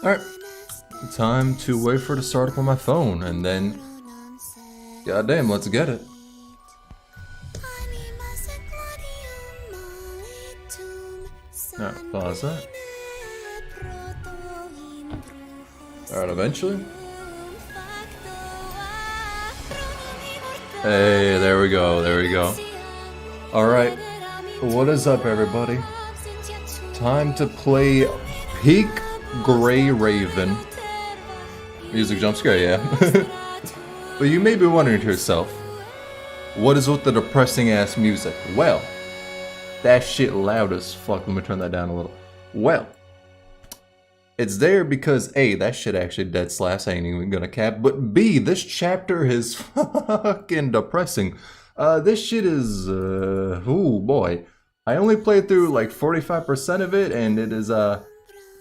Alright, time to wait for it to start up on my phone, and then... Goddamn, let's get it. Alright, pause that. Alright, eventually. Hey, there we go, there we go. Alright, what is up, everybody? Time to play Peak Grey Raven. Music jump scare, yeah. But you may be wondering to yourself, what is with the depressing ass music? Well, that shit loud as fuck. Let me turn that down a little. Well, it's there because A, that shit actually dead slaps, I ain't even gonna cap, but B, this chapter is fucking depressing. This shit is, ooh boy. I only played through like 45% of it, and it is,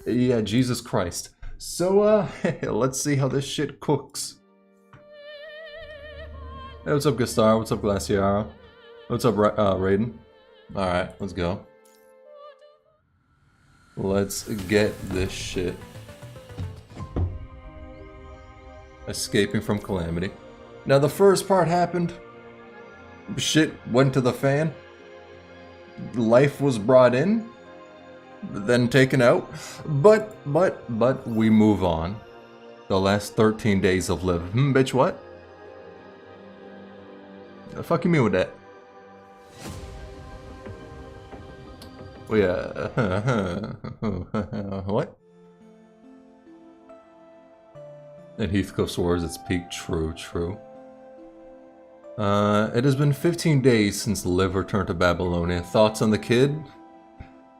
yeah, Jesus Christ. So, let's see how this shit cooks. Hey, what's up, Gastar? What's up, Glaciara? What's up, Raiden? Alright, let's go. Let's get this shit. Escaping from calamity. Now, the first part happened. Shit went to the fan. Life was brought in. Then taken out. But we move on. The last 13 days of live. Bitch, what? The fuck you mean with that? Oh yeah. What? In Heathcliff's words, it's peak true. It has been 15 days since Liv returned to Babylonia. Thoughts on the kid?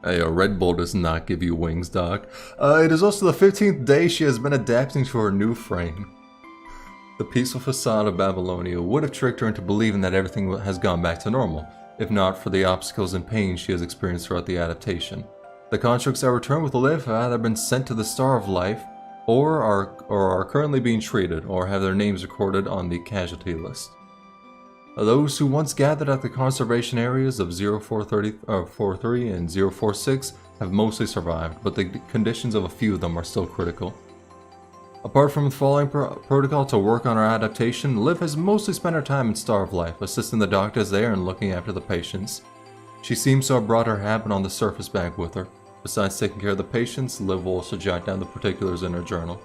Hey, a Red Bull does not give you wings, dog. It is also the 15th day she has been adapting to her new frame. The peaceful facade of Babylonia would have tricked her into believing that everything has gone back to normal, if not for the obstacles and pain she has experienced throughout the adaptation. The constructs that return with Liv have either been sent to the Star of Life, or are currently being treated, or have their names recorded on the casualty list. Those who once gathered at the conservation areas of 0443 and 046 have mostly survived, but the conditions of a few of them are still critical. Apart from following protocol to work on her adaptation, Liv has mostly spent her time in Star of Life, assisting the doctors there and looking after the patients. She seems to have brought her habit on the surface bag with her. Besides taking care of the patients, Liv will also jot down the particulars in her journal.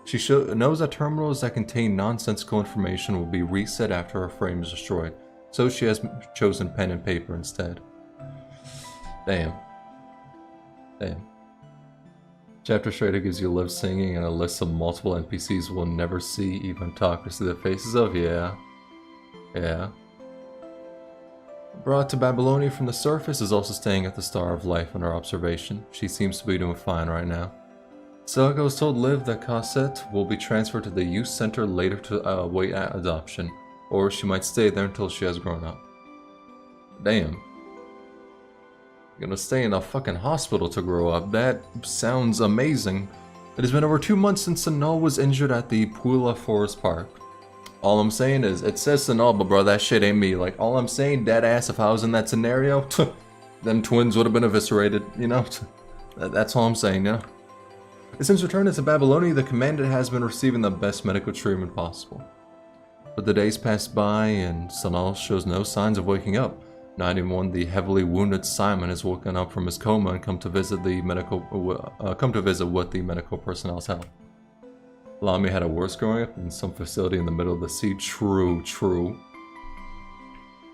She knows that terminals that contain nonsensical information will be reset after her frame is destroyed, so she has chosen pen and paper instead. Damn. Chapter Trader gives you Liv singing and a list of multiple NPCs we'll never see, even talk or see the faces of. Yeah. Brought to Babylonia from the surface is also staying at the Star of Life under observation. She seems to be doing fine right now. Selko has told Liv that Cosette will be transferred to the youth center later to await adoption, or she might stay there until she has grown up. Damn. Gonna stay in a fucking hospital to grow up. That sounds amazing. It has been over 2 months since Tsunul was injured at the Pula Forest Park. All I'm saying is, it says Tsunul, but bro, that shit ain't me. Like, all I'm saying, dead ass, if I was in that scenario, them twins would have been eviscerated, you know? That's all I'm saying, you know? Since returning to Babylonia, the commandant has been receiving the best medical treatment possible. But the days pass by, and Tsunul shows no signs of waking up. Not even when the heavily wounded Simon has woken up from his coma and come to visit with the medical personnel's help. Lamy had it worse growing up in some facility in the middle of the sea. True.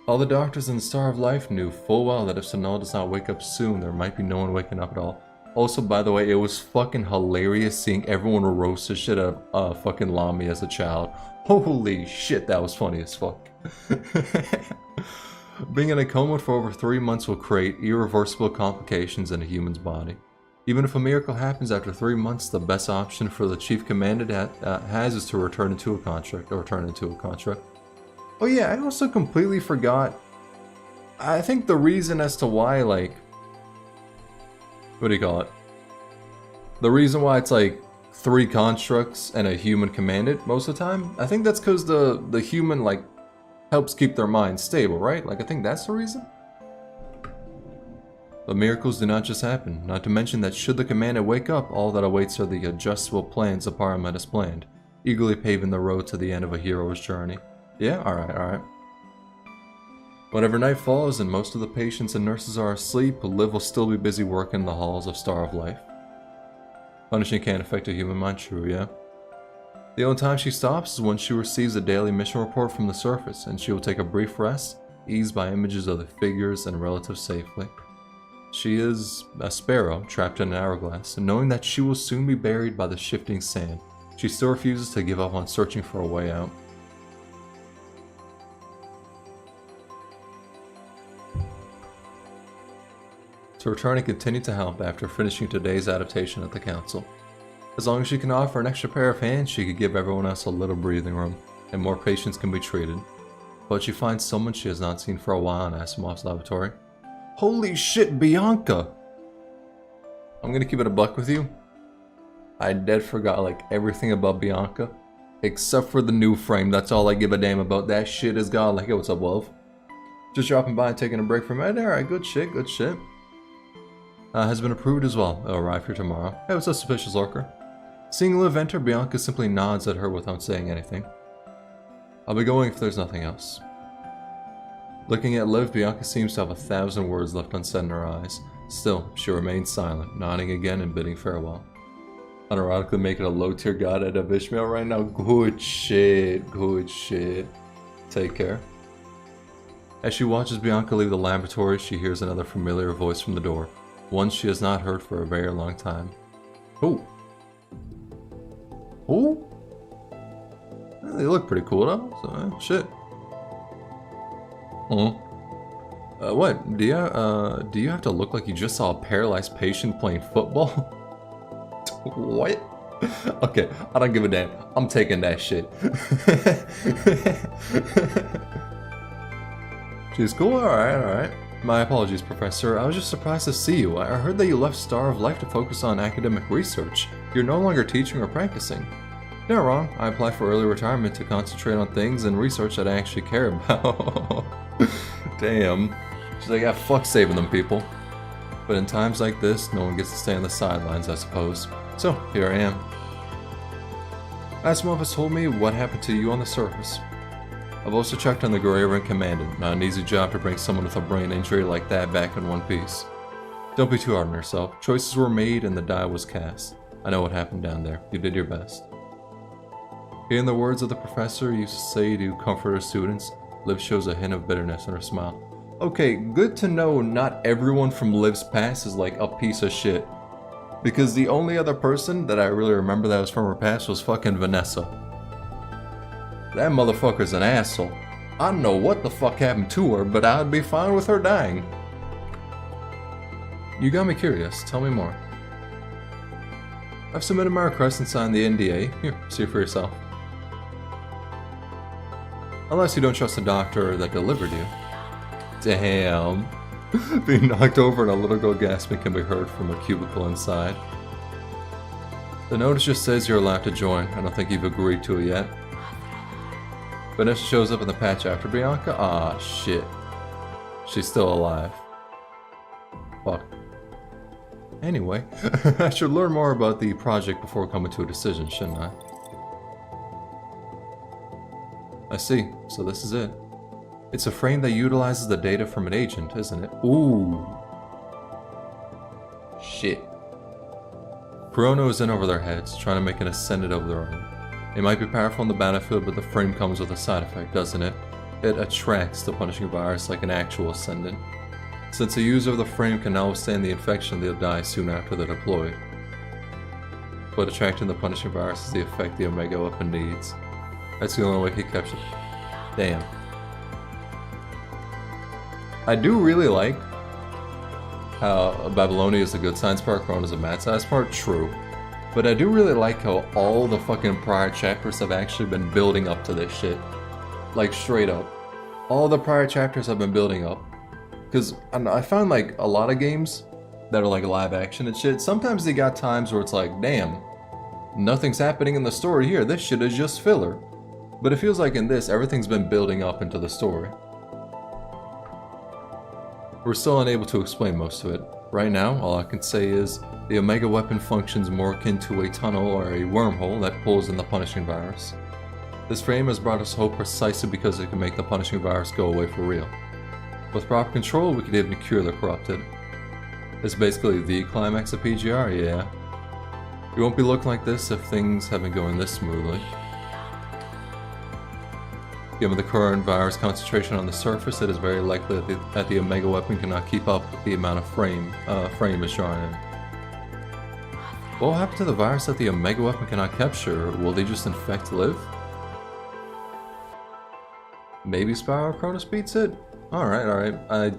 All the doctors in the Star of Life knew full well that if Tsunul does not wake up soon, there might be no one waking up at all. Also, by the way, it was fucking hilarious seeing everyone roast the shit out of fucking Lamy as a child. Holy shit, that was funny as fuck. Being in a coma for over 3 months will create irreversible complications in a human's body. Even if a miracle happens after 3 months, the best option for the chief commandant has is to return into a contract. Oh yeah, I also completely forgot. I think the reason as to why, like, what do you call it? The reason why it's like 3 constructs and a human commandant most of the time, I think that's because the human, like, helps keep their mind stable, right? Like, I think that's the reason? But miracles do not just happen, not to mention that should the commander wake up, all that awaits are the adjustable plans the Parliament has planned, eagerly paving the road to the end of a hero's journey. Yeah, alright. Whenever night falls and most of the patients and nurses are asleep, Liv will still be busy working in the halls of Star of Life. Punishing can't affect a human mind, true, yeah? The only time she stops is when she receives a daily mission report from the surface, and she will take a brief rest, eased by images of the figures and relatives safely. She is a sparrow trapped in an hourglass, and knowing that she will soon be buried by the shifting sand, she still refuses to give up on searching for a way out. To return and continue to help after finishing today's adaptation at the council. As long as she can offer an extra pair of hands, she could give everyone else a little breathing room, and more patients can be treated. But she finds someone she has not seen for a while in Asimov's laboratory. Holy shit, Bianca! I'm gonna keep it a buck with you. I dead forgot like everything about Bianca. Except for the new frame, that's all I give a damn about. That shit is gone. Like, hey, what's up, love? Just dropping by and taking a break from it. Alright, good shit. Has been approved as well. It'll arrive here tomorrow. Hey, what's up, suspicious lurker? Seeing Liv enter, Bianca simply nods at her without saying anything. I'll be going if there's nothing else. Looking at Liv, Bianca seems to have 1,000 words left unsaid in her eyes. Still, she remains silent, nodding again and bidding farewell. Unironically making a low-tier godhead of Ishmael right now. Good shit. Take care. As she watches Bianca leave the laboratory, she hears another familiar voice from the door. One she has not heard for a very long time. Who? They look pretty cool though, so shit. What? Do you have to look like you just saw a paralyzed patient playing football? What? Okay, I don't give a damn. I'm taking that shit. She's cool? Alright. My apologies, Professor. I was just surprised to see you. I heard that you left Star of Life to focus on academic research. You're no longer teaching or practicing. You're not wrong. I applied for early retirement to concentrate on things and research that I actually care about. Damn. She's like, yeah, fuck saving them people. But in times like this, no one gets to stay on the sidelines, I suppose. So, here I am. Asimov has told me what happened to you on the surface. I've also checked on the Gararan Commandant. Not an easy job to bring someone with a brain injury like that back in one piece. Don't be too hard on yourself. Choices were made and the die was cast. I know what happened down there. You did your best. Hearing the words of the professor used to say to comfort her students, Liv shows a hint of bitterness in her smile. Okay, good to know not everyone from Liv's past is like a piece of shit. Because the only other person that I really remember that was from her past was fucking Vanessa. That motherfucker's an asshole. I don't know what the fuck happened to her, but I'd be fine with her dying. You got me curious. Tell me more. I've submitted my request and signed the NDA. Here, see for yourself. Unless you don't trust the doctor that delivered you. Damn. Being knocked over and a little girl gasping can be heard from a cubicle inside. The notice just says you're allowed to join. I don't think you've agreed to it yet. Vanessa shows up in the patch after Bianca. Ah, shit. She's still alive. Fuck. Anyway, I should learn more about the project before coming to a decision, shouldn't I? I see. So this is it. It's a frame that utilizes the data from an agent, isn't it? Ooh. Shit. Kurono is in over their heads, trying to make an ascendant of their own. It might be powerful on the battlefield, but the frame comes with a side effect, doesn't it? It attracts the punishing virus like an actual ascendant. Since a user of the frame can now withstand the infection, they'll die soon after they're deployed. But attracting the punishing virus is the effect the Omega weapon needs. That's the only way he captures it. Damn. I do really like how Babylonia is a good science part, Corona is a mad science part, true. But I do really like how all the fucking prior chapters have actually been building up to this shit. Like, straight up. All the prior chapters have been building up. Because I found like a lot of games that are like live action and shit, sometimes they got times where it's like, damn, nothing's happening in the story here, this shit is just filler. But it feels like in this, everything's been building up into the story. We're still unable to explain most of it. Right now, all I can say is the Omega weapon functions more akin to a tunnel or a wormhole that pulls in the punishing virus. This frame has brought us hope precisely because it can make the punishing virus go away for real. With proper control, we could even cure the corrupted. It's basically the climax of PGR, yeah. We won't be looking like this if things have been going this smoothly. Given the current virus concentration on the surface, it is very likely that the Omega weapon cannot keep up with the amount of frame is drawn in. What will happen to the virus that the Omega weapon cannot capture? Will they just infect Liv? Maybe Spiral Cronus beats it? Alright. I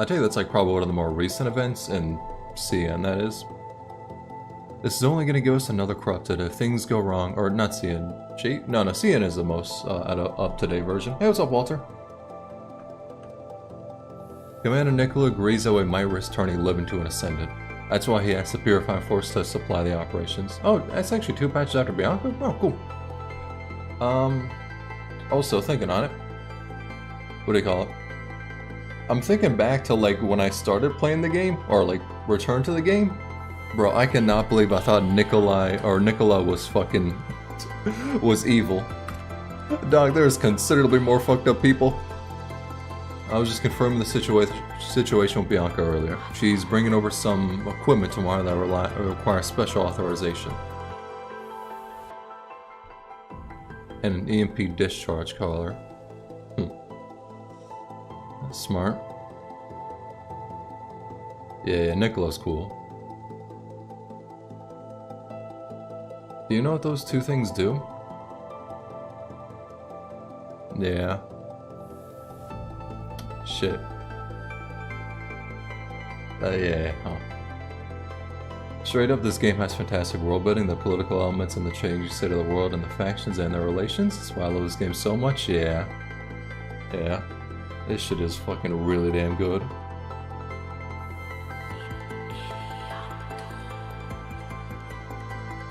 tell you that's like probably one of the more recent events in CN, that is. This is only going to give us another corrupted if things go wrong, or not CN, G? No, CN is the most up-to-date version. Hey, what's up, Walter? Commander Nicola agrees that we might risk turning Liv into an Ascendant. That's why he asked the Purifying Force to supply the operations. Oh, that's actually 2 patches after Bianca? Oh, cool. Also, thinking on it. What do you call it? I'm thinking back to, like, when I started playing the game, or, like, returned to the game. Bro, I cannot believe I thought Nicola was fucking... was evil. Dog, there's considerably more fucked up people. I was just confirming the situation with Bianca earlier. She's bringing over some equipment tomorrow that requires special authorization. And an EMP discharge collar. That's smart. Yeah, Nicola's cool. Do you know what those 2 things do? Yeah. Shit. Yeah. Huh. Straight up, this game has fantastic world building, the political elements and the changing state of the world and the factions and their relations. That's why I love this game so much, yeah. Yeah. This shit is fucking really damn good.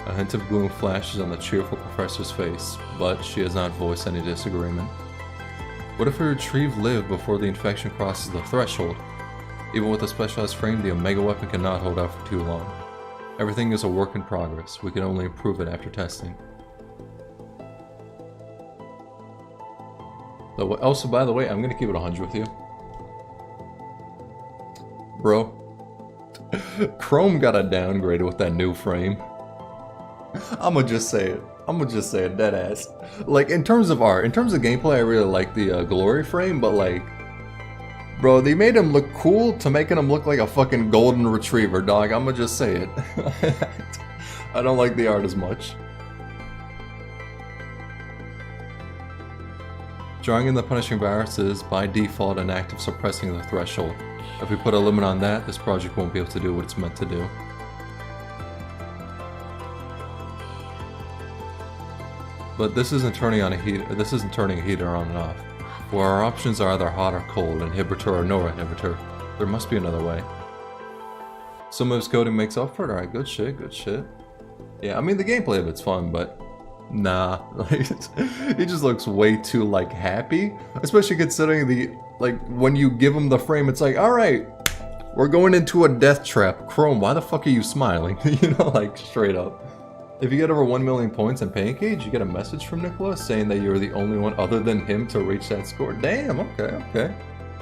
A hint of gloom flashes on the cheerful professor's face, but she has not voiced any disagreement. What if we retrieve Liv before the infection crosses the threshold? Even with a specialized frame, the Omega weapon cannot hold out for too long. Everything is a work in progress. We can only improve it after testing. Also, by the way, I'm gonna keep it 100 with you. Bro. Chrome got a downgrade with that new frame. I'ma just say it, dead ass. Like, in terms of art, in terms of gameplay, I really like the Glory frame, but like, bro, they made him look cool to making him look like a fucking golden retriever, dog. I'ma just say it. I don't like the art as much. Drawing in the punishing virus is, by default, an act of suppressing the threshold. If we put a limit on that, this project won't be able to do what it's meant to do. But this isn't turning a heater on and off. Where our options are either hot or cold, inhibitor or no inhibitor, there must be another way. Some of his coding makes up for it. Alright, good shit, good shit. Yeah, I mean the gameplay of it's fun, but nah, like, he just looks way too like happy. Especially considering the, like, when you give him the frame, it's like, alright, we're going into a death trap. Chrome, why the fuck are you smiling? You know, like, straight up. If you get over 1 million points in Pain Cage, you get a message from Nicola saying that you're the only one other than him to reach that score. Damn, okay.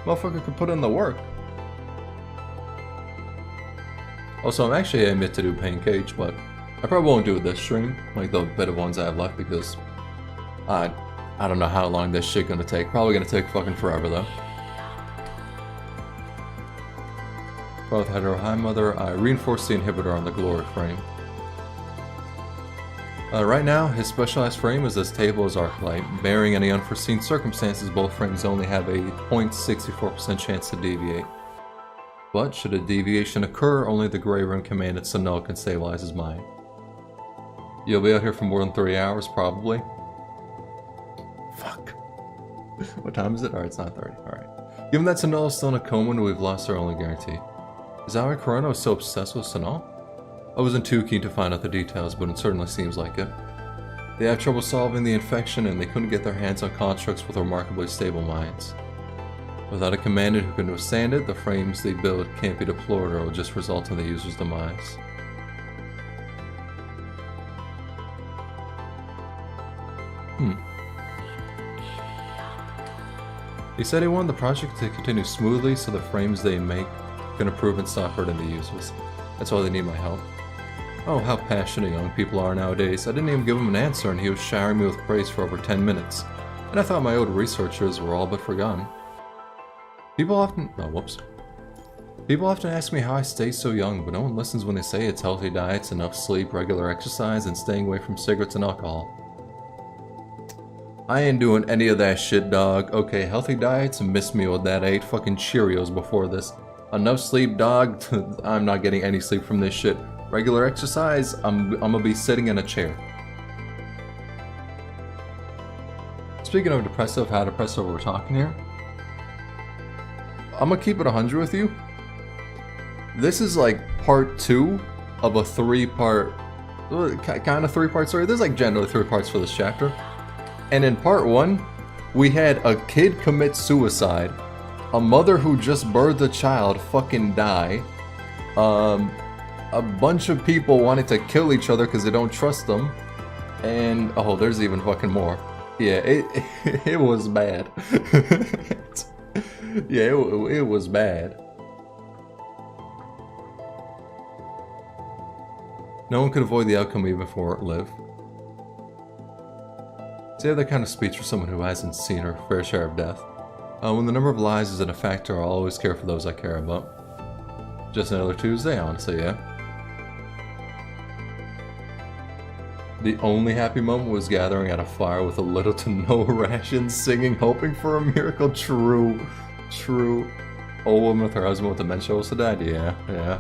Motherfucker could put in the work. Also, I'm actually admit to do Pain Cage, but I probably won't do it this stream, like the bit of ones I have left, because I don't know how long this shit gonna take. Probably gonna take fucking forever though. Both Hetero High Mother, I reinforced the inhibitor on the Glory frame. Right now, his specialized frame is as stable as Arclight. Barring any unforeseen circumstances, both frames only have a 0.64% chance to deviate. But should a deviation occur, only the Grey Room command at Tsunul can stabilize his mind. You'll be out here for more than 3 hours, probably. Fuck. What time is it? Alright, it's not 30. Alright. Given that Tsunul is still in a coma, we've lost our only guarantee. Is that why Corona was so obsessed with Tsunul? I wasn't too keen to find out the details, but it certainly seems like it. They have trouble solving the infection, and they couldn't get their hands on constructs with remarkably stable minds. Without a commander who can withstand it, the frames they build can't be deployed or will just result in the user's demise. He said he wanted the project to continue smoothly so the frames they make can improve and stop hurting the users. That's why they need my help. Oh, how passionate young people are nowadays. I didn't even give him an answer and he was showering me with praise for over 10 minutes. And I thought my old researchers were all but forgotten. People often ask me how I stay so young, but no one listens when they say it's healthy diets, enough sleep, regular exercise, and staying away from cigarettes and alcohol. I ain't doing any of that shit, dog. Okay, healthy diets, miss me with that. I ate fucking Cheerios before this. Enough sleep, dog. I'm not getting any sleep from this shit. Regular exercise, I'm gonna be sitting in a chair. Speaking of depressive, how depressive we're talking here. I'm gonna keep it 100 with you. This is like part 2 of a 3-part, kind of 3-part story. There's like generally 3 parts for this chapter. And in part 1, we had a kid commit suicide, a mother who just birthed a child fucking die, a bunch of people wanting to kill each other because they don't trust them, and oh, there's even fucking more. Yeah, it was bad. Yeah, it was bad. No one could avoid the outcome even for Liv. Say that kind of speech for someone who hasn't seen her fair share of death. When the number of lives isn't a factor, I'll always care for those I care about. Just another Tuesday, honestly, yeah. The only happy moment was gathering at a fire with a little to no rations, singing, hoping for a miracle. True. Old woman with her husband with dementia also died? Yeah.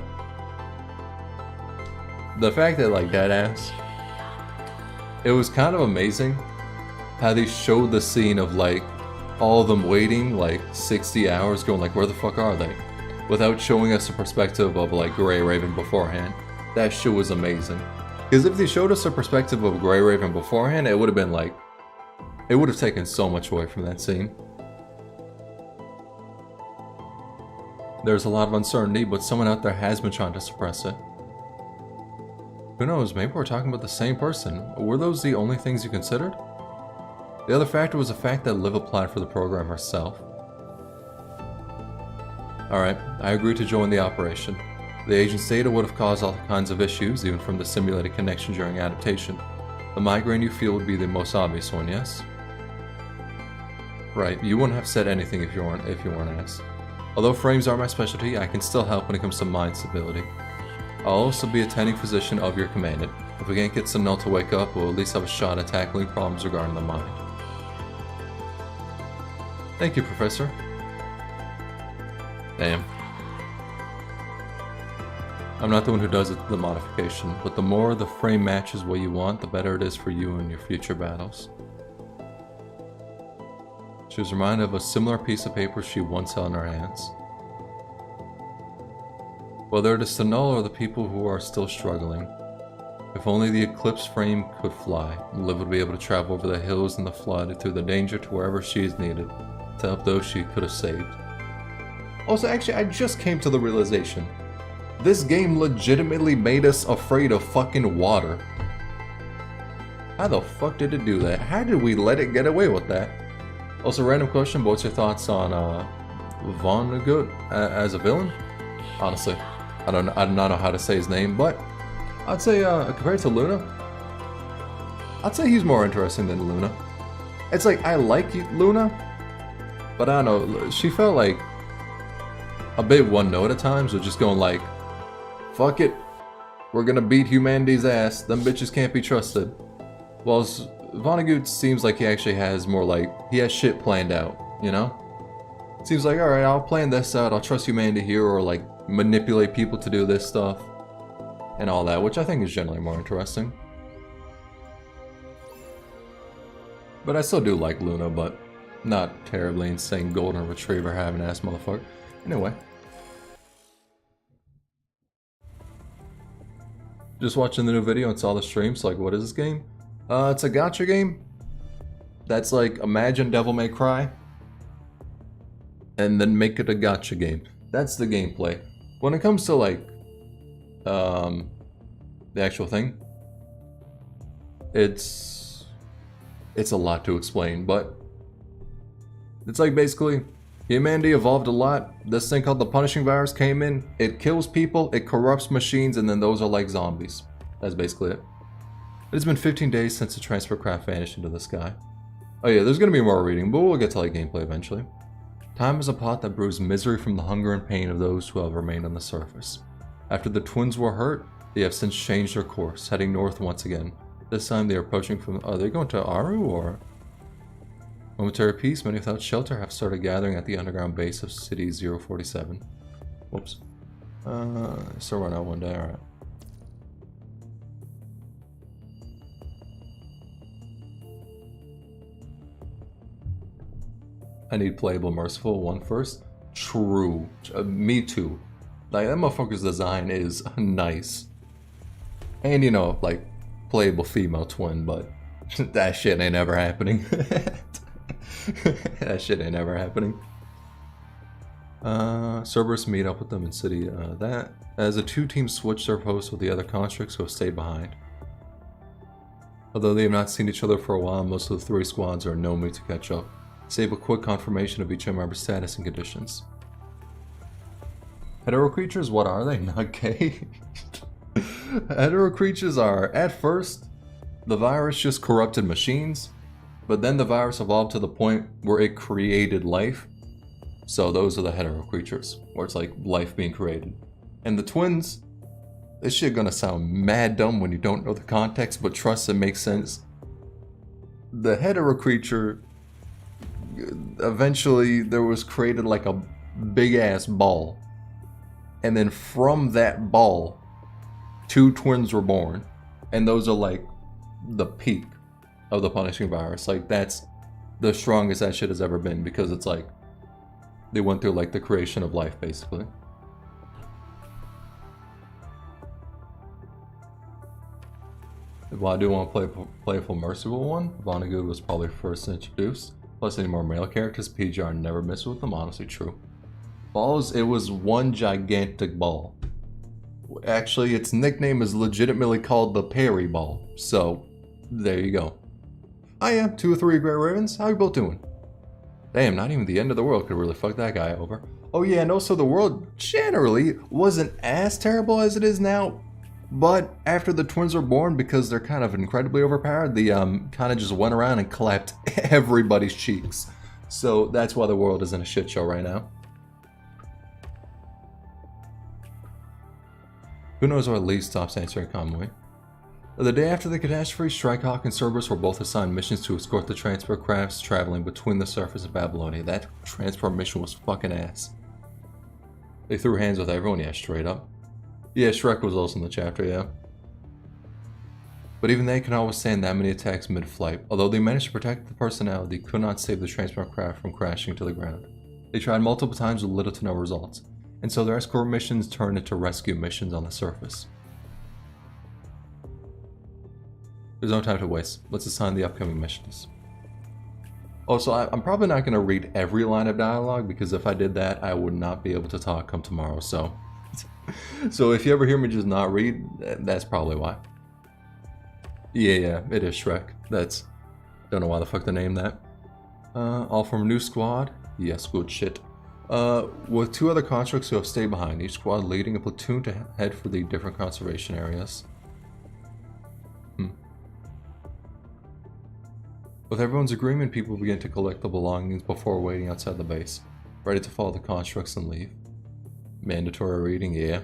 The fact that, like, deadass, it was kind of amazing how they showed the scene of, like, all of them waiting, like, 60 hours, going, like, where the fuck are they? Without showing us a perspective of, like, Grey Raven beforehand. That shit was amazing. Because if they showed us a perspective of Grey Raven beforehand, it would have been, like, it would have taken so much away from that scene. There's a lot of uncertainty, but someone out there has been trying to suppress it. Who knows, maybe we're talking about the same person. Were those the only things you considered? The other factor was the fact that Liv applied for the program herself. Alright, I agreed to join the operation. The agent's data would have caused all kinds of issues, even from the simulated connection during adaptation. The migraine you feel would be the most obvious one, yes? Right, you wouldn't have said anything if you weren't asked. Although frames are my specialty, I can still help when it comes to mind stability. I'll also be attending physician of your commandant. If we can't get Tsunul to wake up, we'll at least have a shot at tackling problems regarding the mind. Thank you, Professor. Damn. I'm not the one who does the modification, but the more the frame matches what you want, the better it is for you in your future battles. She was reminded of a similar piece of paper she once held in her hands. Whether it is Tsunul or the people who are still struggling, if only the Eclipse frame could fly, Liv would be able to travel over the hills and the flood through the danger to wherever she is needed, to help those she could have saved. Also, actually, I just came to the realization. This game legitimately made us afraid of fucking water. How the fuck did it do that? How did we let it get away with that? Also, random question, but what's your thoughts on Vonnegut as a villain? Honestly, I do not know how to say his name, but I'd say compared to Luna, I'd say he's more interesting than Luna. It's like, I like Luna, but I don't know, she felt like a bit one note at times, or just going like, fuck it, we're gonna beat humanity's ass, them bitches can't be trusted. Whilst Vonnegut seems like he actually has more like, he has shit planned out, you know? Seems like, alright, I'll plan this out, I'll trust humanity here, or like manipulate people to do this stuff, and all that, which I think is generally more interesting. But I still do like Luna, but not terribly insane golden retriever having ass motherfucker. Anyway. Just watching the new video and saw the stream, so like, what is this game? It's a gacha game. That's like, imagine Devil May Cry. and then make it a gacha game. That's the gameplay. When it comes to like the actual thing, it's a lot to explain, but it's like basically humanity evolved a lot. This thing called the punishing virus came in, it kills people, it corrupts machines, and then those are like zombies. That's basically it. It's been 15 days since the transfer craft vanished into the sky. Oh yeah, there's gonna be more reading, but we'll get to like gameplay eventually. Time is a pot that brews misery from the hunger and pain of those who have remained on the surface. After the twins were hurt, they have since changed their course, heading north once again. This time they are approaching from... Are they going to Aru or... Momentary peace, many without shelter have started gathering at the underground base of City 047. Whoops. Still run out one day, alright. I need playable merciful one first. True. Me too. Like, that motherfucker's design is nice. And you know, like, playable female twin, but that shit ain't ever happening. That shit ain't ever happening. Cerberus meet up with them in city. That as the two teams switch their posts with the other constructs who have stayed behind. Although they have not seen each other for a while, most of the three squads are in no mood to catch up. Save a quick confirmation of each member's status and conditions. Hetero creatures, what are they? Not gay? Hetero creatures are, at first, the virus just corrupted machines, but then the virus evolved to the point where it created life. So those are the hetero creatures, where it's like life being created. And the twins, this shit gonna sound mad dumb when you don't know the context, but trust it makes sense. The hetero creature, eventually there was created like a big ass ball. And then from that ball, two twins were born. And those are like the peak of the punishing virus. Like that's the strongest that shit has ever been, because it's like they went through like the creation of life basically. Well, I do want to play playful merciful one. Vonnegut was probably first introduced. Plus any more male characters, PGR never missed with them, honestly true. Balls, it was one gigantic ball. Actually, its nickname is legitimately called the Perry Ball. So, there you go. I am 2 or 3 Grey Ravens. How you both doing? Damn, not even the end of the world could really fuck that guy over. Oh yeah, and also the world generally wasn't as terrible as it is now. But after the twins were born, because they're kind of incredibly overpowered, they kind of just went around and clapped everybody's cheeks. So that's why the world is in a shit show right now. Who knows why Lee stops answering convoy? The day after the catastrophe, Strikehawk and Cerberus were both assigned missions to escort the transport crafts traveling between the surface and Babylonia. That transport mission was fucking ass. They threw hands with everyone, yeah, straight up. Yeah, Shrek was also in the chapter, yeah. But even they can always stand that many attacks mid-flight. Although they managed to protect the personnel, they could not save the transport craft from crashing to the ground. They tried multiple times with little to no results, and so their escort missions turned into rescue missions on the surface. There's no time to waste. Let's assign the upcoming missions. Also, I'm probably not going to read every line of dialogue, because if I did that, I would not be able to talk come tomorrow, so... So if you ever hear me just not read, that's probably why. Yeah, it is Shrek. That's... Don't know why the fuck they named that. All from a new squad? Yes, good shit. With 2 other constructs who have stayed behind, each squad leading a platoon to head for the different conservation areas. With everyone's agreement, people begin to collect the belongings before waiting outside the base, ready to follow the constructs and leave. Mandatory reading, yeah.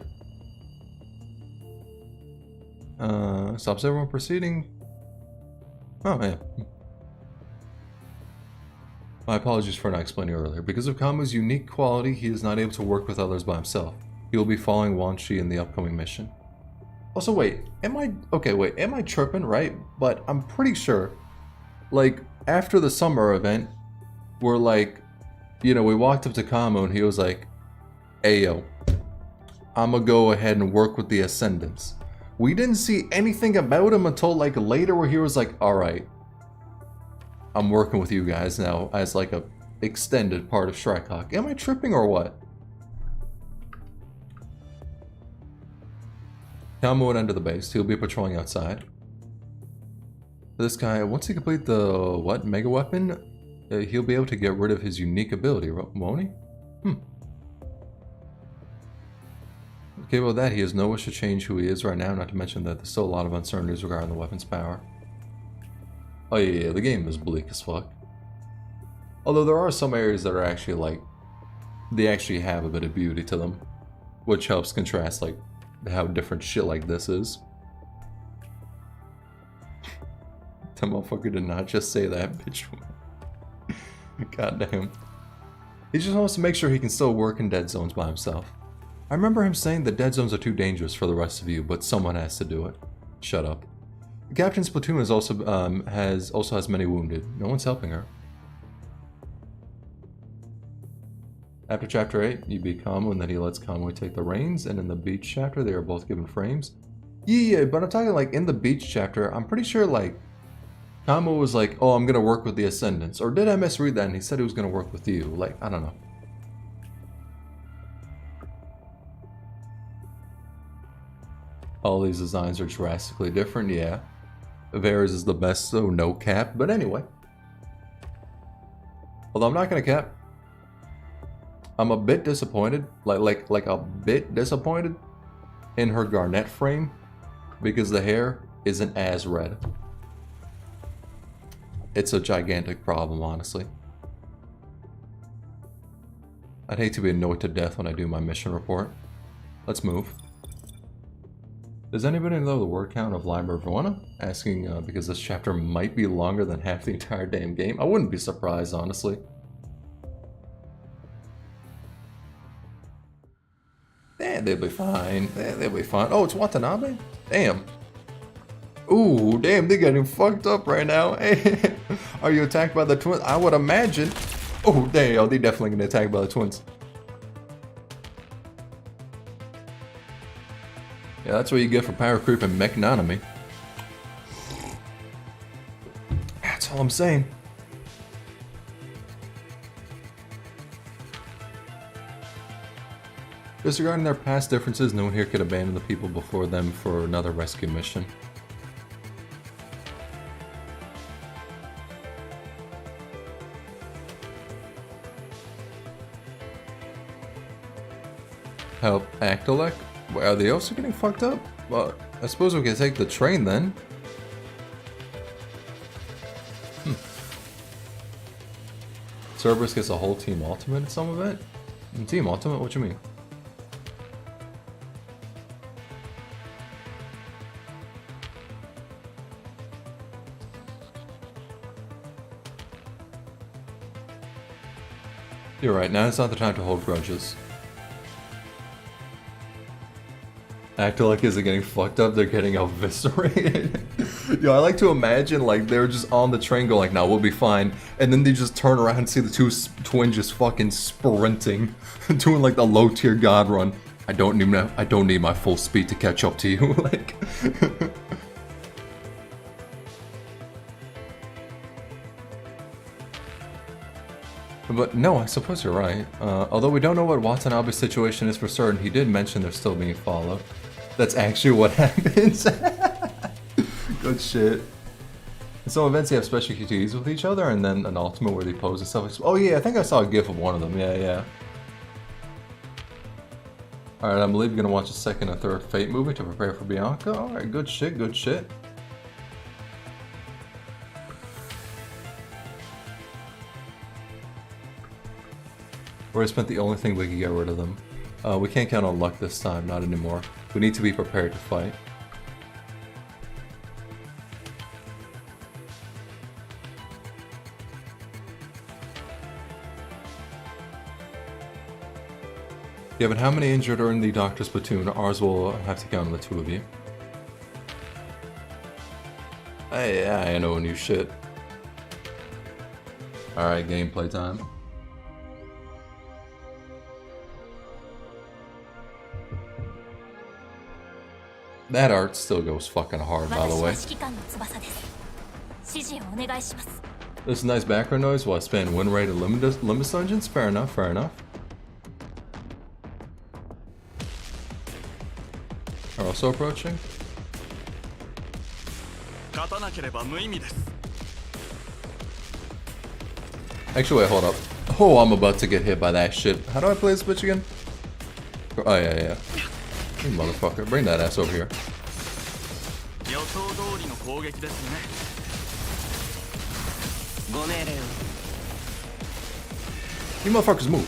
Stops everyone proceeding. Oh, yeah. My apologies for not explaining earlier. Because of Kamu's unique quality, he is not able to work with others by himself. He will be following Wan Shi in the upcoming mission. Also, wait, am I tripping, right? But I'm pretty sure, like, after the summer event, we're like, you know, we walked up to Kamu and he was like, hey yo, I'ma go ahead and work with the Ascendants. We didn't see anything about him until like later, where he was like, alright, I'm working with you guys now as like a extended part of Shrikecock. Am I tripping or what? Kamo would enter the base. He'll be patrolling outside. This guy, once he complete the, what, mega weapon, he'll be able to get rid of his unique ability, won't he? Capable of that, he has no wish to change who he is right now, not to mention that there's still a lot of uncertainties regarding the weapon's power. Oh yeah, the game is bleak as fuck. Although there are some areas that are actually like, they actually have a bit of beauty to them, which helps contrast like how different shit like this is. That motherfucker did not just say that, bitch. Goddamn. He just wants to make sure he can still work in dead zones by himself. I remember him saying that dead zones are too dangerous for the rest of you, but someone has to do it. Shut up. The captain's platoon is also has many wounded. No one's helping her. After chapter 8, you beat Kamo and then he lets Kamo take the reins, and in the beach chapter they are both given frames. Yeah, but I'm talking like in the beach chapter, I'm pretty sure like Kamo was like, oh, I'm gonna work with the Ascendants. Or did I misread that and he said he was gonna work with you? Like, I don't know. All these designs are drastically different, yeah. Theirs is the best, so no cap, but anyway. Although I'm not gonna cap. I'm a bit disappointed, like a bit disappointed in her Garnet frame because the hair isn't as red. It's a gigantic problem, honestly. I'd hate to be annoyed to death when I do my mission report. Let's move. Does anybody know the word count of Lima Verona? Asking because this chapter might be longer than half the entire damn game. I wouldn't be surprised, honestly. They'll be fine. They'll be fine. Oh, it's Watanabe? Damn. Ooh, damn, they're getting fucked up right now. Are you attacked by the twins? I would imagine. Oh, damn, they're definitely gonna attack by the twins. Yeah, that's what you get for power creep and mechanomy. That's all I'm saying. Disregarding their past differences, no one here could abandon the people before them for another rescue mission. Help Actolek? Are they also getting fucked up? Well, I suppose we can take the train then. Cerberus gets a whole team ultimate at some event? Team ultimate? What you mean? You're right, now it's not the time to hold grudges. Actolek isn't getting fucked up, they're getting eviscerated. Yo, I like to imagine like they're just on the train going like, nah, we'll be fine. And then they just turn around and see the two twins just fucking sprinting. Doing like the low tier god run. I don't need my full speed to catch up to you. Like But no, I suppose you're right. Although we don't know what Watanabe's situation is for certain, he did mention they're still being followed. That's actually what happens. Good shit. In some events, they have special QTEs with each other, and then an ultimate where they pose and stuff. Oh yeah, I think I saw a gif of one of them. Yeah. Alright, I believe you're gonna watch a second and third Fate movie to prepare for Bianca. Alright, good shit, good shit. We spent the only thing we could get rid of them. We can't count on luck this time, not anymore. We need to be prepared to fight. Yeah, but how many injured are in the doctor's platoon? Ours will have to count on the two of you. Hey, I know new shit. Alright, gameplay time. That art still goes fucking hard, by the way. There's a nice background noise while I span win rate and limit dungeons. Fair enough, fair enough. Are also approaching. Actually, wait, hold up. Oh, I'm about to get hit by that shit. How do I play this bitch again? Oh, yeah. You motherfucker. Bring that ass over here. You motherfuckers move.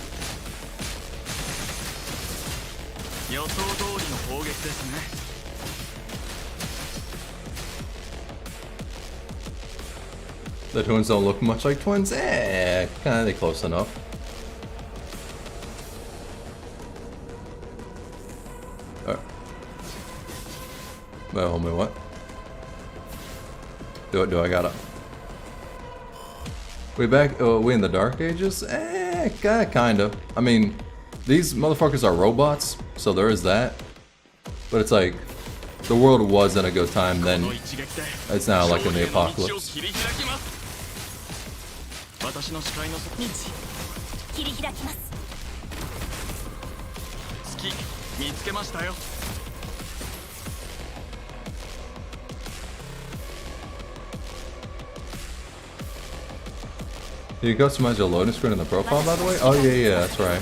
The twins don't look much like twins. Kinda close enough. Alright. Wait, hold me, what? Do I gotta... We back, we in the Dark Ages? Kinda. I mean, these motherfuckers are robots, so there is that. But it's like, the world was in a good time then. It's now like in the apocalypse. You customize your loading screen in the profile, by the way? Oh yeah, that's right.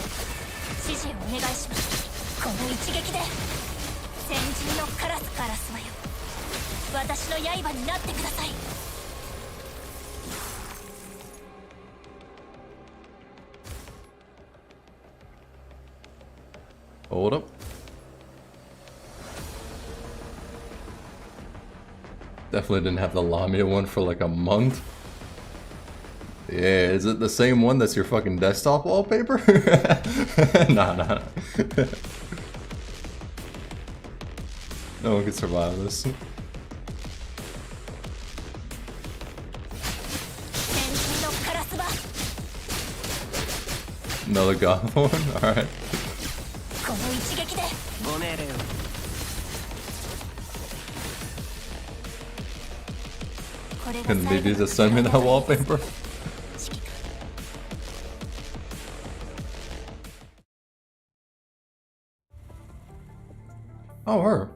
Hold up. Definitely didn't have the Lamia one for like a month. Yeah, is it the same one that's your fucking desktop wallpaper? Nah. No one can survive this. Another goth one? Alright. Can they just send me that wallpaper? Oh, her.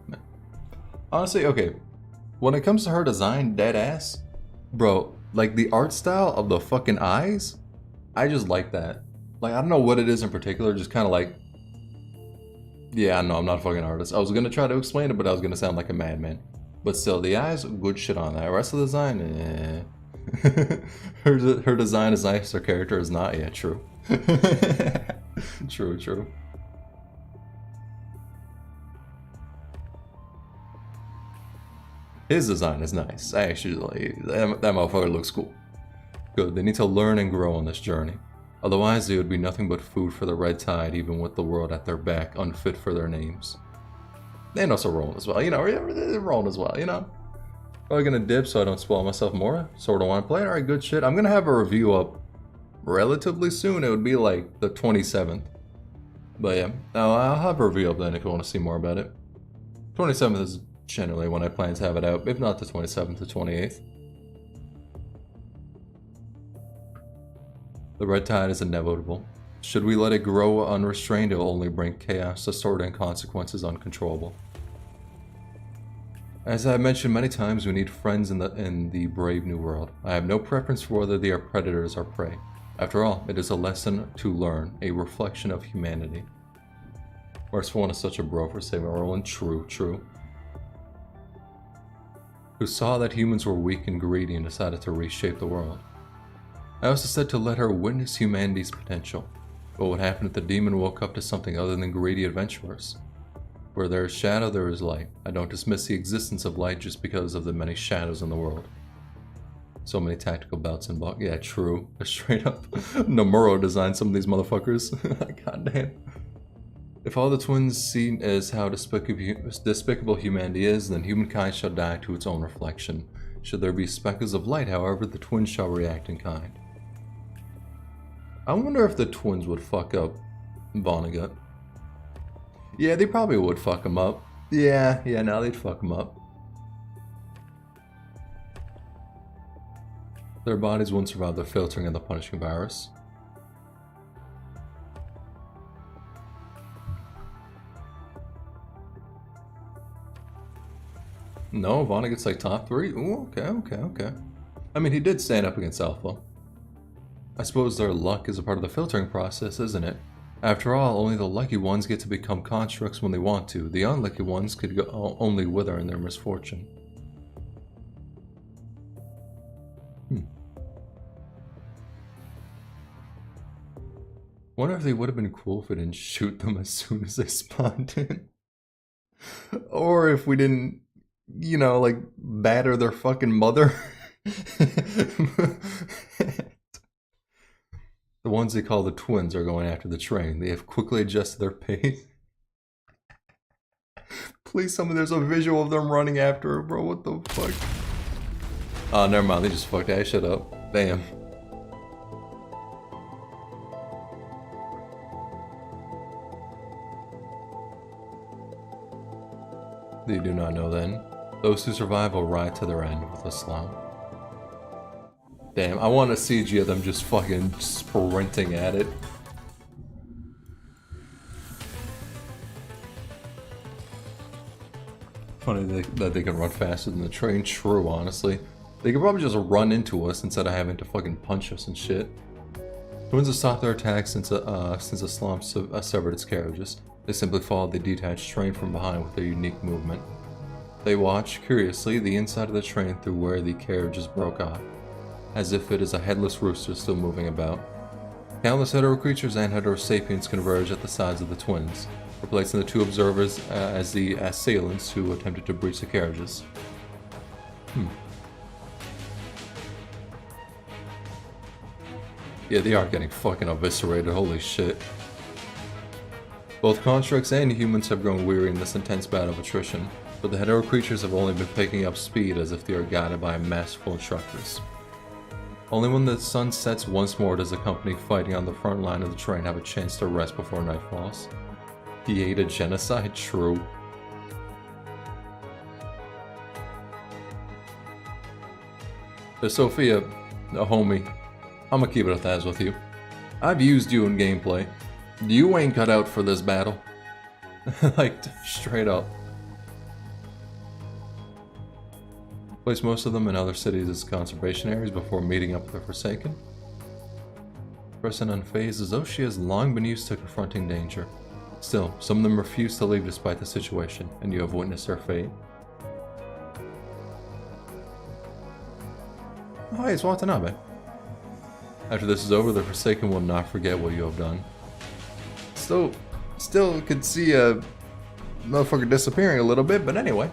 Honestly, okay. When it comes to her design, dead ass, bro, like the art style of the fucking eyes, I just like that. Like, I don't know what it is in particular, just kind of like, yeah, no, I'm not a fucking artist. I was gonna try to explain it, but I was gonna sound like a madman. But still, the eyes, good shit on that. Rest of the design, her design is nice, her character is not. Yeah, true. True. His design is nice. Actually, like, that motherfucker looks cool. Good, they need to learn and grow on this journey. Otherwise, they would be nothing but food for the red tide, even with the world at their back, unfit for their names. And also rolling as well, you know, they're rolling as well, you know. Probably gonna dip so I don't spoil myself more. Sort of want to play it. Alright, good shit. I'm gonna have a review up relatively soon. It would be like the 27th. But yeah, I'll have a review up then if you want to see more about it. 27th is generally when I plan to have it out, if not the 27th, the 28th. The red tide is inevitable. Should we let it grow unrestrained, it will only bring chaos, distorted, and consequences uncontrollable. As I have mentioned many times, we need friends in the brave new world. I have no preference for whether they are predators or prey. After all, it is a lesson to learn, a reflection of humanity. Merciful One is such a bro for saving Orlin. True. Who saw that humans were weak and greedy and decided to reshape the world. I also said to let her witness humanity's potential. But what happened if the demon woke up to something other than greedy adventurers? Where there is shadow, there is light. I don't dismiss the existence of light just because of the many shadows in the world. So many tactical belts and yeah, true. Straight up, Nomura designed some of these motherfuckers. God damn. If all the twins see as how despicable humanity is, then humankind shall die to its own reflection. Should there be speckles of light, however, the twins shall react in kind. I wonder if the twins would fuck up Vonnegut. Yeah, they probably would fuck him up. Yeah, now they'd fuck him up. Their bodies won't survive the filtering of the punishing virus. No, Vonnegut's like top 3? Ooh, okay. I mean, he did stand up against Alpha. I suppose their luck is a part of the filtering process, isn't it? After all, only the lucky ones get to become constructs when they want to. The unlucky ones could go only wither in their misfortune. Wonder if they would have been cool if we didn't shoot them as soon as they spawned in. Or if we didn't, you know, like, batter their fucking mother. The ones they call the twins are going after the train. They have quickly adjusted their pace. Please tell me there's a visual of them running after her, bro. What the fuck? Oh, never mind. They just fucked that shit up. Damn. They do not know then. Those who survive will ride to their end with a slam. Damn, I want a CG of them just fucking sprinting at it. Funny that they can run faster than the train. True, honestly. They could probably just run into us instead of having to fucking punch us and shit. Twins have stopped their attacks since the slump severed its carriages. They simply followed the detached train from behind with their unique movement. They watch, curiously, the inside of the train through where the carriages broke off, as if it is a headless rooster still moving about. Countless hetero creatures and hetero sapiens converge at the sides of the twins, replacing the two observers as the assailants who attempted to breach the carriages. Yeah, they are getting fucking eviscerated, holy shit. Both constructs and humans have grown weary in this intense battle of attrition, but the hetero creatures have only been picking up speed as if they are guided by masterful instructors. Only when the sun sets once more does the company fighting on the front line of the train have a chance to rest before night falls. He ate a genocide? True. Sophia, a homie, I'ma keep it at that with you. I've used you in gameplay. You ain't cut out for this battle. Like, straight up. Place most of them in other cities as conservation areas before meeting up with the Forsaken. Present unfazed as though she has long been used to confronting danger. Still, some of them refuse to leave despite the situation, and you have witnessed their fate. Oh, hey, it's Watanabe. After this is over, the Forsaken will not forget what you have done. Still could see a motherfucker disappearing a little bit, but anyway.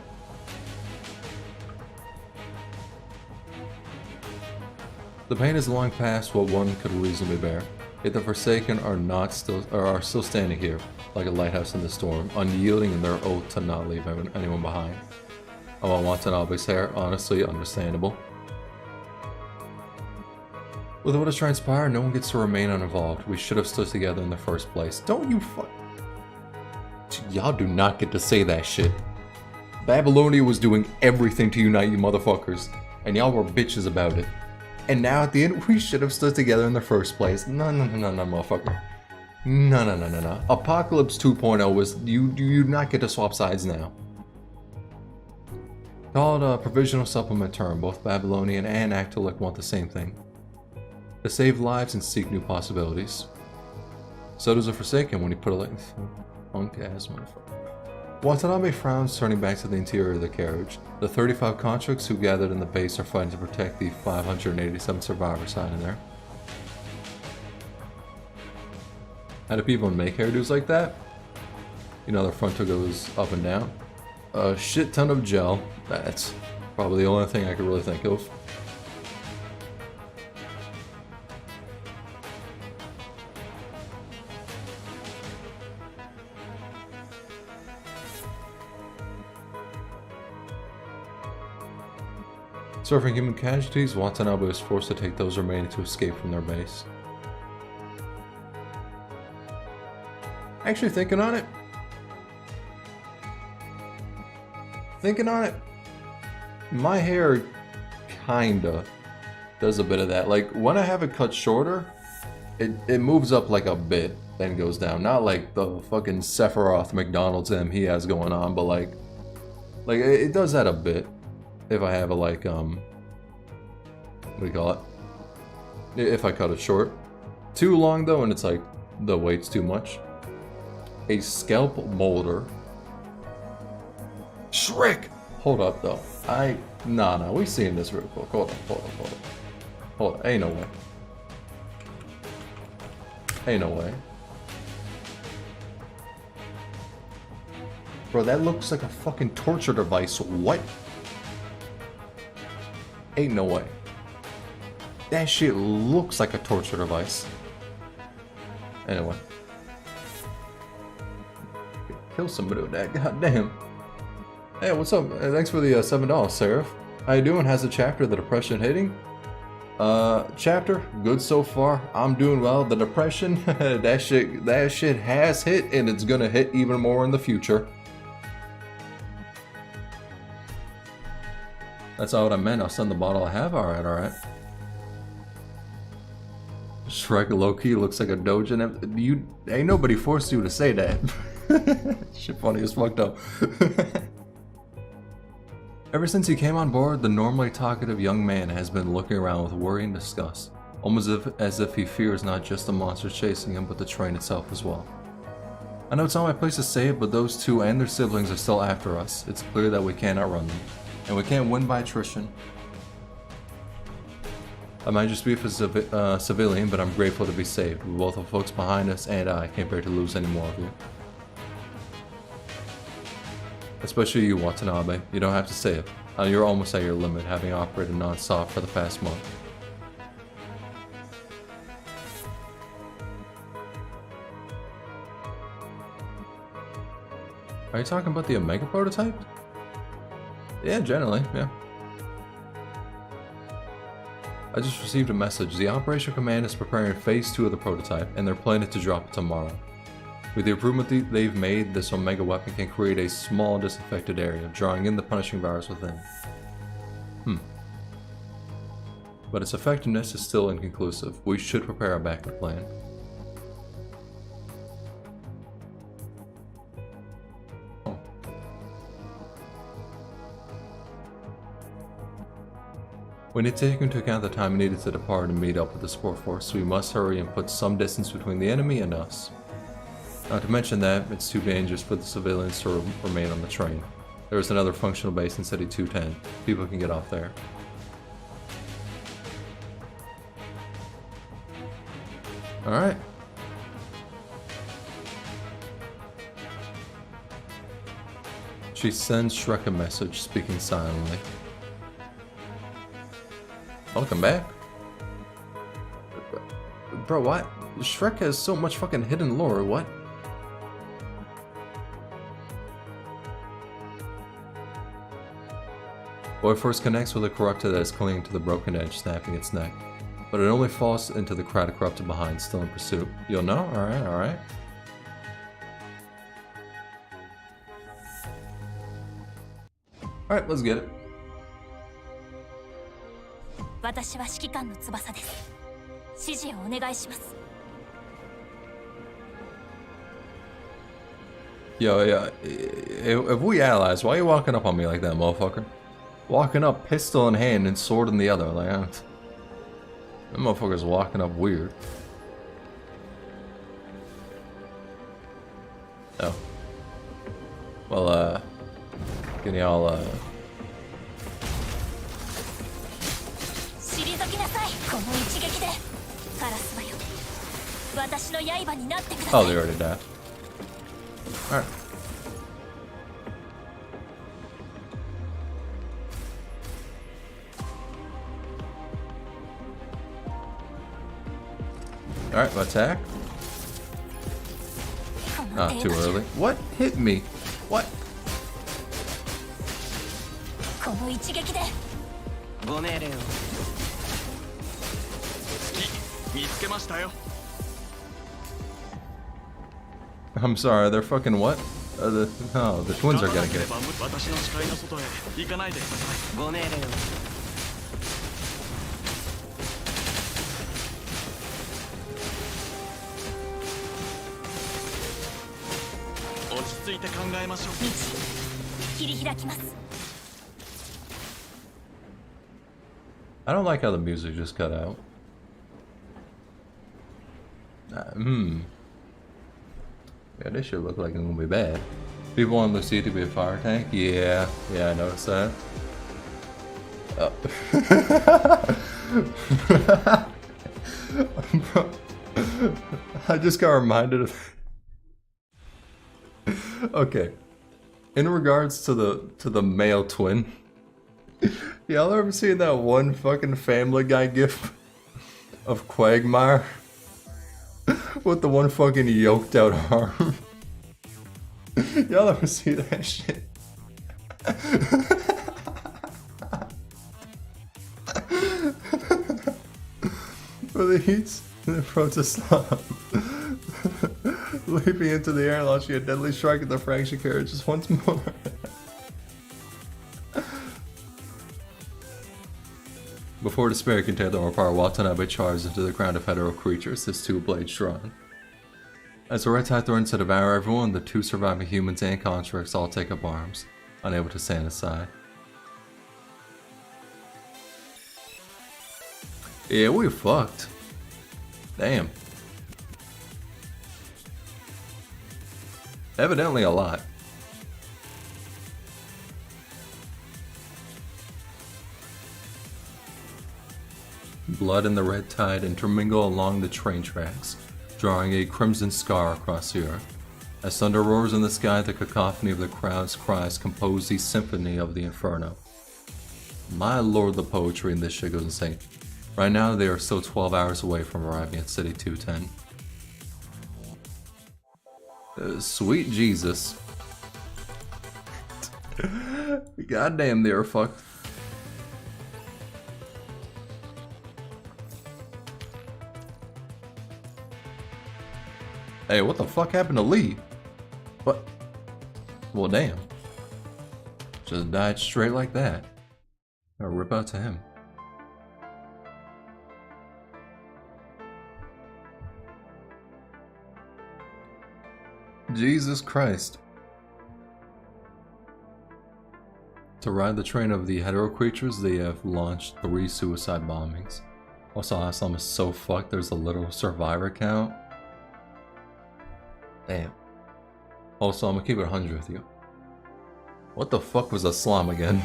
The pain is long past what one could reasonably bear. Yet the Forsaken are still standing here, like a lighthouse in the storm, unyielding in their oath to not leave anyone behind. I want Watanabe's hair, honestly understandable. With what has transpired, no one gets to remain uninvolved. We should have stood together in the first place. Don't you fuck... Y'all do not get to say that shit. Babylonia was doing everything to unite you motherfuckers, and y'all were bitches about it. And now at the end, we should have stood together in the first place. No, motherfucker. No. Apocalypse 2.0 was... You do not get to swap sides now. Call it a provisional supplement term. Both Babylonian and Actolic want the same thing. To save lives and seek new possibilities. So does a Forsaken when you put it like... Punk ass motherfucker. Watanabe frowns, turning back to the interior of the carriage. The 35 constructs who gathered in the base are fighting to protect the 587 survivors hiding there. How do people make hairdos like that? You know, their frontal goes up and down. A shit ton of gel. That's probably the only thing I could really think of. Suffering human casualties, Watanabe is forced to take those remaining to escape from their base. Actually, thinking on it, my hair kinda Does a bit of that. Like, when I have it cut shorter, it moves up like a bit, then goes down. Not like the fucking Sephiroth McDonald's M he has going on, but like it does that a bit. If I have it like, what do you call it? If I cut it short. Too long though, and it's like, the weight's too much. A scalp molder. Shrek! Hold up though. Nah, we seen this real quick. Hold on. Ain't no way. Ain't no way. Bro, that looks like a fucking torture device. What? Ain't no way. That shit looks like a torture device. Anyway. Kill somebody with that, goddamn. Hey, what's up? Thanks for the $7, Seraph. How you doing? How's the chapter? The depression hitting? Chapter? Good so far. I'm doing well. The depression, that shit has hit, and it's gonna hit even more in the future. That's not what I meant. I'll send the bottle I have. Alright. Shrek low-key looks like a doujin. Ain't nobody forced you to say that. Shit funny as fucked up. Ever since he came on board, the normally talkative young man has been looking around with worry and disgust, almost as if he fears not just the monsters chasing him, but the train itself as well. I know it's not my place to say it, but those two and their siblings are still after us. It's clear that we can't outrun them, and we can't win by attrition. I might just be a civilian, but I'm grateful to be saved. With both the folks behind us, and I can't bear to lose any more of you. Especially you, Watanabe. You don't have to say it. You're almost at your limit, having operated non-stop for the past month. Are you talking about the Omega prototype? Yeah, generally, yeah. I just received a message. The Operation Command is preparing Phase 2 of the prototype, and they're planning to drop it tomorrow. With the improvement they've made, this Omega weapon can create a small disaffected area, drawing in the punishing virus within. But its effectiveness is still inconclusive. We should prepare a backup plan. We need to take into account the time needed to depart and meet up with the support force, so we must hurry and put some distance between the enemy and us. Not to mention that, it's too dangerous for the civilians to remain on the train. There is another functional base in City 210. People can get off there. Alright. She sends Shrek a message, speaking silently. Welcome back. Bro, what? Shrek has so much fucking hidden lore, what? Boy first connects with a corrupted that is clinging to the broken edge, snapping its neck. But it only falls into the crowd of corrupted behind, still in pursuit. You'll know? Alright. Alright, let's get it. Yo, if we allies, why are you walking up on me like that, motherfucker? Walking up, pistol in hand and sword in the other, like, that motherfucker's walking up weird. Oh. Well, can y'all, oh, they already died. Alright. Alright, attack. Ah, too early. What hit me? What? I'm sorry, they're fucking what? The twins are gonna get it. I don't like how the music just cut out. Yeah, this should look like it's gonna be bad. People want Lucy to be a fire tank? Yeah, I noticed that. Bro, I just got reminded of. Okay, in regards to the male twin, y'all ever seen that one fucking Family Guy gif of Quagmire with the one fucking yoked out arm? Y'all ever see that shit? Where he's in front of Slum, leaping into the air, launching a deadly strike at the fractured carriage just once more. Before despair can tear them apart, Watanabe charges into the crowd of hetero creatures, his two blades drawn. As the red tide threatens to devour everyone, the two surviving humans and constructs all take up arms, unable to stand aside. Yeah, we fucked. Damn. Evidently a lot. Blood and the red tide intermingle along the train tracks, drawing a crimson scar across the earth. As thunder roars in the sky, the cacophony of the crowd's cries compose the symphony of the inferno. My lord, the poetry in this shit goes insane. Right now, they are still 12 hours away from arriving at City 210. Sweet Jesus. Goddamn, they are fucked. Hey, what the fuck happened to Lee? What? Well, damn. Just died straight like that. I'll rip out to him. Jesus Christ. To ride the train of the hetero creatures, they have launched 3 suicide bombings. Also, Aslam is so fucked, there's a little survivor count. Damn. Also, I'm gonna keep it 100 with you. What the fuck was Aslam again?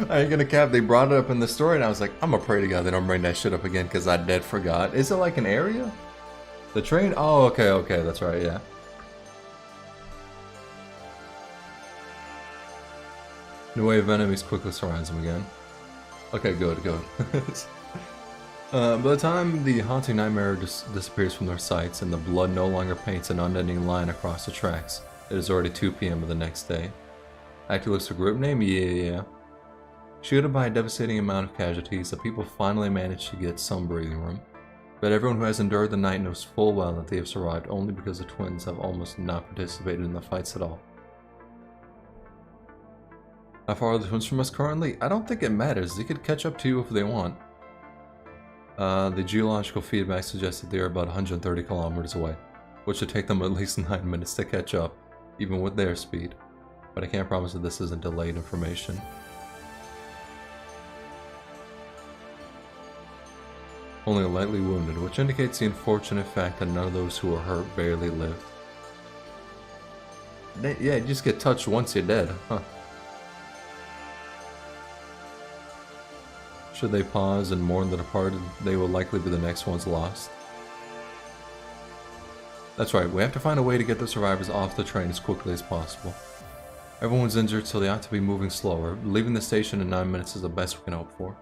I ain't gonna cap, they brought it up in the story and I was like, I'm gonna pray to God they don't bring that shit up again because I dead forgot. Is it like an area? The train? Oh, okay, that's right, yeah. New wave of enemies quickly surrounds him again. Okay, good. By the time the haunting nightmare disappears from their sights and the blood no longer paints an unending line across the tracks, it is already 2 p.m. of the next day. Activist group name? Yeah. Shielded by a devastating amount of casualties, the people finally manage to get some breathing room. But everyone who has endured the night knows full well that they have survived only because the twins have almost not participated in the fights at all. How far are the twins from us currently? I don't think it matters. They could catch up to you if they want. The geological feedback suggests that they are about 130 kilometers away, which should take them at least 9 minutes to catch up, even with their speed. But I can't promise that this isn't delayed information. Only lightly wounded, which indicates the unfortunate fact that none of those who were hurt barely lived. Yeah, you just get touched once you're dead, huh? Should they pause and mourn the departed, they will likely be the next ones lost. That's right, we have to find a way to get the survivors off the train as quickly as possible. Everyone's injured, so they ought to be moving slower. Leaving the station in 9 minutes is the best we can hope for.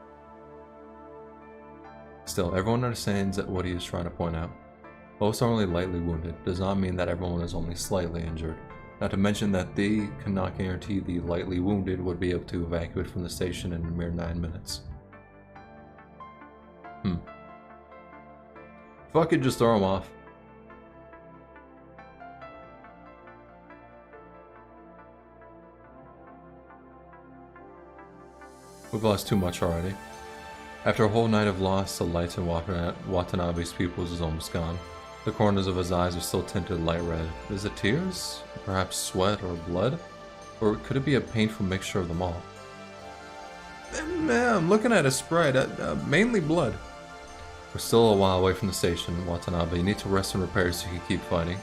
Still, everyone understands what he is trying to point out. Most are only lightly wounded, does not mean that everyone is only slightly injured. Not to mention that they cannot guarantee the lightly wounded would be able to evacuate from the station in a mere 9 minutes. Fuck it, just throw them off. We've lost too much already. After a whole night of loss, the light in Watanabe's pupils is almost gone. The corners of his eyes are still tinted light red. Is it tears? Perhaps sweat or blood? Or could it be a painful mixture of them all? Man, I'm looking at his sprite. Mainly blood. We're still a while away from the station, Watanabe. You need to rest and repair so you can keep fighting.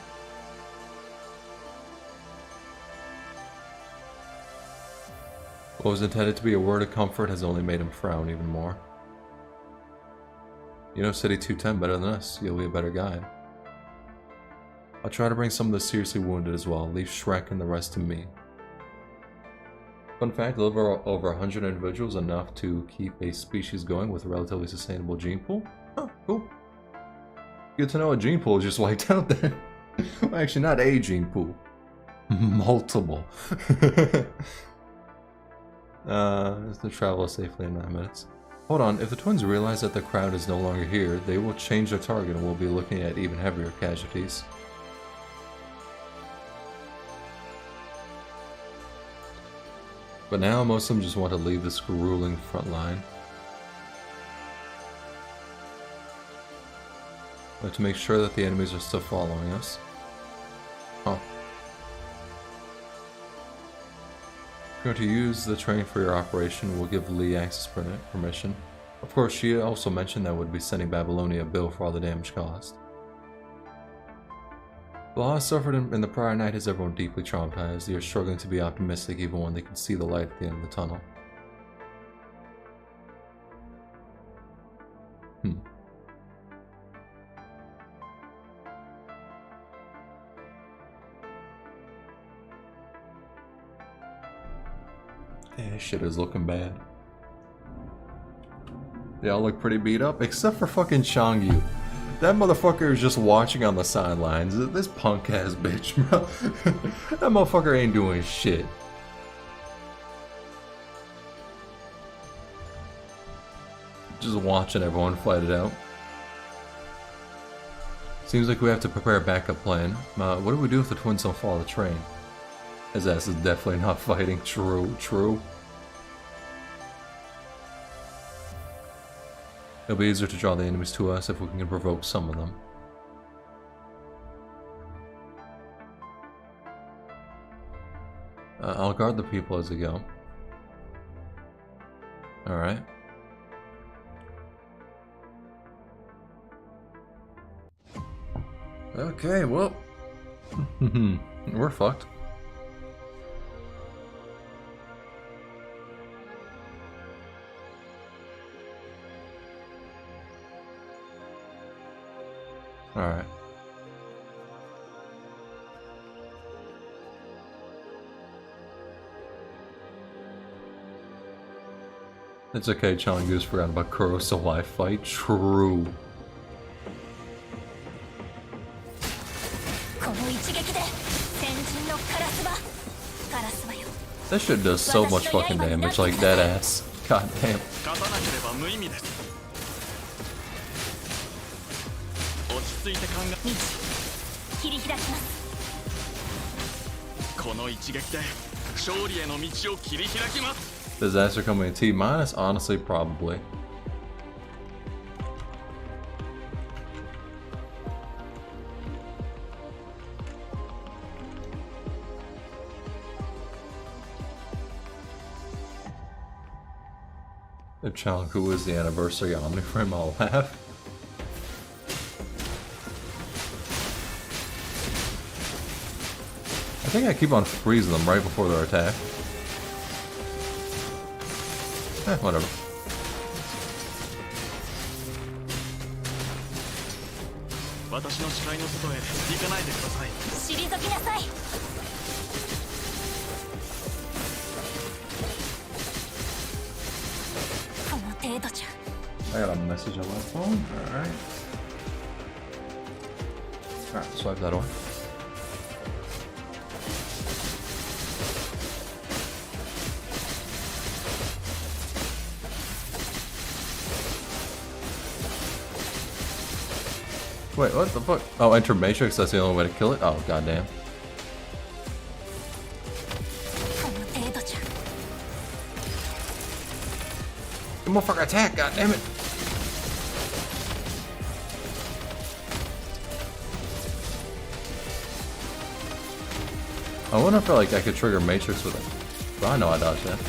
What was intended to be a word of comfort has only made him frown even more. You know City 210 better than us. You'll be a better guide. I'll try to bring some of the seriously wounded as well. Leave Shrek and the rest to me. Fun fact, over 100 individuals, enough to keep a species going with a relatively sustainable gene pool. Oh, cool. Good to know a gene pool is just wiped out then. Well, actually, not a gene pool. Multiple. To travel safely in 9 minutes. Hold on, if the twins realize that the crowd is no longer here, they will change their target and we'll be looking at even heavier casualties. But now most of them just want to leave this grueling front line. But to make sure that the enemies are still following us. Huh. If you're going to use the train for your operation, we'll give Lee access permission. Of course, she also mentioned that we'd be sending Babylonia a bill for all the damage caused. The loss suffered in the prior night has everyone deeply traumatized. They are struggling to be optimistic even when they can see the light at the end of the tunnel. Yeah, this shit is looking bad. They all look pretty beat up, except for fucking Changyu. That motherfucker is just watching on the sidelines. This punk ass bitch, bro. That motherfucker ain't doing shit. Just watching everyone fight it out. Seems like we have to prepare a backup plan. What do we do if the twins don't follow the train? His ass is definitely not fighting. True, true. It'll be easier to draw the enemies to us if we can provoke some of them. I'll guard the people as they go. Alright. Okay, well. We're fucked. Alright. It's okay, Changu's forgot about Kurosawa life fight. True. That shit does so much fucking damage, like that ass. God damn. Disaster coming to T minus, honestly, probably. If Changhu is the anniversary Omniframe, I'll laugh. I think I keep on freezing them right before their attack. Whatever. I got a message on my phone. Alright. Alright, swipe that away. Wait, what the fuck? Oh, enter Matrix, that's the only way to kill it? Oh, goddamn. The motherfucker attack, goddammit! I wonder if like I could trigger Matrix with it. But I know I dodged that.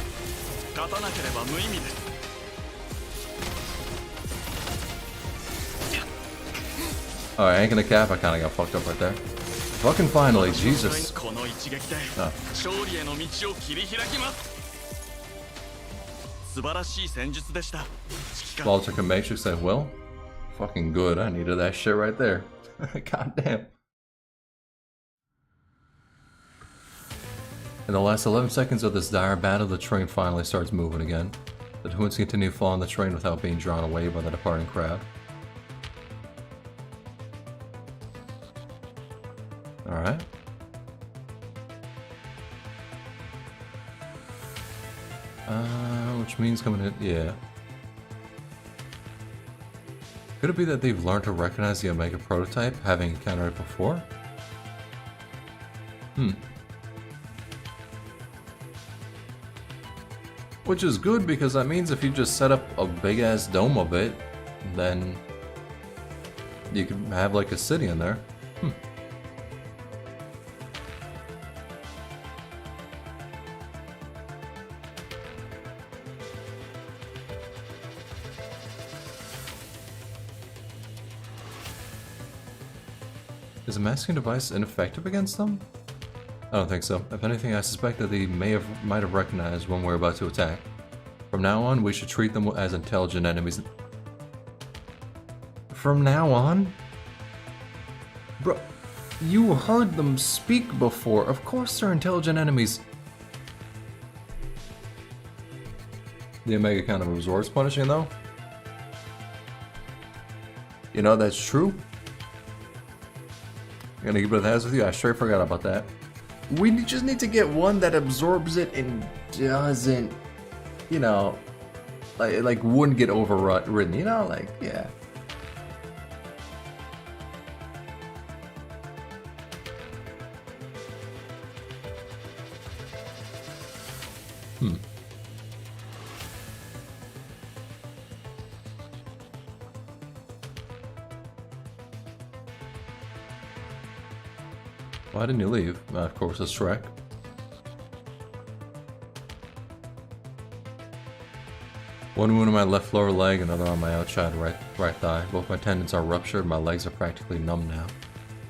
Alright, ain't gonna cap, I kinda got fucked up right there. Fucking finally, Jesus. Oh. Walter can Matrix said, well, fucking good, I needed that shit right there. God damn. In the last 11 seconds of this dire battle, the train finally starts moving again. The twins continue following the train without being drawn away by the departing crowd. Alright. Which means coming in, yeah. Could it be that they've learned to recognize the Omega prototype, having encountered it before? Which is good, because that means if you just set up a big-ass dome of it, then you can have like a city in there. Is a masking device ineffective against them? I don't think so. If anything, I suspect that they might have recognized when we're about to attack. From now on, we should treat them as intelligent enemies. From now on? Bro, you heard them speak before. Of course they're intelligent enemies. The Omega kind of absorbs punishing, though. You know, that's true. I'm gonna keep it as with you. I straight forgot about that. We just need to get one that absorbs it and doesn't, you know, like wouldn't get overridden, you know, like, yeah. Why didn't you leave? Of course, it's Shrek. One wound on my left lower leg, another on my outside right thigh. Both my tendons are ruptured, my legs are practically numb now.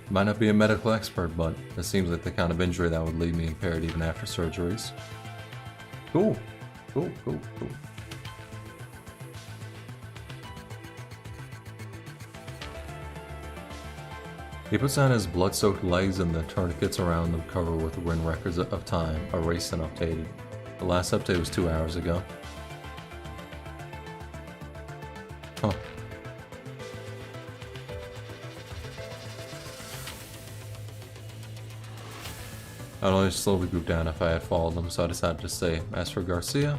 Might not be a medical expert, but it seems like the kind of injury that would leave me impaired even after surgeries. Cool. Cool. He puts on his blood-soaked legs and the tourniquets around them cover with written records of time, erased and updated. The last update was 2 hours ago. Huh. I'd only slowly group down if I had followed them, so I decided to stay. As for Garcia,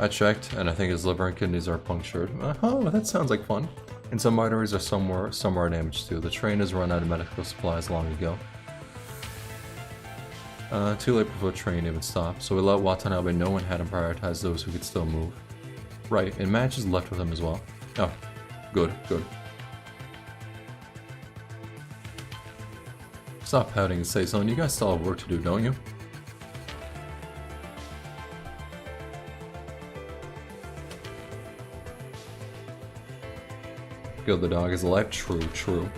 I checked, and I think his liver and kidneys are punctured. Oh, that sounds like fun. And some arteries are somewhere damaged too. The train has run out of medical supplies long ago. Too late before the train even stopped, so we let Watanabe know and had him prioritize those who could still move. Right, and Madge is left with him as well. Oh, good. Stop pouting and say something. You guys still have work to do, don't you? Good, the dog is alive. True.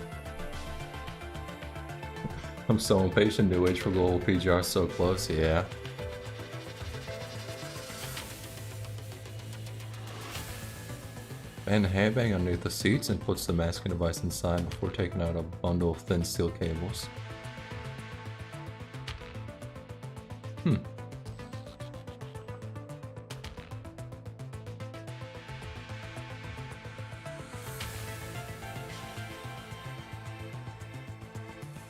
I'm so impatient. New age for global PGR so close. Yeah. And a handbag underneath the seats and puts the masking device inside before taking out a bundle of thin steel cables.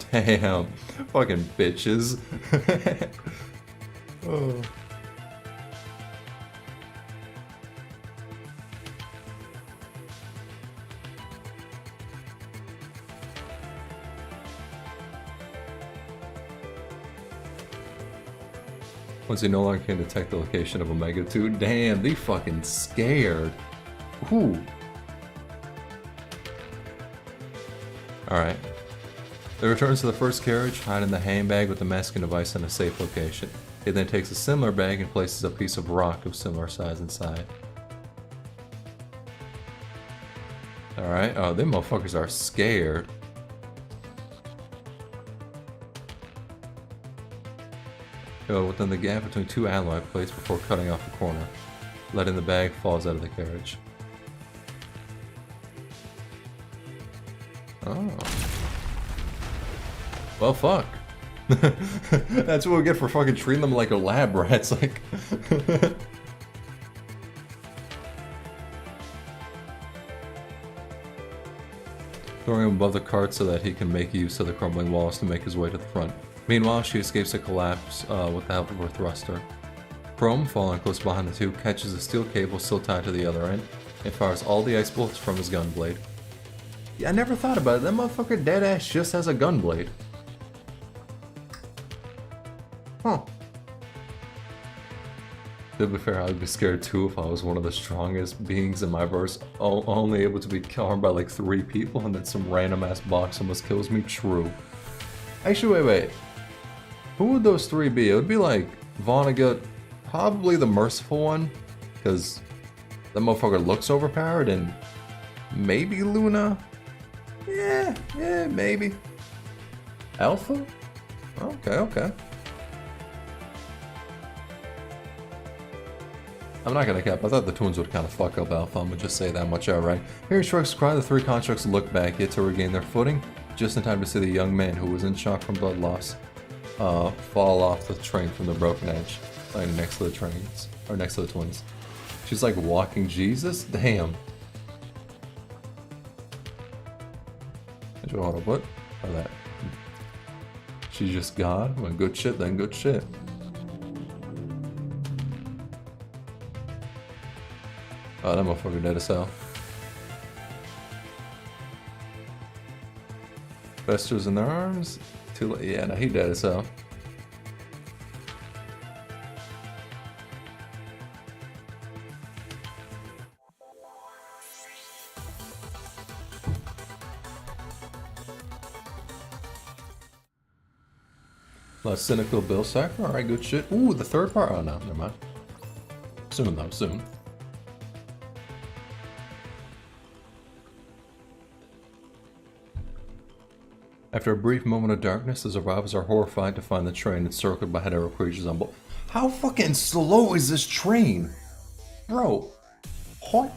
Damn, fucking bitches. Oh. Once he no longer can detect the location of Omega 2, damn, they fucking scared. Ooh. Alright. They returns to the first carriage, hiding the handbag with the masking device in a safe location. He then takes a similar bag and places a piece of rock of similar size inside. Alright, oh, them motherfuckers are scared. Go within the gap between two alloy plates before cutting off the corner. Letting the bag falls out of the carriage. Oh. Well, fuck. That's what we get for fucking treating them like a lab rats, like... Throwing him above the cart so that he can make use of the crumbling walls to make his way to the front. Meanwhile, she escapes a collapse with the help of her thruster. Chrome, falling close behind the two, catches a steel cable still tied to the other end, and fires all the ice bullets from his gun blade. Yeah, I never thought about it. That motherfucker deadass just has a gun blade. Huh. To be fair, I'd be scared too if I was one of the strongest beings in my verse, only able to be harmed by like 3 people and then some random ass box almost kills me. True. Actually, wait. Who would those 3 be? It would be like Vonnegut, probably the merciful one, because that motherfucker looks overpowered, and maybe Luna? Yeah, maybe. Alpha? Okay. I'm not gonna cap, I thought the twins would kind of fuck up Alpha, I'm gonna just say that much outright. Hearing Shrek's cry, the 3 constructs look back, yet to regain their footing, just in time to see the young man who was in shock from blood loss fall off the train from the broken edge, lying next to the trains, or next to the twins. She's like walking Jesus? Damn. Hold on, what? Oh, that. She's just God? When good shit, then good shit. Oh, that motherfucker dead as hell. Fester's in their arms. Too late. Yeah, no, he dead as hell. Less cynical Bill Sacker. Alright, good shit. Ooh, the 3rd part? Oh, no, never mind. Soon, though, soon. After a brief moment of darkness, the survivors are horrified to find the train encircled by hetero creatures on board. How fucking slow is this train? Bro. What?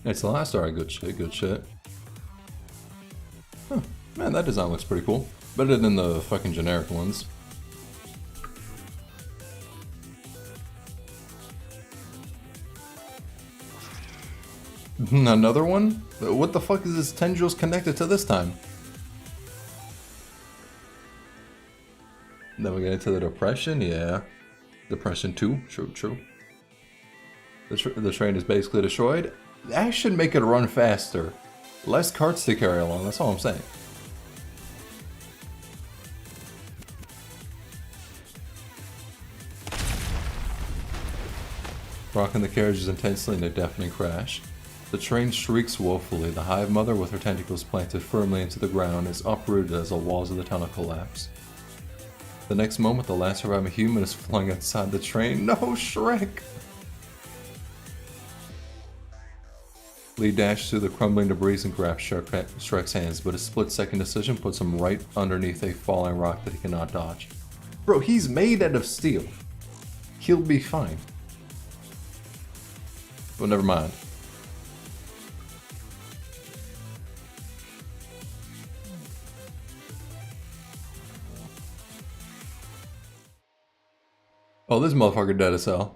It's the last alright, good shit. Huh. Man, that design looks pretty cool. Better than the fucking generic ones. Another one? What the fuck is this tendrils connected to this time? Then we get into the Depression, yeah. Depression 2, true. The train is basically destroyed. That should make it run faster. Less carts to carry along, that's all I'm saying. Rocking the carriages intensely in a deafening crash. The train shrieks woefully. The Hive Mother, with her tentacles planted firmly into the ground, is uprooted as the walls of the tunnel collapse. The next moment, the last surviving human is flung outside the train. No, Shrek! Lee dashed through the crumbling debris and grabbed Shrek's hands, but a split-second decision puts him right underneath a falling rock that he cannot dodge. Bro, he's made out of steel. He'll be fine. But never mind. Oh, this motherfucker dead as hell.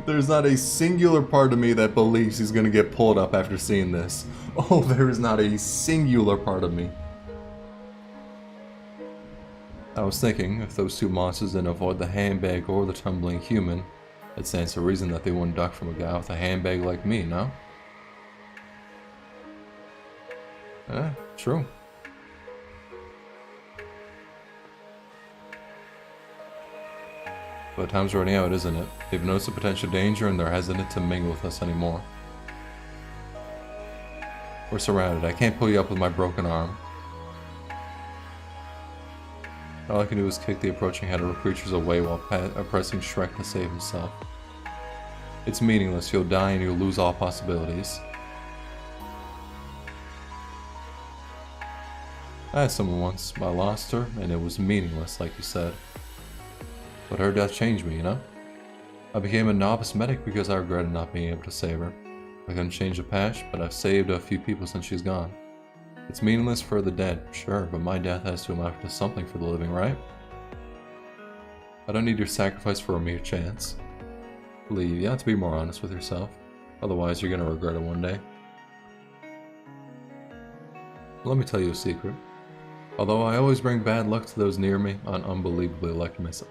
There's not a singular part of me that believes he's gonna get pulled up after seeing this. Oh, there is not a singular part of me. I was thinking, if those 2 monsters didn't avoid the handbag or the tumbling human, it stands to reason that they wouldn't duck from a guy with a handbag like me, no? True. But time's running out, isn't it? They've noticed the potential danger and they're hesitant to mingle with us anymore. We're surrounded. I can't pull you up with my broken arm. All I can do is kick the approaching head of the creatures away while pressing Shrek to save himself. It's meaningless. You'll die and you'll lose all possibilities. I had someone once. I lost her, and it was meaningless, like you said. But her death changed me, you know? I became a novice medic because I regretted not being able to save her. I couldn't change the past, but I've saved a few people since she's gone. It's meaningless for the dead, sure, but my death has to amount to something for the living, right? I don't need your sacrifice for a mere chance. Believe you have to be more honest with yourself, otherwise you're gonna regret it one day. Let me tell you a secret. Although I always bring bad luck to those near me, I'm unbelievably lucky myself.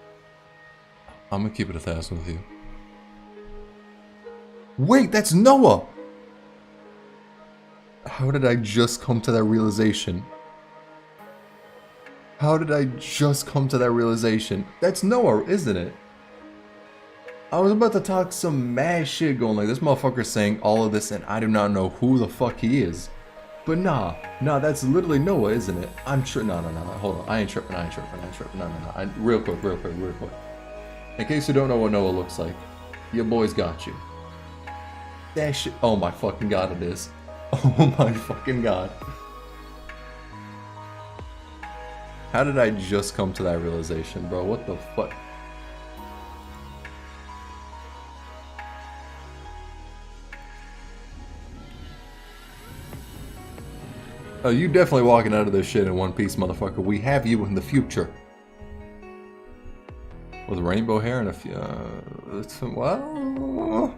I'm gonna keep it 1,000 with you. Wait, that's Noah! How did I just come to that realization? How did I just come to that realization? That's Noah, isn't it? I was about to talk some mad shit going like, this motherfucker's saying all of this and I do not know who the fuck he is. But nah, that's literally Noah, isn't it? I'm sure. No, hold on. I ain't tripping. No. Real quick. In case you don't know what Noah looks like, your boy's got you. That shit. Oh my fucking god, it is. Oh my fucking god. How did I just come to that realization, bro? What the fuck? Oh, you definitely walking out of this shit in one piece, motherfucker. We have you in the future. With rainbow hair and a few, well...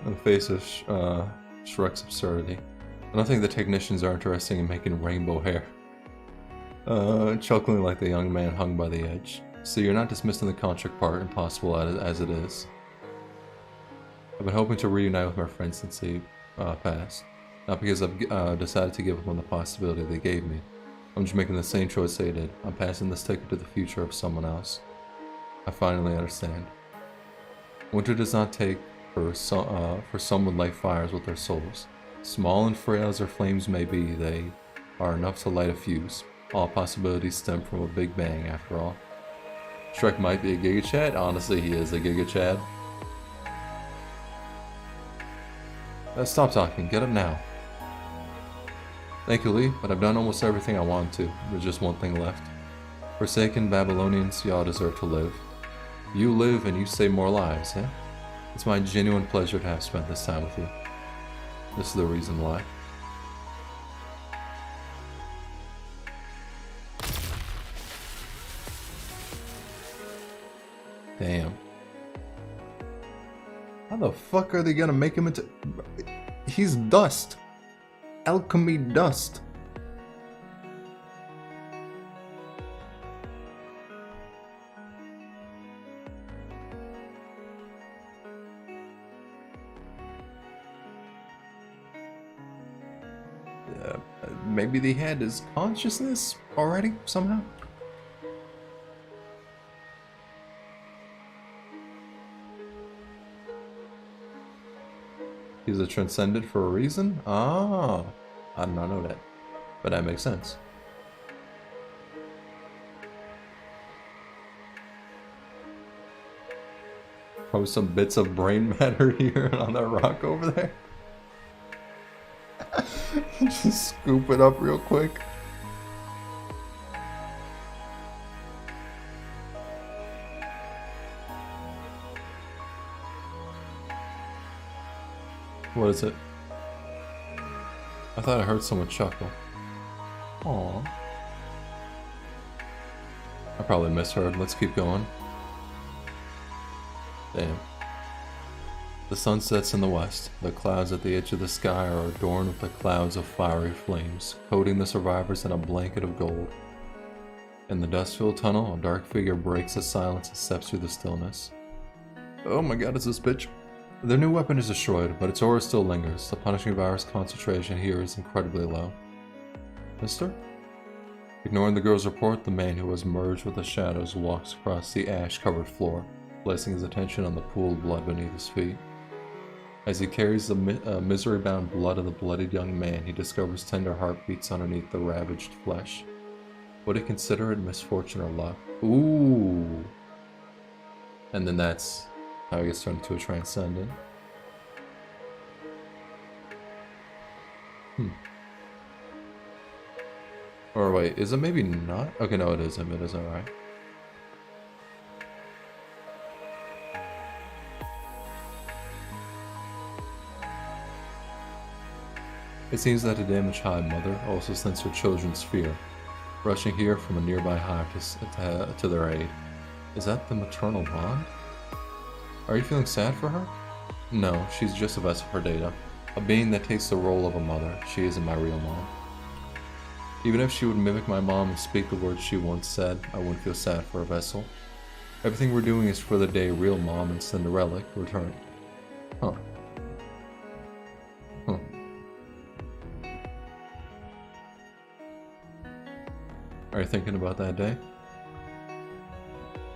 in the face of Shrek's absurdity. I don't think the technicians are interested in making rainbow hair. Chuckling like the young man hung by the edge. So you're not dismissing the contract part, impossible as it is. I've been hoping to reunite with my friends since he passed. Not because I've decided to give up on the possibility they gave me. I'm just making the same choice they did. I'm passing this ticket to the future of someone else. I finally understand. Winter does not take for some with light fires with their souls. Small and frail as their flames may be, they are enough to light a fuse. All possibilities stem from a big bang, after all. Shrek might be a Giga Chad. Honestly, he is a Giga Chad. Stop talking. Get up now. Thank you, Lee, but I've done almost everything I wanted to. There's just one thing left. Forsaken Babylonians, y'all deserve to live. You live and you save more lives, eh? It's my genuine pleasure to have spent this time with you. This is the reason why. Damn. How the fuck are they gonna make him into... He's dust. Alchemy dust. Maybe they had his consciousness already, somehow? He's a transcendent for a reason? Ah, I did not know that. But that makes sense. Probably some bits of brain matter here on that rock over there. Just scoop it up real quick. What is it? I thought I heard someone chuckle. Aww. I probably misheard. Let's keep going. Damn. The sun sets in the west. The clouds at the edge of the sky are adorned with the clouds of fiery flames, coating the survivors in a blanket of gold. In the dust-filled tunnel, a dark figure breaks the silence and steps through the stillness. Oh my god, is this bitch? Their new weapon is destroyed, but its aura still lingers. The punishing virus concentration here is incredibly low. Mister? Ignoring the girl's report, the man who has merged with the shadows walks across the ash-covered floor, placing his attention on the pool of blood beneath his feet. As he carries the misery-bound blood of the bloodied young man, he discovers tender heartbeats underneath the ravaged flesh. Would he consider it misfortune or luck? Ooh! And then that's how he gets turned into a transcendent. Or wait, is it maybe not? Okay, no, it is him. It is, alright. It seems that a damaged hive mother also sends her children's fear, rushing here from a nearby hive to their aid. Is that the maternal bond? Are you feeling sad for her? No, she's just a vessel for Data, a being that takes the role of a mother. She isn't my real mom. Even if she would mimic my mom and speak the words she once said, I wouldn't feel sad for a vessel. Everything we're doing is for the day real mom and Cinderella return. Huh. Huh. Are you thinking about that day?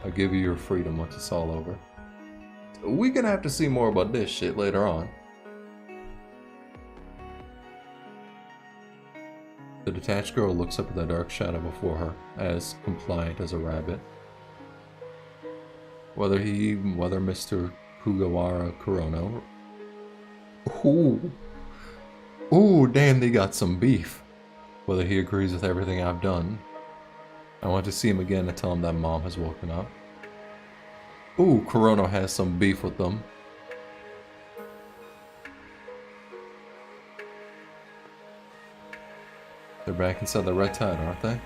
I'll give you your freedom once it's all over. We're gonna have to see more about this shit later on. The detached girl looks up at the dark shadow before her, as compliant as a rabbit. Whether Mr. Kugawara Kurono... Ooh, damn, they got some beef. Whether he agrees with everything I've done. I want to see him again and tell him that mom has woken up. Ooh, Kurono has some beef with them. They're back inside the red tide, aren't they?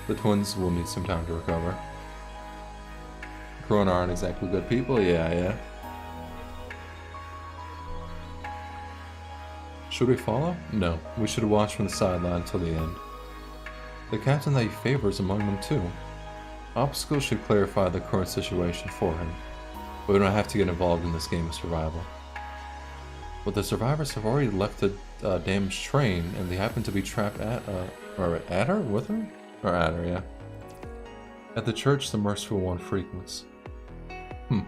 The twins will need some time to recover. Kurono aren't exactly good people, yeah. Should we follow? No, we should watch from the sideline until the end. The captain that he favors among them too. Obstacles should clarify the current situation for him, but we don't have to get involved in this game of survival. But the survivors have already left the damaged train, and they happen to be trapped at her? With her? Or at her, yeah. At the church, the merciful one frequents. I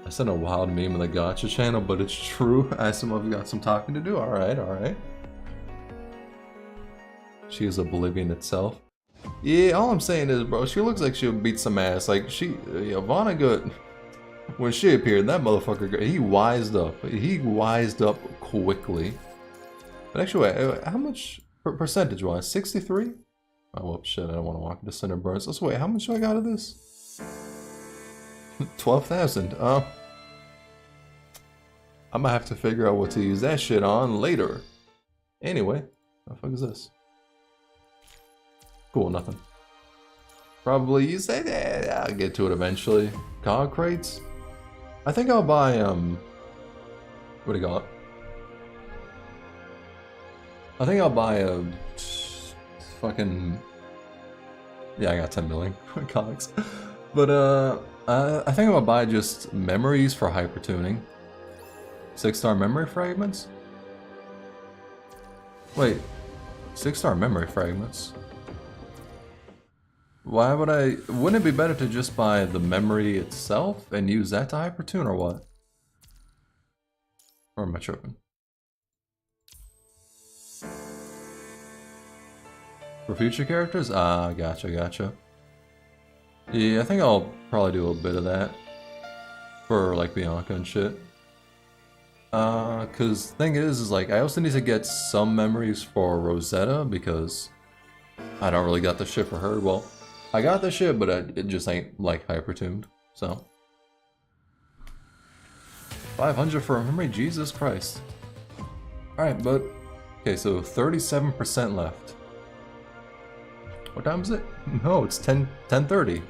sent a wild meme in the Gotcha channel, but it's true. I some of you got some talking to do. Alright. She is oblivion itself. Yeah, all I'm saying is, bro, she looks like she'll beat some ass. Like, Vonnegut, when she appeared, that motherfucker, he wised up. He wised up quickly. But actually, wait, how much, percentage-wise, 63? Oh, well, shit, I don't want to walk into Center Burns. Let's wait, how much do I got of this? 12,000. I'm gonna have to figure out what to use that shit on later. Anyway, what the fuck is this? Cool, nothing. Probably use that. Yeah, I'll get to it eventually. Cog crates? I think I'll buy, what do you call it? I think I'll buy a fucking... Yeah, I got 10 million cogs. But, I think I'm gonna buy just memories for hypertuning. 6-star memory fragments? Wait, 6-star memory fragments? Why would I... Wouldn't it be better to just buy the memory itself and use that to hypertune, or what? Or am I tripping? For future characters? Ah, gotcha. Yeah, I think I'll probably do a bit of that. For, like, Bianca and shit. Cause the thing is like, I also need to get some memories for Rosetta, because I don't really got the shit for her. Well, I got the shit, but it just ain't, like, hypertuned, so. 500 for a memory? Jesus Christ. Alright, but... Okay, so 37% left. What time is it? No, it's 10:30.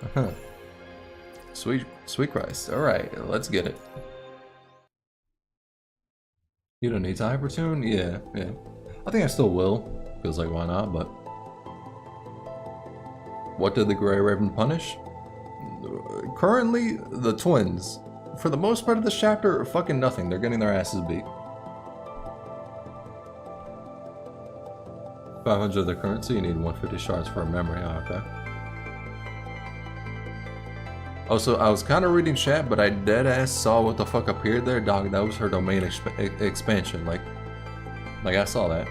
Sweet Christ. Alright, let's get it. You don't need to hypertune? Yeah. I think I still will, because, like, why not, but... What did the Grey Raven punish? Currently, the twins. For the most part of this chapter, fucking nothing. They're getting their asses beat. 500 of the currency, you need 150 shards for a memory. Oh, okay. Also, I was kind of reading chat, but I deadass saw what the fuck appeared there. Dog, that was her domain expansion. Like I saw that.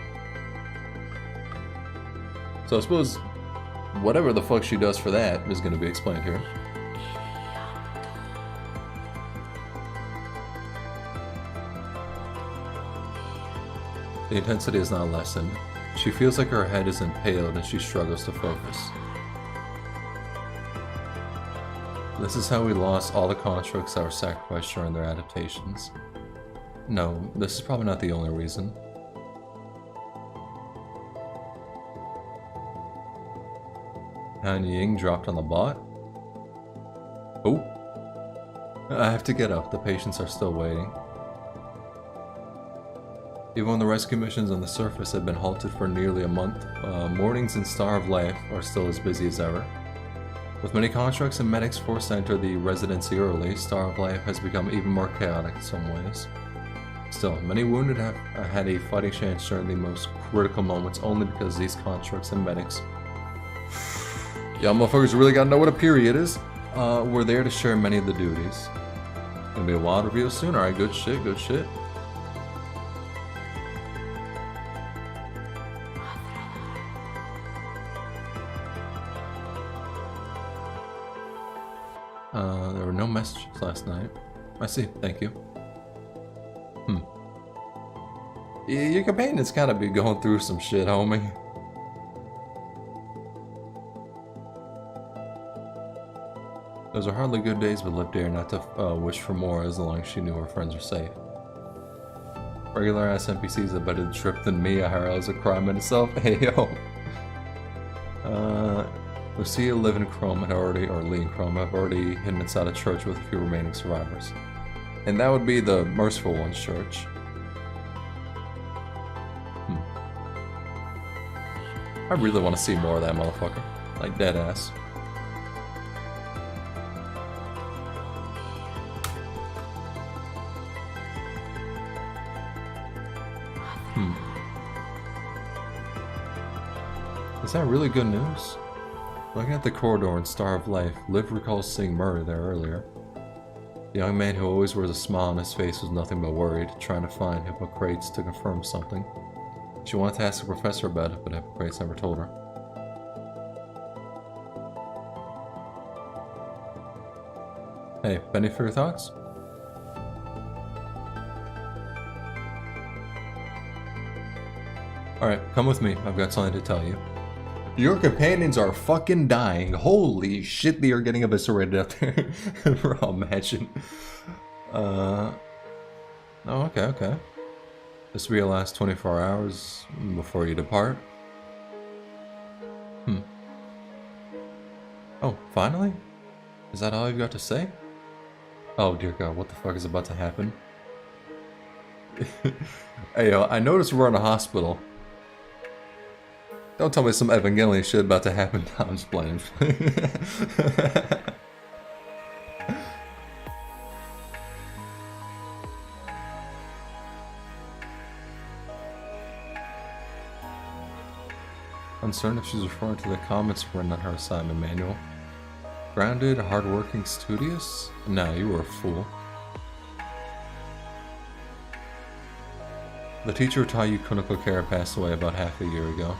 So I suppose whatever the fuck she does for that is going to be explained here. The intensity is not lessened. She feels like her head is impaled and she struggles to focus. This is how we lost all the constructs that were sacrificed during their adaptations. No, this is probably not the only reason. Han Ying dropped on the bot. Oh. I have to get up. The patients are still waiting. Even when the rescue missions on the surface have been halted for nearly a month, mornings in Star of Life are still as busy as ever. With many contracts and medics forced to enter the residency early, Star of Life has become even more chaotic in some ways. Still, many wounded have had a fighting chance during the most critical moments only because these contracts and medics, y'all motherfuckers really gotta know what a period is, were there to share many of the duties. Gonna be a wild reveal soon. Alright, good shit, good shit. There were no messages last night. I see, thank you. Your companion's gotta be going through some shit, homie. Those are hardly good days, but Liv dared not to wish for more as long as she knew her friends were safe. Regular ass NPCs a better trip than me. I heard I was a crime in itself. Hey yo. Lucia, Liv, and Chrome had already, or Lee and Chrome have already hidden inside a church with a few remaining survivors. And that would be the Merciful One's church. I really want to see more of that motherfucker. Like, dead ass. Is that really good news? Looking at the corridor in Star of Life, Liv recalls seeing Murray there earlier. The young man who always wears a smile on his face was nothing but worried, trying to find Hippocrates to confirm something. She wanted to ask the professor about it, but Hippocrates never told her. Hey, Benny, for your thoughts? Alright, come with me. I've got something to tell you. Your companions are fucking dying. Holy shit, they are getting eviscerated up there. Raw imagine. Oh, okay. This will be your last 24 hours before you depart. Oh, finally? Is that all you've got to say? Oh dear God, what the fuck is about to happen? Hey yo, I noticed we're in a hospital. Don't tell me some Evangelion shit about to happen. No, I'm just playing. Uncertain if she's referring to the comments written on her assignment manual. Grounded, hardworking, studious? Nah, you were a fool. The teacher who taught you clinical care passed away about half a year ago.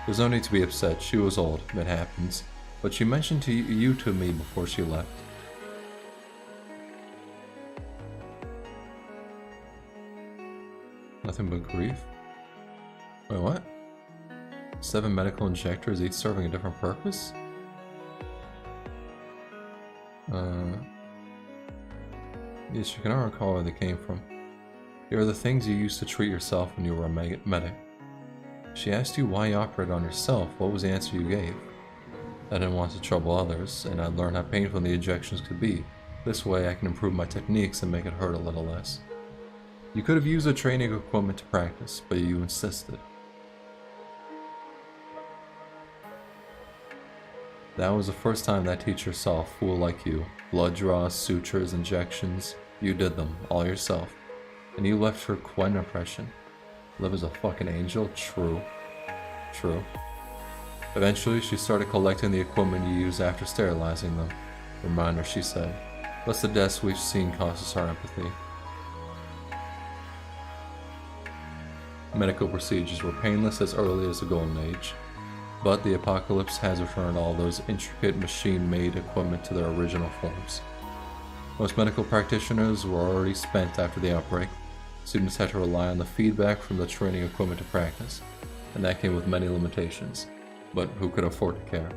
There's no need to be upset. She was old. It happens. But she mentioned you to me before she left. Nothing but grief? Wait, what? 7 medical injectors, each serving a different purpose? Yes, you cannot recall where they came from. They are the things you used to treat yourself when you were a medic. She asked you why you operated on yourself. What was the answer you gave? I didn't want to trouble others, and I'd learned how painful the injections could be. This way I can improve my techniques and make it hurt a little less. You could have used the training equipment to practice, but you insisted. That was the first time that teacher saw a fool like you. Blood draws, sutures, injections. You did them, all yourself. And you left her quite an impression. Liv is a fucking angel, true. True. Eventually, she started collecting the equipment you use after sterilizing them. Reminder, she said. Plus the deaths we've seen causes our empathy. Medical procedures were painless as early as the Golden Age, but the apocalypse has returned all those intricate machine-made equipment to their original forms. Most medical practitioners were already spent after the outbreak. Students had to rely on the feedback from the training equipment to practice, and that came with many limitations, but who could afford to care?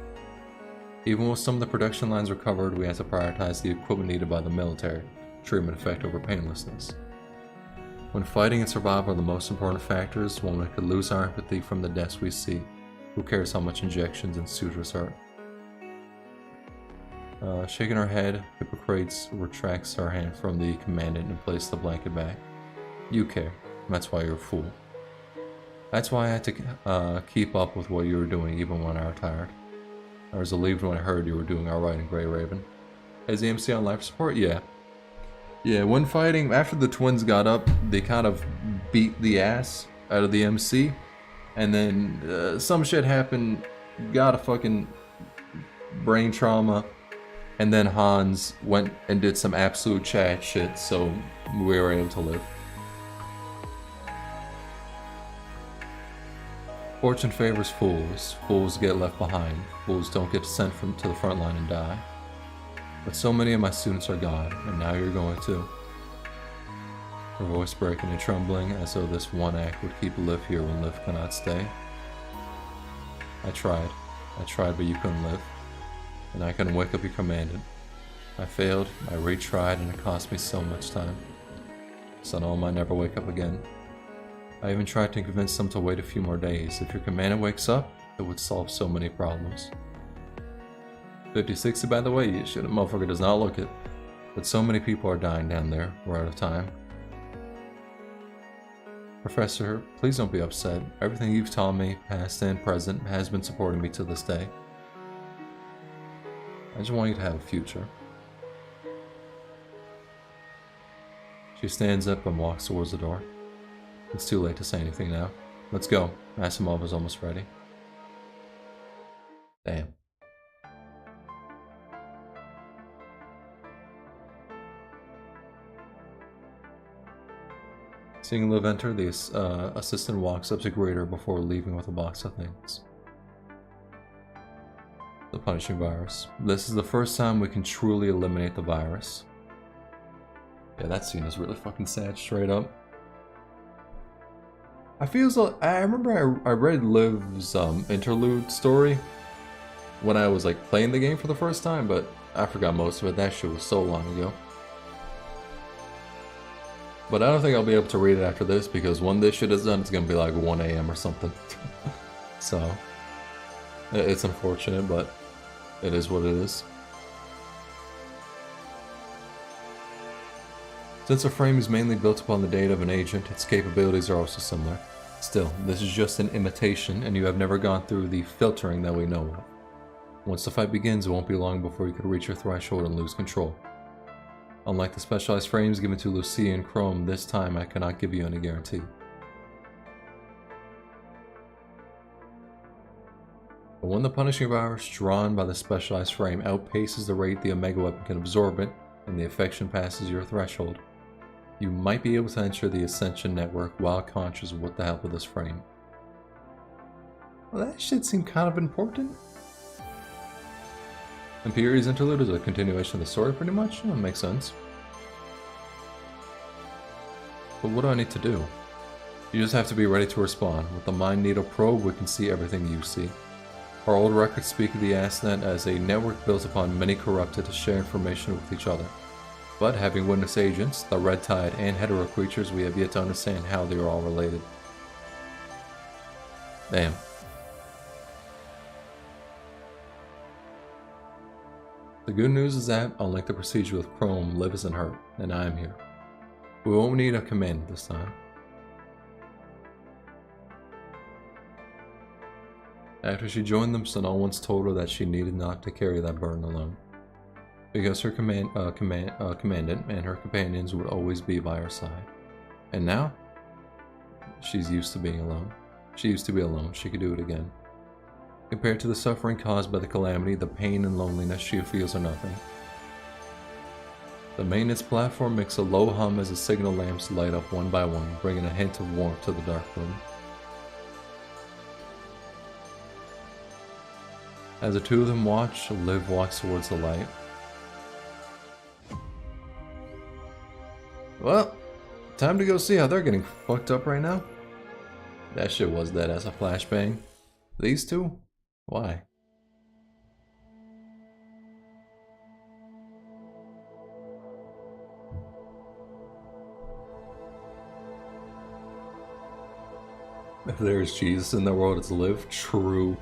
Even when some of the production lines were covered, we had to prioritize the equipment needed by the military, treatment effect over painlessness. When fighting and survival are the most important factors, one could lose our empathy from the deaths we see. Who cares how much injections and sutures hurt? Shaking her head, Hippocrates retracts her hand from the commandant and places the blanket back. You care. That's why you're a fool. That's why I had to keep up with what you were doing even when I retired. I was relieved when I heard you were doing alright in Grey Raven. Is the MC on life support? Yeah. Yeah, when fighting, after the twins got up, they kind of beat the ass out of the MC. And then some shit happened, got a fucking brain trauma. And then Hans went and did some absolute chat shit, so we were able to live. Fortune favors fools. Fools get left behind. Fools don't get sent to the front line and die. But so many of my students are gone, and now you're going too. Her voice breaking and trembling, as though this one act would keep Liv here when Liv cannot stay. I tried, but you couldn't live. And I couldn't wake up your commandant. I failed, I retried, and it cost me so much time. Tsunul might never wake up again. I even tried to convince them to wait a few more days. If your commandant wakes up, it would solve so many problems. 50-60 by the way, you shit, a motherfucker does not look it. But so many people are dying down there, we're out of time. Professor, please don't be upset. Everything you've taught me, past and present, has been supporting me to this day. I just want you to have a future. She stands up and walks towards the door. It's too late to say anything now. Let's go. Asimov is almost ready. Damn. Seeing Liv enter, the assistant walks up to greet her before leaving with a box of things. The punishing virus. This is the first time we can truly eliminate the virus. Yeah, that scene is really fucking sad, straight up. I remember I read Liv's interlude story when I was like playing the game for the first time, but I forgot most of it. That shit was so long ago. But I don't think I'll be able to read it after this, because when this shit is done, it's gonna be like 1 AM or something. So, it's unfortunate, but it is what it is. Since a frame is mainly built upon the data of an agent, its capabilities are also similar. Still, this is just an imitation, and you have never gone through the filtering that we know of. Once the fight begins, it won't be long before you could reach your threshold and lose control. Unlike the specialized frames given to Lucia and Chrome, this time I cannot give you any guarantee. But when the punishing virus drawn by the specialized frame outpaces the rate the Omega weapon can absorb it, and the infection passes your threshold, you might be able to enter the Ascension network while conscious with the help of this frame. Well, that shit seemed kind of important. Imperi's interlude is a continuation of the story, pretty much. That makes sense. But what do I need to do? You just have to be ready to respond. With the Mind Needle probe, we can see everything you see. Our old records speak of the ASNet as a network built upon many corrupted to share information with each other. But having witnessed agents, the Red Tide, and hetero creatures, we have yet to understand how they are all related. Damn. The good news is that, unlike the procedure with Chrome, Liv isn't hurt, and I am here. We won't need a command this time. After she joined them, Tsunul once told her that she needed not to carry that burden alone, because her commandant and her companions would always be by her side. And now, she's used to being alone. She used to be alone. She could do it again. Compared to the suffering caused by the calamity, the pain and loneliness she feels are nothing. The maintenance platform makes a low hum as the signal lamps light up one by one, bringing a hint of warmth to the dark room. As the two of them watch, Liv walks towards the light. Well, time to go see how they're getting fucked up right now. That shit was dead as a flashbang. These two? Why? If there's Jesus in the world, it's Liv. True.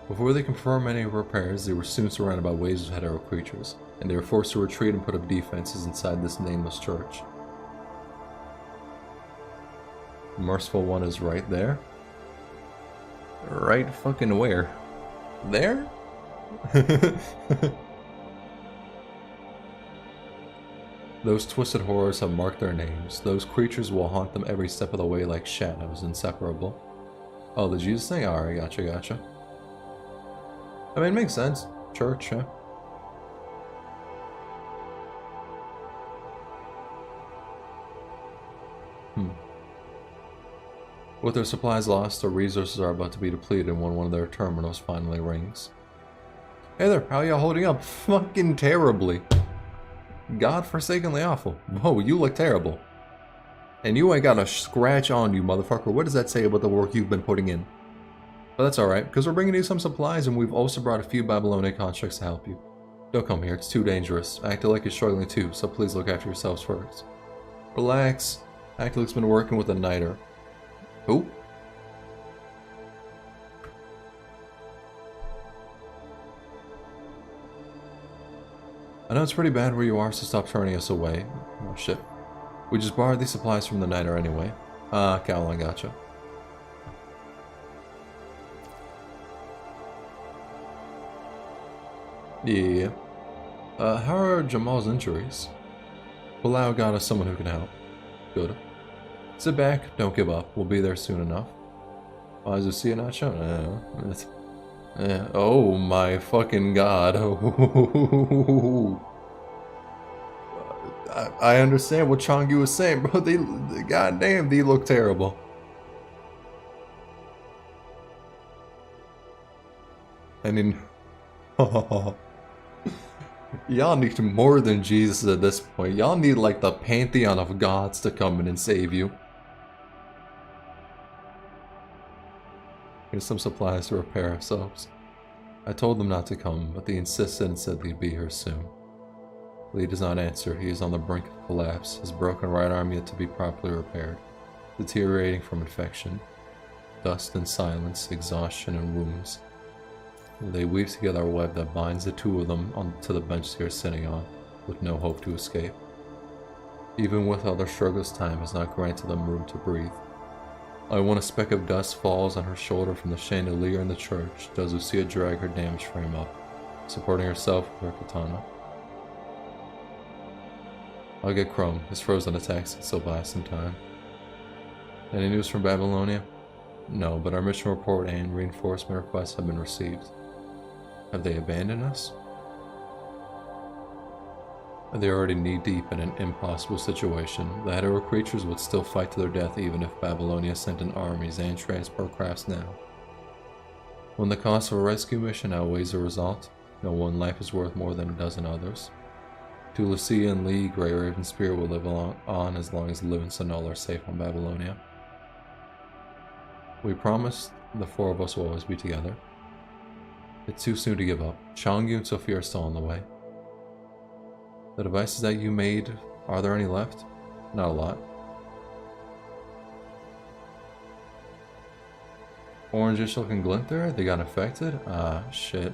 Before they confirm any repairs, they were soon surrounded by waves of hetero creatures, and they were forced to retreat and put up defenses inside this nameless church. The merciful one is right there. Right fucking where? There? Those twisted horrors have marked their names. Those creatures will haunt them every step of the way like shadows, inseparable. Oh, the Jesus thing? Alright, gotcha. I mean, it makes sense. Church, huh? With their supplies lost, their resources are about to be depleted when one of their terminals finally rings. Hey there, how y'all holding up? Fucking terribly. God-forsakenly awful. Whoa, you look terrible. And you ain't got a scratch on you, motherfucker. What does that say about the work you've been putting in? But that's alright, because we're bringing you some supplies and we've also brought a few Babylonian constructs to help you. Don't come here, it's too dangerous. Actilik is struggling too, so please look after yourselves first. Relax. Actilik's been working with a Niter. Who? I know it's pretty bad where you are, so stop turning us away. Oh shit. We just borrowed these supplies from the Niter anyway. Ah, Cowlin, gotcha. Yeah. How are Jamal's injuries? Palau got us someone who can help. Good. Sit back, don't give up. We'll be there soon enough. Oh, is Lucia not shown? Oh my fucking god. I understand what Changyu was saying, bro. Goddamn, they look terrible. I mean, y'all need more than Jesus at this point. Y'all need like the pantheon of gods to come in and save you. Here's some supplies to repair ourselves. I told them not to come, but they insisted and said they'd be here soon. Lee does not answer. He is on the brink of collapse, his broken right arm yet to be properly repaired, deteriorating from infection. Dust and silence, exhaustion and wounds. They weave together a web that binds the two of them onto the bench they are sitting on, with no hope to escape. Even with all their struggles, time has not granted them room to breathe. When a speck of dust falls on her shoulder from the chandelier in the church, does Lucia drag her damaged frame up, supporting herself with her katana. I'll get Chrome. His frozen attacks can still buy some time. Any news from Babylonia? No, but our mission report and reinforcement requests have been received. Have they abandoned us? They're already knee-deep in an impossible situation. The hetero creatures would still fight to their death even if Babylonia sent in armies and transport crafts now. When the cost of a rescue mission outweighs the result, no one life is worth more than a dozen others. To Lucia and Lee, Grey Raven's spirit will live on as long as Liv and Tsunul are safe on Babylonia. We promised the four of us will always be together. It's too soon to give up. Changyu and Sophia are still on the way. The devices that you made, are there any left? Not a lot. Orange-ish looking glint there? They got infected? Ah, shit.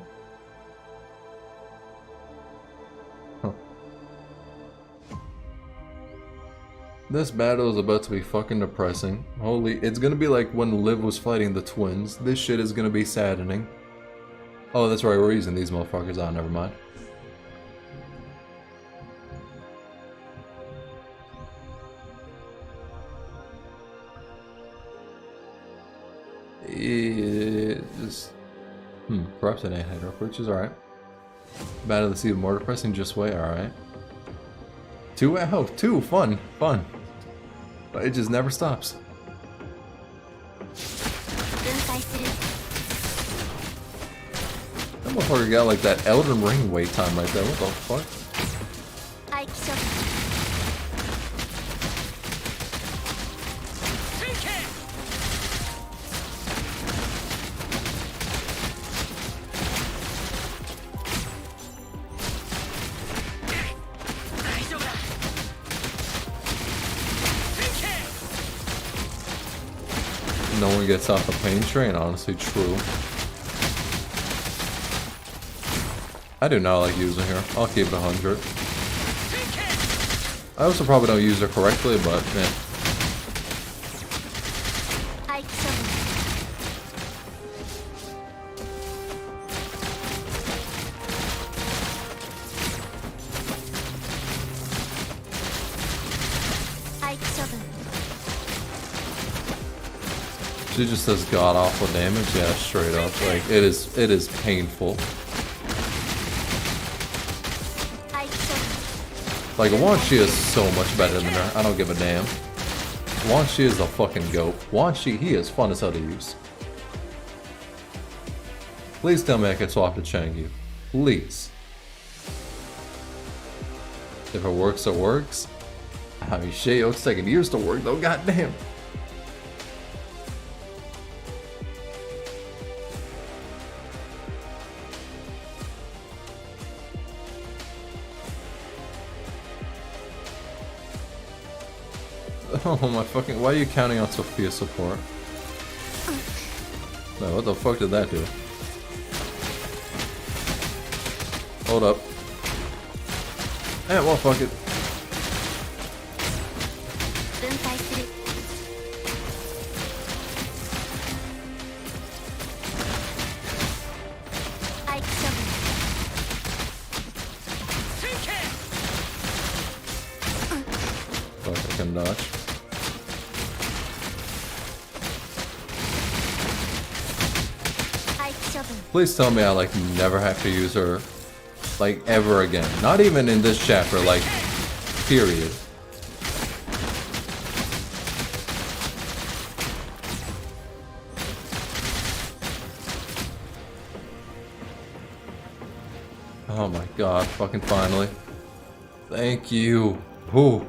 Huh. This battle is about to be fucking depressing. Holy, it's gonna be like when Liv was fighting the twins. This shit is gonna be saddening. Oh, that's right, we're using these motherfuckers. Ah, never mind. just... corrupted antidote, which is alright. Battle the Sea, more depressing, just wait, alright. 2 out, 2, fun. But it just never stops. That motherfucker got like that Elden Ring wait time right there, what the fuck? No one gets off the pain train, honestly, true. I do not like using her. I'll keep it 100. I also probably don't use her correctly, but yeah. She just does god awful damage, yeah, straight up. Like it is painful. Like Wan Shi is so much better than her. I don't give a damn. Wan Shi is a fucking goat. Wan Shi, he is fun as hell to use. Please tell me I can swap to Changyu. Please. If it works, it works. I mean shit, yo, it's taking years to work though, goddamn. Oh my fucking, why are you counting on Sophia's support? No, what the fuck did that do? Hold up. Eh, well fuck it. Fuck, I can dodge. Please tell me I like never have to use her like ever again. Not even in this chapter, like period. Oh my god, fucking finally. Thank you. Ooh.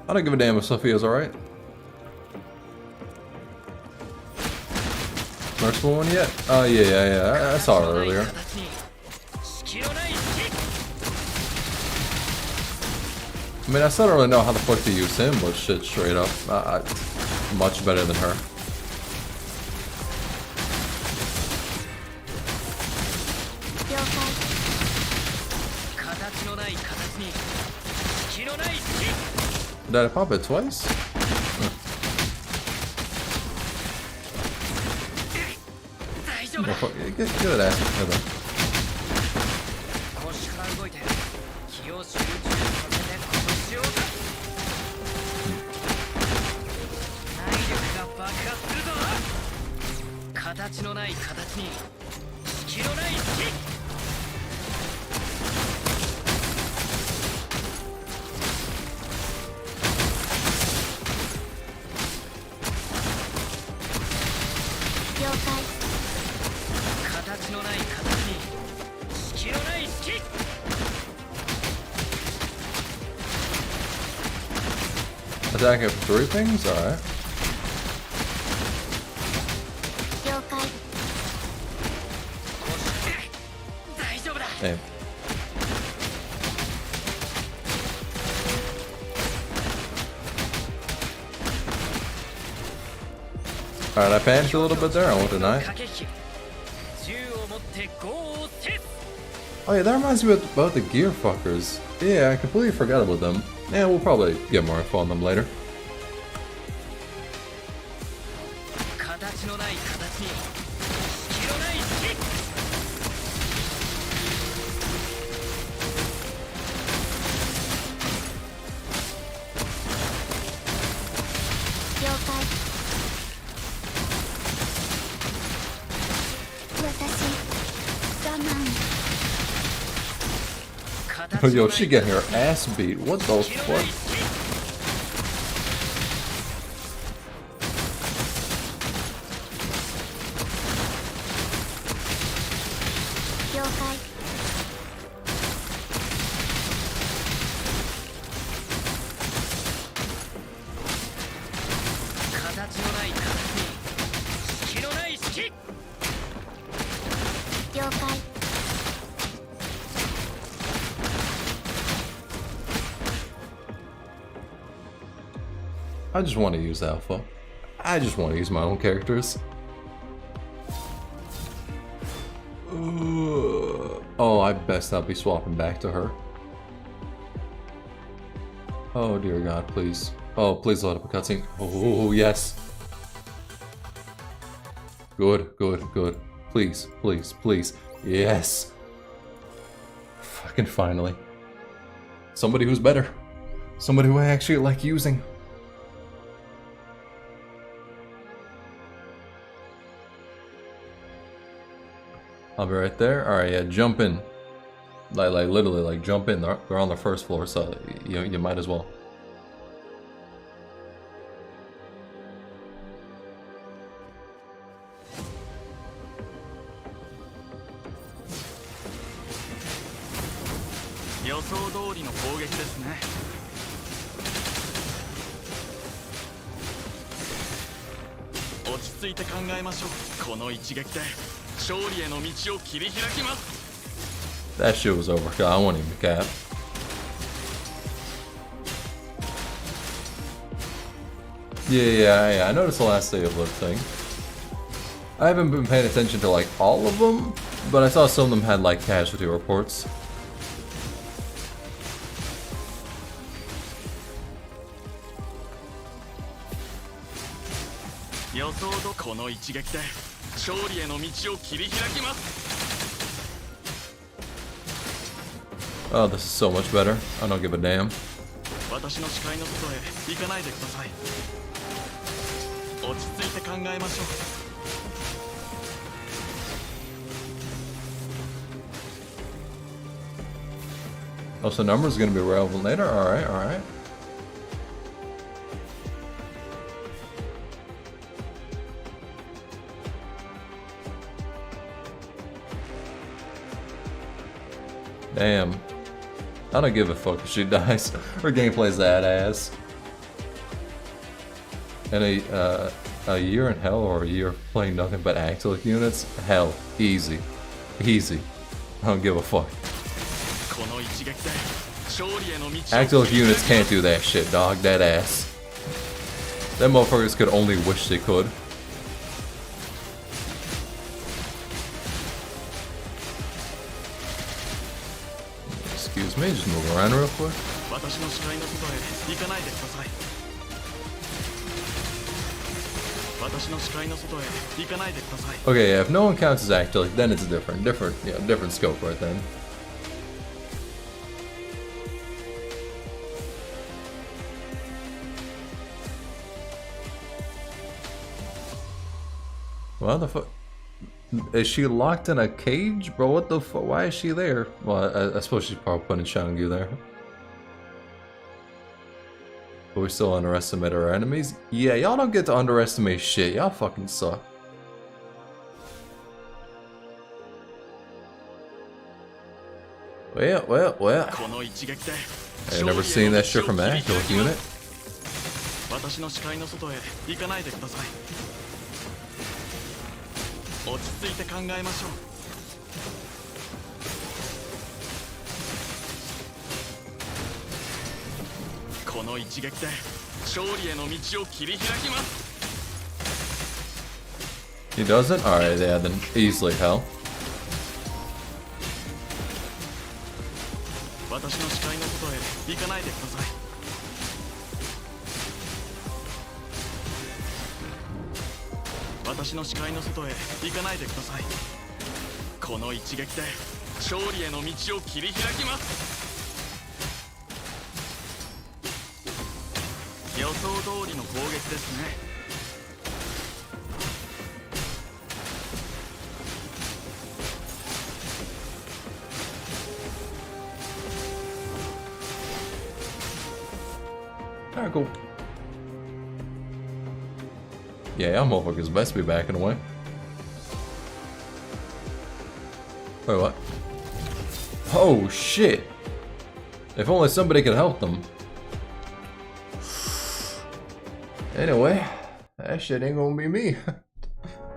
I don't give a damn if Sophia's alright. Merciful one yet? Oh yeah. I saw her earlier. I mean, I still don't really know how the fuck to use him, but shit, straight up. Much better than her. Did I pop it twice? Get that ass together. Attack it for 3 things? Alright. Damn. Alright, I panicked a little bit there, I won't deny. Oh yeah, that reminds me about the gear fuckers. Yeah, I completely forgot about them. Yeah, we'll probably get more info on them later. Yo, she getting her ass beat. What the fuck? I just want to use Alpha. I just want to use my own characters. Oh, I best not be swapping back to her. Oh dear God, please. Oh, please load up a cutscene. Oh, yes. Good, good, good. Please, please, please. Yes. Fucking finally. Somebody who's better. Somebody who I actually like using. I'll be right there. Alright, yeah, jump in. Like literally, like, jump in. They're on the first floor, so you might as well. That shit was over. I won't even cap. Yeah, I noticed the last day of Live thing. I haven't been paying attention to like all of them, but I saw some of them had like casualty reports. Oh, this is so much better. I don't give a damn. Oh, so numbers gonna be relevant later? Alright, alright. Damn. I don't give a fuck if she dies. Her gameplay's that ass. And a year in hell or a year playing nothing but Actilic units? Hell. Easy. Easy. I don't give a fuck. Actilic units can't do that shit, dog. That ass. Them motherfuckers could only wish they could. Excuse me, just move around real quick. Okay, yeah, if no one counts as Actilic, then it's different scope right then. What the fuck? Is she locked in a cage? Bro, what the fuck? Why is she there? Well, I suppose she's probably putting Shangyu there. But we still underestimate our enemies? Yeah, y'all don't get to underestimate shit. Y'all fucking suck. Well. I've never seen that shit from an Actilic unit. He doesn't? Alright, yeah, then easily hell. tackle. Yeah, y'all motherfuckers best be backing away. Wait, what? Oh, shit. If only somebody could help them. Anyway, that shit ain't gonna be me.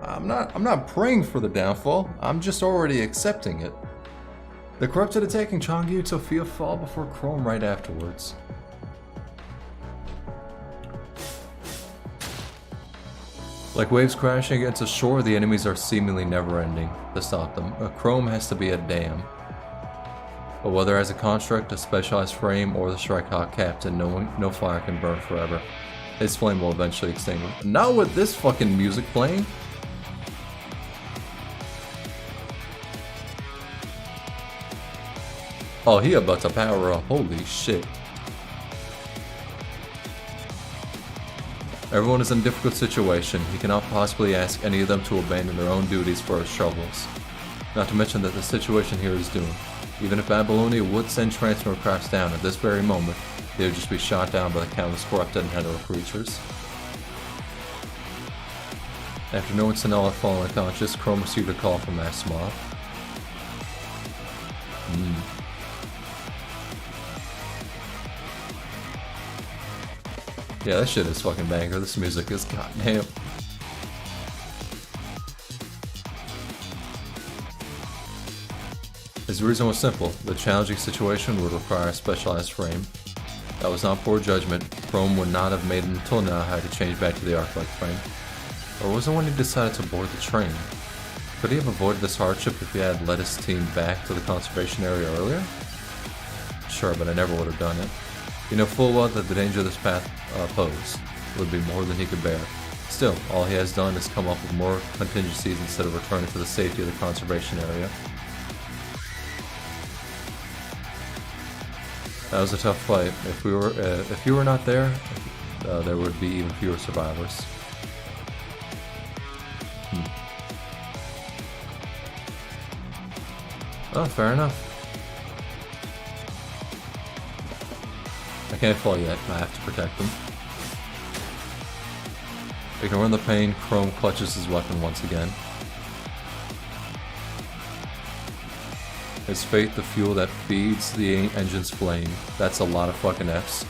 I'm not praying for the downfall. I'm just already accepting it. The corrupted attacking Changyu and Sophia fall before Chrome right afterwards. Like waves crashing against a shore, the enemies are seemingly never-ending. To stop them, a Chrome has to be a dam. But whether as a construct, a specialized frame, or the Shrike-Hawk captain, no fire can burn forever. His flame will eventually extinguish. Not with this fucking music playing! Oh, he about to power up. Holy shit. Everyone is in a difficult situation. He cannot possibly ask any of them to abandon their own duties for his troubles. Not to mention that the situation here is doomed. Even if Babylonia would send transfer crafts down at this very moment, they would just be shot down by the countless corrupted and hetero creatures. After knowing Tsunul had fallen unconscious, Chrome received a call from Asimov. Yeah, that shit is fucking banger. This music is goddamn. His reason was simple. The challenging situation would require a specialized frame. That was not poor judgment. Chrome would not have made it until now had to change back to the arc-like frame. Or was it when he decided to board the train? Could he have avoided this hardship if he had led his team back to the conservation area earlier? Sure, but I never would have done it. You know full well that the danger this path posed would be more than he could bear. Still, all he has done is come up with more contingencies instead of returning to the safety of the conservation area. That was a tough fight. If you were not there, there would be even fewer survivors. Oh, fair enough. I can't fall yet. I have to protect them. Ignoring the pain, Chrome clutches his weapon once again. His fate, the fuel that feeds the engine's flame. That's a lot of fucking F's.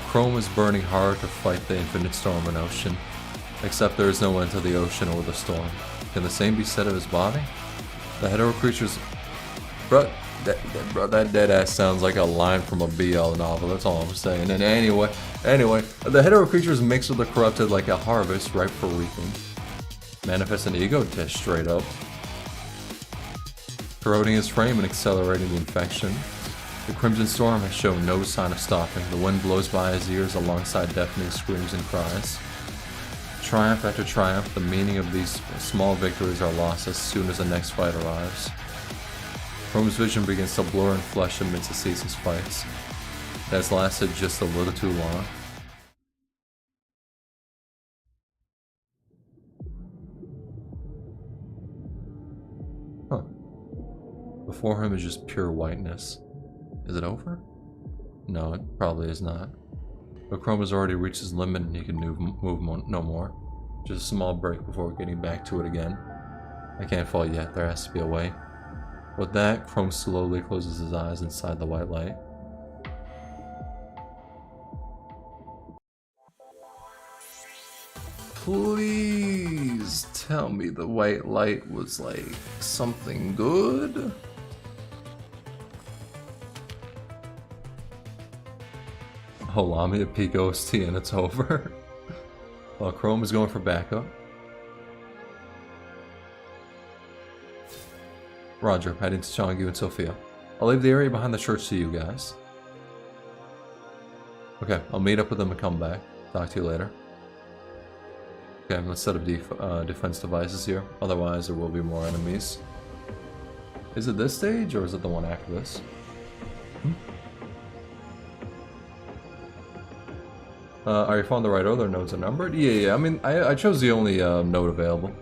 Chrome is burning hard to fight the infinite storm and ocean. Except there is no end to the ocean or the storm. Can the same be said of his body? The hetero creatures... Bro, that deadass sounds like a line from a BL novel, that's all I'm saying. And anyway, the hetero creatures mix with the corrupted like a harvest ripe for reaping. Manifest an ego test straight up. Corroding his frame and accelerating the infection. The Crimson Storm has shown no sign of stopping. The wind blows by his ears alongside deafening screams and cries. Triumph after triumph, the meaning of these small victories are lost as soon as the next fight arrives. Chrome's vision begins to blur and flesh amidst the ceaseless fights. It has lasted just a little too long. Huh. Before him is just pure whiteness. Is it over? No, it probably is not. But Chrome has already reached his limit and he can move no more. Just a small break before getting back to it again. I can't fall yet, there has to be a way. With that, Chrome slowly closes his eyes inside the white light. Please tell me the white light was like something good? Allow me to peek OST and it's over. While Chrome is going for backup. Roger, heading to Changyu and Sophia. I'll leave the area behind the church to you guys. Okay, I'll meet up with them and come back. Talk to you later. Okay, let's set up defense devices here. Otherwise, there will be more enemies. Is it this stage or is it the one after this? Are you following the right order? Nodes are numbered? Yeah. I mean, I chose the only node available.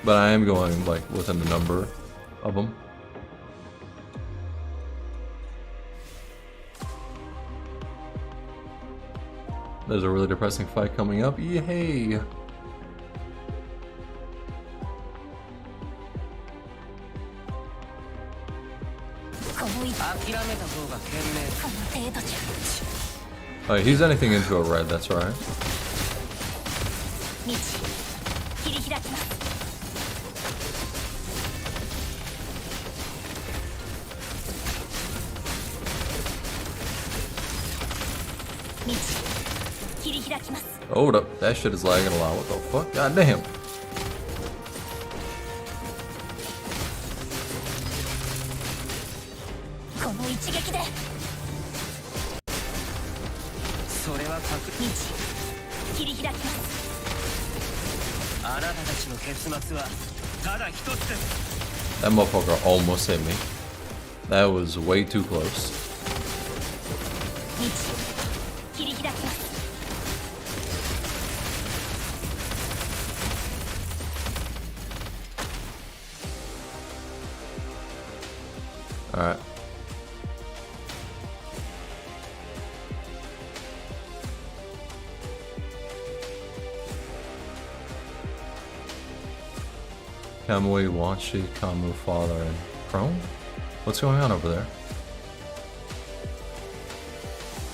But I am going, like, within the number of them. There's a really depressing fight coming up. Yay! Alright, he's anything into a red, that's right. Hold up, that shit is lagging a lot. What the fuck? God damn. That motherfucker almost hit me. That was way too close. Alright. Kamui, Wanshi, Kamu, Father, and Chrome? What's going on over there?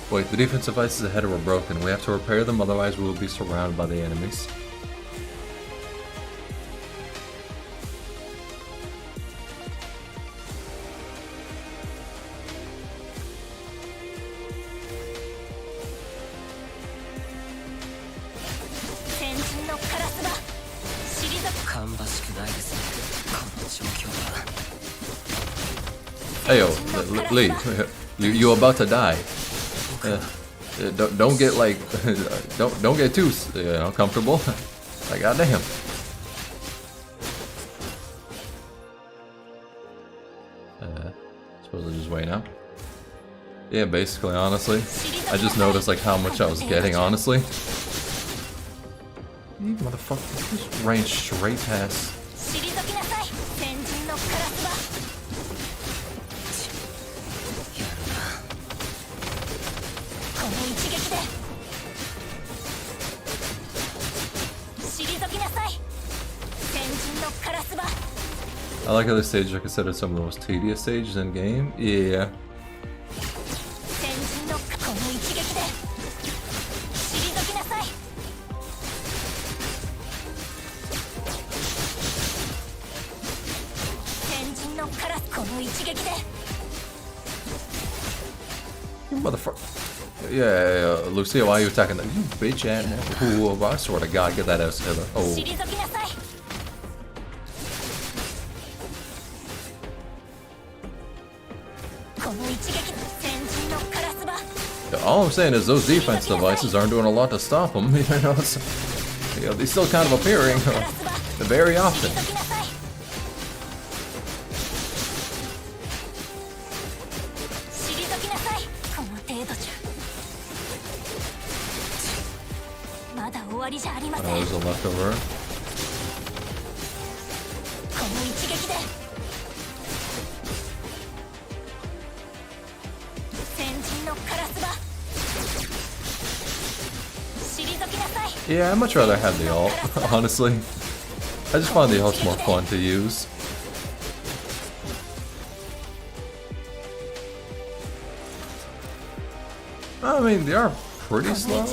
Wait, the defensive devices ahead were broken. We have to repair them, otherwise we will be surrounded by the enemies. Hey yo, Lee, you're about to die. Don't get like, don't get too comfortable. Like goddamn. Suppose I just wait now. Yeah, basically, honestly, I just noticed like how much I was getting. Honestly, you motherfucker, just range straight past. I like how this stage are considered some of the most tedious stages in game. Yeah. You motherfucker. Yeah, Lucia, why are you attacking that? You bitch ass. Ooh, I swear to God, get that ass together. Oh. All I'm saying is those defense devices aren't doing a lot to stop them. You know, they still kind of appearing very often. Oh, there's a leftover. Yeah, I'd much rather have the ult, honestly. I just find the ult's more fun to use. I mean, they are pretty slow.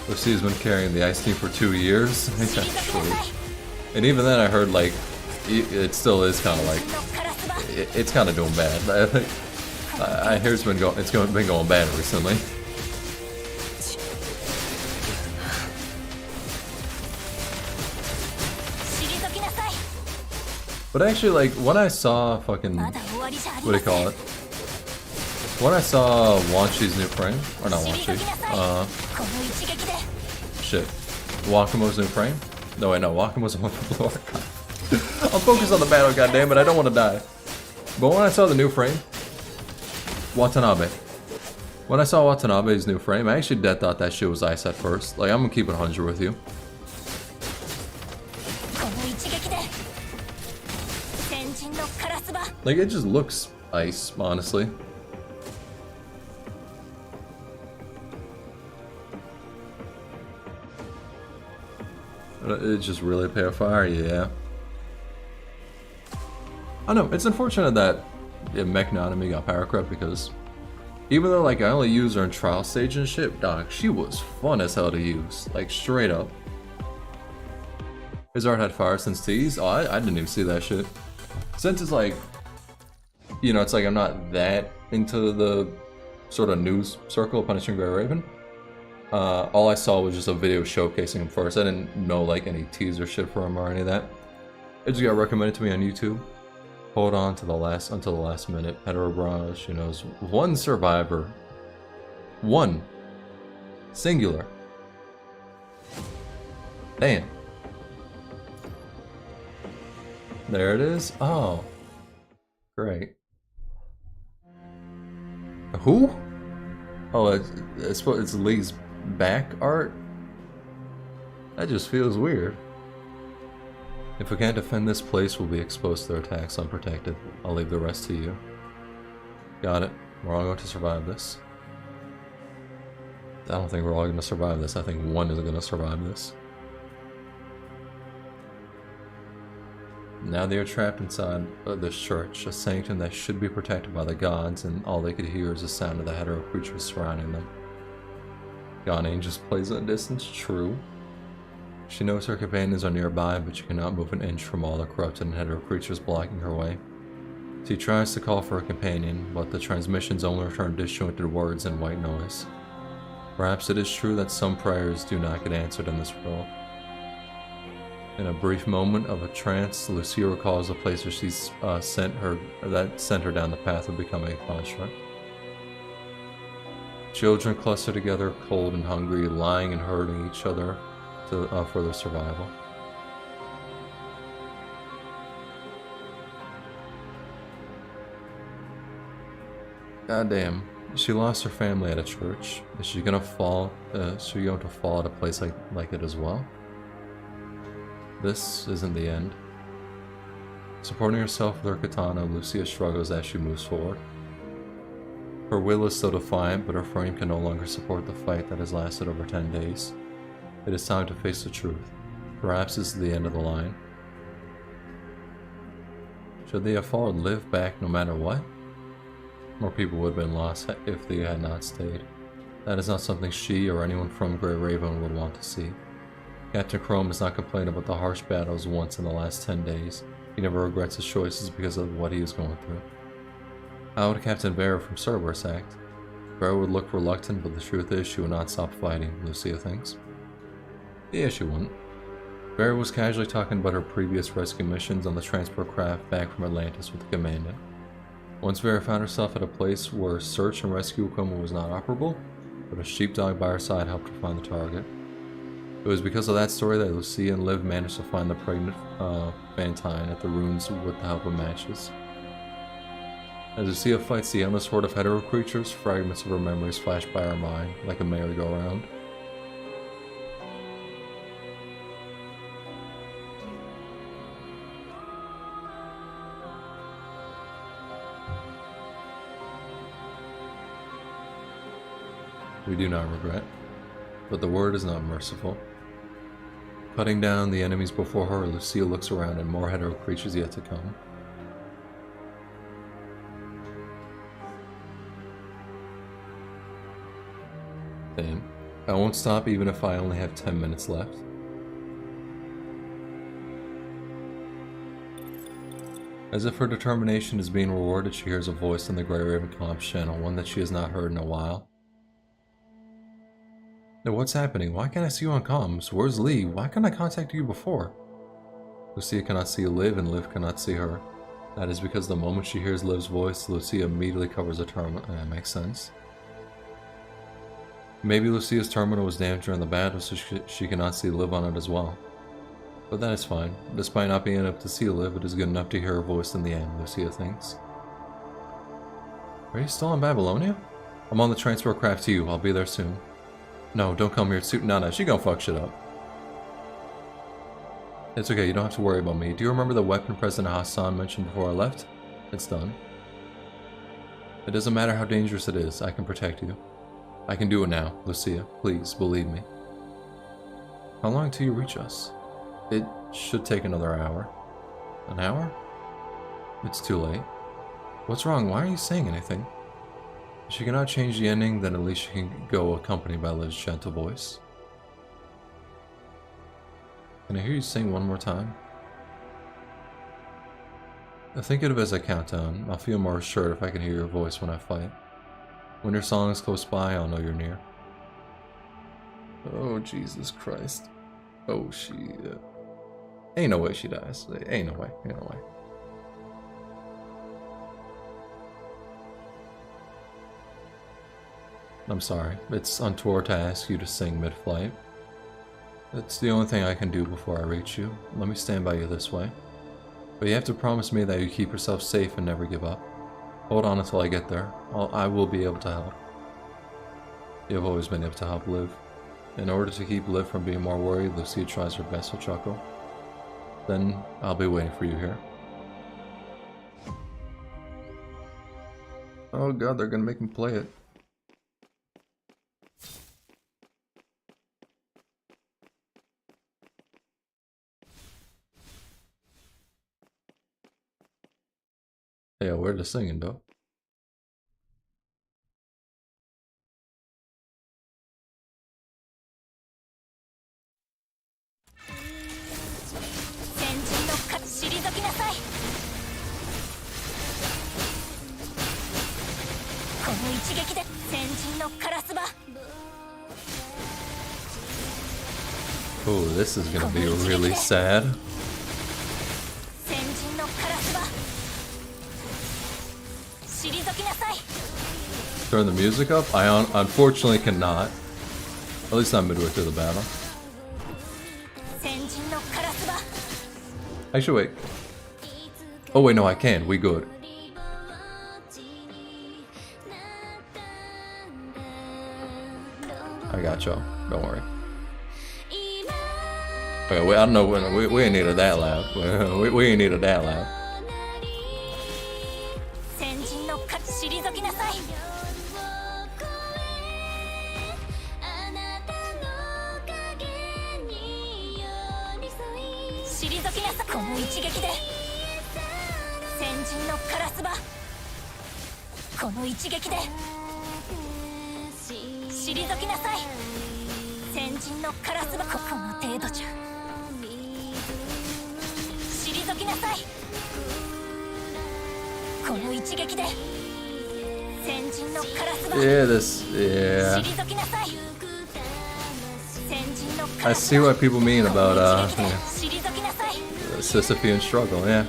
Lucy's been carrying the ice team for 2 years. Actually. And even then I heard like, it still is kind of like, it's kind of doing bad. I hear it's been going bad recently. But actually, like when I saw fucking, what do you call it? When I saw Wanshi's new frame, or not Wanshi, shit, Wakamo's new frame. No wait, no, Wakamo's the one from Blue Archive. I'm focused on the battle, goddammit, I don't want to die. But when I saw the new frame, Watanabe. When I saw Watanabe's new frame, I actually dead thought that shit was ice at first. Like, I'm gonna keep it 100 with you. Like, it just looks ice, honestly. It's just really pale fire, yeah. I know, it's unfortunate that Mechnotomy got power crept because even though like I only used her in trial stage and shit, dog, she was fun as hell to use. Like straight up. His art had fire since tease? Oh, I didn't even see that shit. Since it's like, you know, it's like I'm not that into the sort of news circle of Punishing Grey Raven. All I saw was just a video showcasing him first. I didn't know like any teaser shit for him or any of that. It just got recommended to me on YouTube. Hold on to the last until the last minute. Hetero Barrage, you know, one survivor. One. Singular. Damn. There it is. Oh. Great. Who? Oh, it's Lee's back art? That just feels weird. If we can't defend this place, we'll be exposed to their attacks unprotected. I'll leave the rest to you. Got it. We're all going to survive this. I don't think we're all going to survive this. I think one is going to survive this. Now they are trapped inside this church, a sanctum that should be protected by the gods, and all they could hear is the sound of the hetero creatures surrounding them. Yawning just plays in the distance, true. She knows her companions are nearby, but she cannot move an inch from all the corrupted and hetero creatures blocking her way. She tries to call for a companion, but the transmissions only return disjointed words and white noise. Perhaps it is true that some prayers do not get answered in this world. In a brief moment of a trance, Lucia recalls the place where she's sent her down the path of becoming a construct. Children cluster together, cold and hungry, lying and hurting each other for their survival. Goddamn, she lost her family at a church. Is she gonna fall? Is she going to fall at a place like it as well? This isn't the end. Supporting herself with her katana, Lucia struggles as she moves forward. Her will is still defiant, but her frame can no longer support the fight that has lasted over 10 days. It is time to face the truth. Perhaps this is the end of the line. Should the Afar live back no matter what? More people would have been lost if they had not stayed. That is not something she or anyone from Grey Raven would want to see. Captain Chrome has not complained about the harsh battles once in the last 10 days. He never regrets his choices because of what he is going through. How would Captain Vera from Cerberus act? Vera would look reluctant, but the truth is she would not stop fighting, Lucia thinks. Yeah, she wouldn't. Vera was casually talking about her previous rescue missions on the transport craft back from Atlantis with the Commandant. Once Vera found herself at a place where search and rescue equipment was not operable, but a sheepdog by her side helped her find the target. It was because of that story that Lucia and Liv managed to find the pregnant Fantine at the ruins with the help of matches. As Lucia fights the endless horde of hetero creatures, fragments of her memories flash by her mind like a merry-go-round. We do not regret, but the word is not merciful. Cutting down the enemies before her, Lucia looks around and more hetero creatures yet to come. Damn. I won't stop even if I only have 10 minutes left. As if her determination is being rewarded, she hears a voice on the Grey Raven comms channel, one that she has not heard in a while. Now what's happening? Why can't I see you on comms? Where's Lee? Why can't I contact you before? Lucia cannot see Liv and Liv cannot see her. That is because the moment she hears Liv's voice, Lucia immediately covers the terminal. That makes sense. Maybe Lucia's terminal was damaged during the battle, so she cannot see Liv on it as well. But that is fine. Despite not being able to see Liv, it is good enough to hear her voice in the end, Lucia thinks. Are you still in Babylonia? I'm on the transport craft to you. I'll be there soon. No, don't come here. No, she gonna fuck shit up. It's okay, you don't have to worry about me. Do you remember the weapon President Hassan mentioned before I left? It's done. It doesn't matter how dangerous it is, I can protect you. I can do it now, Lucia. Please, believe me. How long till you reach us? It should take another hour. An hour? It's too late. What's wrong? Why are you saying anything? If she cannot change the ending, then at least she can go accompanied by Liv's gentle voice. Can I hear you sing one more time? Think of it as a countdown. I'll feel more assured if I can hear your voice when I fight. When your song is close by, I'll know you're near. Oh, Jesus Christ. Oh, she... Ain't no way she dies. Ain't no way. Ain't no way. I'm sorry. It's untoward to ask you to sing mid-flight. It's the only thing I can do before I reach you. Let me stand by you this way. But you have to promise me that you keep yourself safe and never give up. Hold on until I get there. I will be able to help. You've always been able to help Liv. In order to keep Liv from being more worried, Lucia tries her best to chuckle. Then I'll be waiting for you here. Oh god, they're gonna make me play it. Yeah, where the singing though? Oh, this is gonna be really sad. Turn the music up? I unfortunately cannot. At least not midway through the battle. Actually, wait. Oh wait, no, I can. We good. I got y'all. Don't worry. Okay, wait, I don't know. We ain't needed that loud. We ain't needed that loud. Yeah. I see what people mean about Sisyphean struggle, yeah.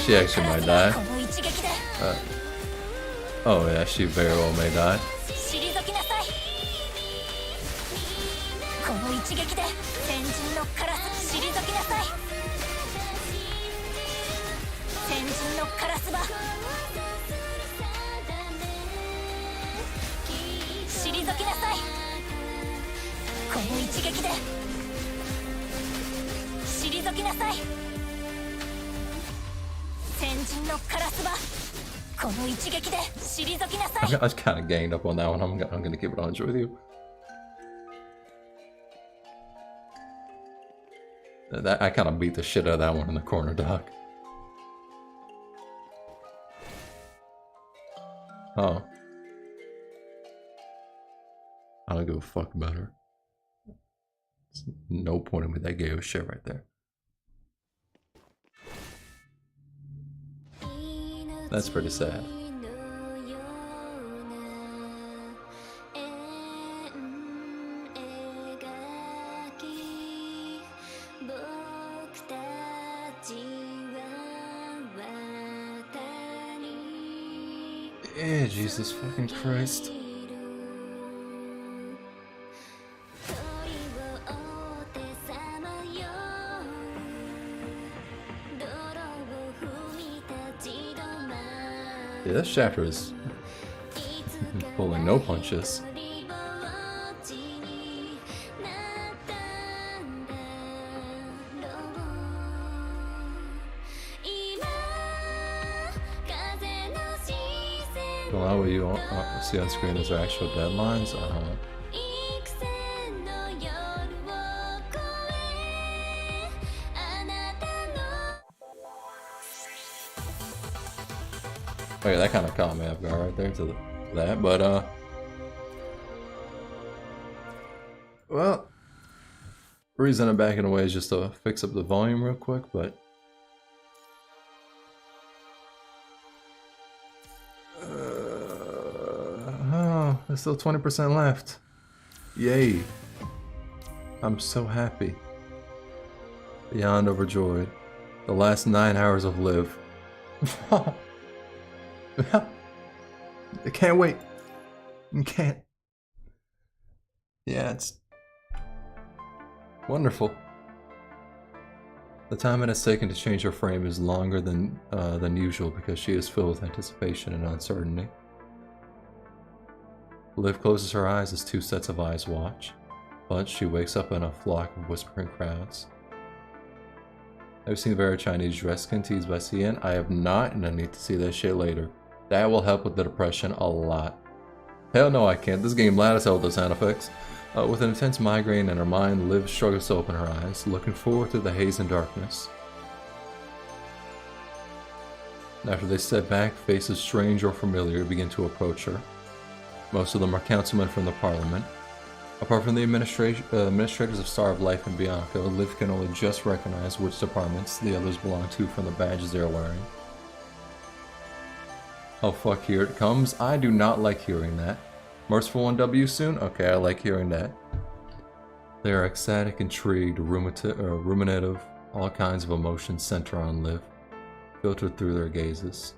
She actually might die. Oh yeah, she very well may die. I was kind of ganged up on that one. I'm gonna keep it honest with you. That I kind of beat the shit out of that one in the corner, doc. Oh. I don't give a fuck about her. There's no point in me that gay shit right there. That's pretty sad. Yeah, Jesus fucking Christ. Yeah, this chapter is pulling no punches. Well, what you see on screen is our actual deadlines. Okay, that kind of caught me off guard right there to that, but well, the reason I'm backing away is just to fix up the volume real quick, but oh, there's still 20% left. Yay. I'm so happy. Beyond overjoyed. The last 9 hours of Live. I can't wait. I can't. Yeah, it's wonderful. The time it has taken to change her frame is longer than usual because she is filled with anticipation and uncertainty. Liv closes her eyes as two sets of eyes watch, but she wakes up in a flock of whispering crowds. I've seen very Chinese dress skin teased by CN. I have not, and I need to see that shit later. That will help with the depression a lot. Hell no, I can't. This game loud as hell with those sound effects. With an intense migraine in her mind, Liv struggles to open her eyes, looking forward through the haze and darkness. After they step back, faces strange or familiar begin to approach her. Most of them are councilmen from the parliament. Apart from the administrators of Star of Life and Bianca, Liv can only just recognize which departments the others belong to from the badges they are wearing. Oh fuck, here it comes. I do not like hearing that. Merciful 1W soon? Okay, I like hearing that. They are ecstatic, intrigued, ruminative, all kinds of emotions center on Liv, filtered through their gazes.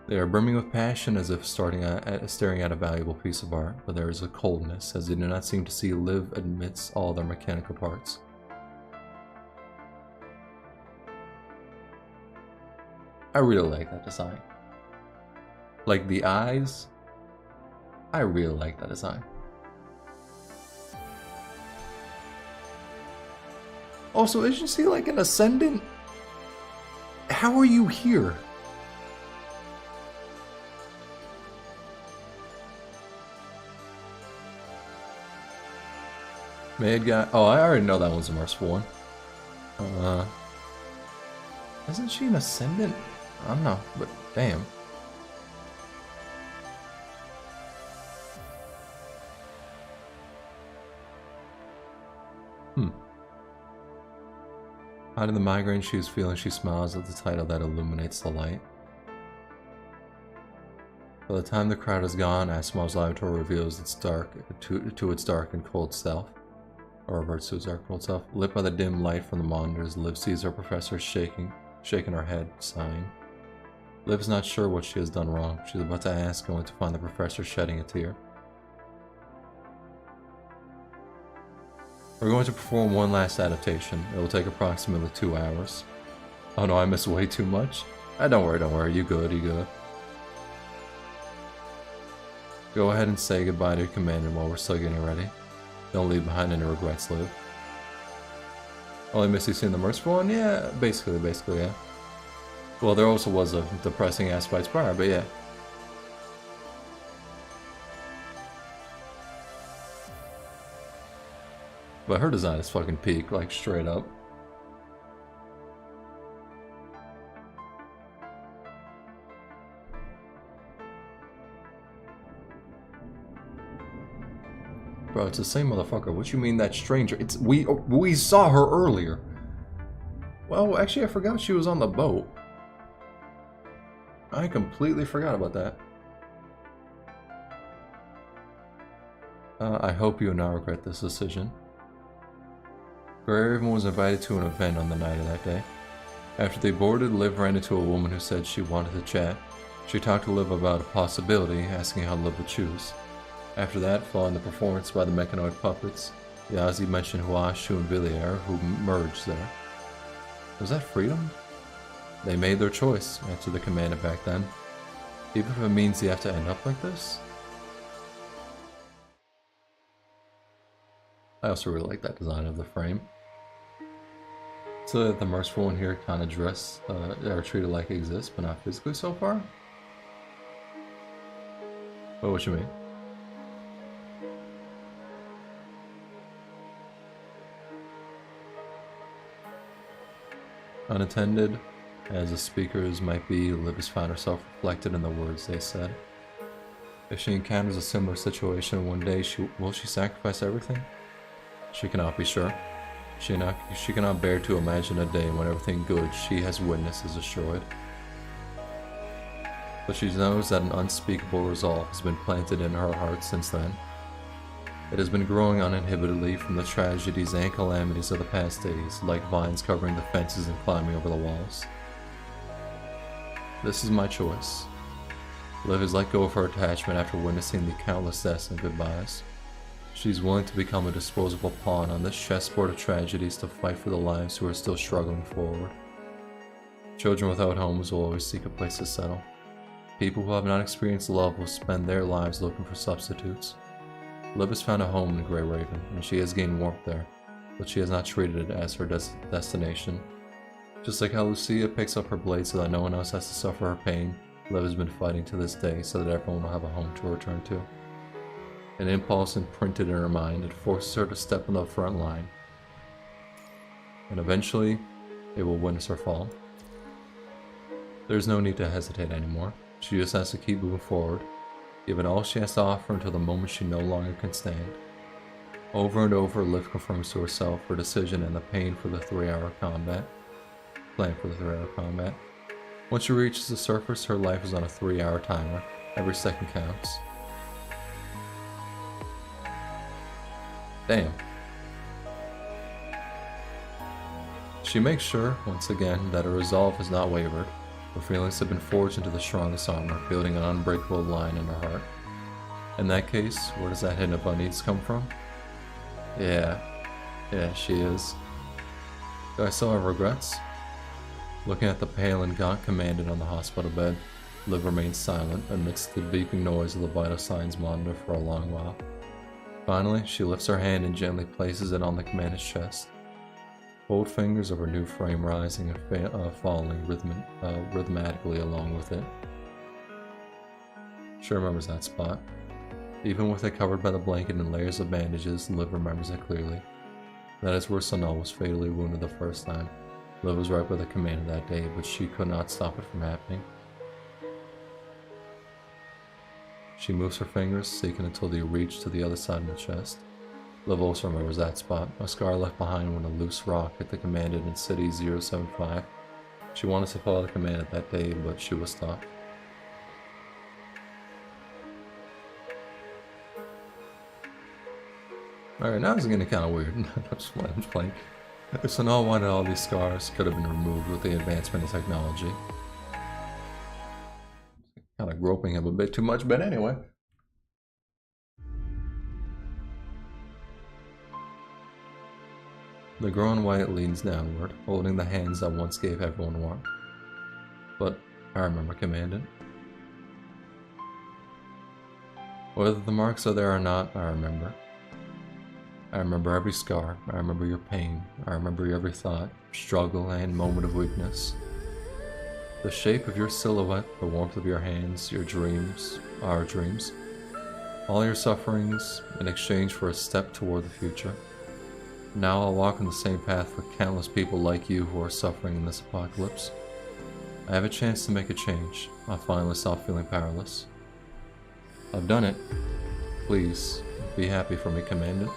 They are brimming with passion as if staring at a valuable piece of art, but there is a coldness as they do not seem to see Liv amidst all their mechanical parts. I really like that design. Like the eyes, I really like that design. Also, isn't she like an ascendant? How are you here? Mad guy. Oh, I already know that one's a merciful one. Isn't she an ascendant? I don't know, but damn. Hiding the migraine she is feeling, she smiles at the title that illuminates the light. By the time the crowd is gone, Asimov's laboratory reveals its dark to its dark and cold self. Or reverts to its dark cold self. Lit by the dim light from the monitors, Liv sees her professor shaking her head, sighing. Liv is not sure what she has done wrong. She's about to ask, only to find the professor shedding a tear. We're going to perform one last adaptation. It will take approximately 2 hours. Oh no, I missed way too much? Don't worry, you good. Go ahead and say goodbye to your commander while we're still getting ready. Don't leave behind any regrets, Liv. Only miss you seeing the merciful one? Yeah, basically, yeah. Well, there also was a depressing aspect prior, but yeah. But her design is fucking peak, like straight up. Bro, it's the same motherfucker. What you mean that stranger? It's we saw her earlier. Well, actually, I forgot she was on the boat. I completely forgot about that. I hope you will not regret this decision. Everyone was invited to an event on the night of that day. After they boarded, Liv ran into a woman who said she wanted to chat. She talked to Liv about a possibility, asking how Liv would choose. After that, following the performance by the mechanoid puppets, Yazi mentioned Huashu and Villiers, who merged there. Was that freedom? They made their choice, answered the commandant back then. Even if it means you have to end up like this? I also really like that design of the frame. So the merciful one here kind of dressed, are treated like it exists, but not physically so far? Oh, what you mean? Unattended, as the speakers might be, Liv has found herself reflected in the words they said. If she encounters a similar situation one day, will she sacrifice everything? She cannot be sure. She cannot bear to imagine a day when everything good she has witnessed is destroyed. But she knows that an unspeakable resolve has been planted in her heart since then. It has been growing uninhibitedly from the tragedies and calamities of the past days, like vines covering the fences and climbing over the walls. This is my choice. Liv has let go of her attachment after witnessing the countless deaths and goodbyes. She's willing to become a disposable pawn on this chessboard of tragedies to fight for the lives who are still struggling forward. Children without homes will always seek a place to settle. People who have not experienced love will spend their lives looking for substitutes. Liv has found a home in Grey Raven, and she has gained warmth there, but she has not treated it as her destination. Just like how Lucia picks up her blade so that no one else has to suffer her pain, Liv has been fighting to this day so that everyone will have a home to return to. An impulse imprinted in her mind, it forces her to step on the front line. And eventually, it will witness her fall. There's no need to hesitate anymore. She just has to keep moving forward, giving all she has to offer until the moment she no longer can stand. Over and over, Liv confirms to herself her decision and the pain for the 3-hour combat. Plan for the 3-hour combat. Once she reaches the surface, her life is on a 3-hour timer. Every second counts. Damn. She makes sure, once again, that her resolve has not wavered. Her feelings have been forged into the strongest armor, building an unbreakable line in her heart. In that case, where does that hint of unease come from? Yeah, she is. Do I still have regrets? Looking at the pale and gaunt commandant on the hospital bed, Liv remains silent amidst the beeping noise of the vital signs monitor for a long while. Finally, she lifts her hand and gently places it on the commandant's chest. Both fingers of her new frame rising and falling rhythmatically along with it. She remembers that spot. Even with it covered by the blanket and layers of bandages, Liv remembers it clearly. That is where Tsunul was fatally wounded the first time. Liv was right by the commandant that day, but she could not stop it from happening. She moves her fingers, seeking until they reach to the other side of the chest. Liv also remembers that spot, a scar left behind when a loose rock hit the commandant in City 075. She wanted to follow the commandant that day, but she was stopped. Alright, now it's getting kind of weird. I'm just playing. If Tsunul wanted all these scars, could have been removed with the advancement of technology. Kind of groping him a bit too much, but anyway. The grown white leans downward, holding the hands that once gave everyone warmth. But I remember, Commandant. Whether the marks are there or not, I remember. I remember every scar, I remember your pain, I remember your every thought, struggle, and moment of weakness. The shape of your silhouette, the warmth of your hands, your dreams, our dreams. All your sufferings in exchange for a step toward the future. Now I'll walk on the same path for countless people like you who are suffering in this apocalypse. I have a chance to make a change. I'll finally stop feeling powerless. I've done it. Please, be happy for me, Commandant.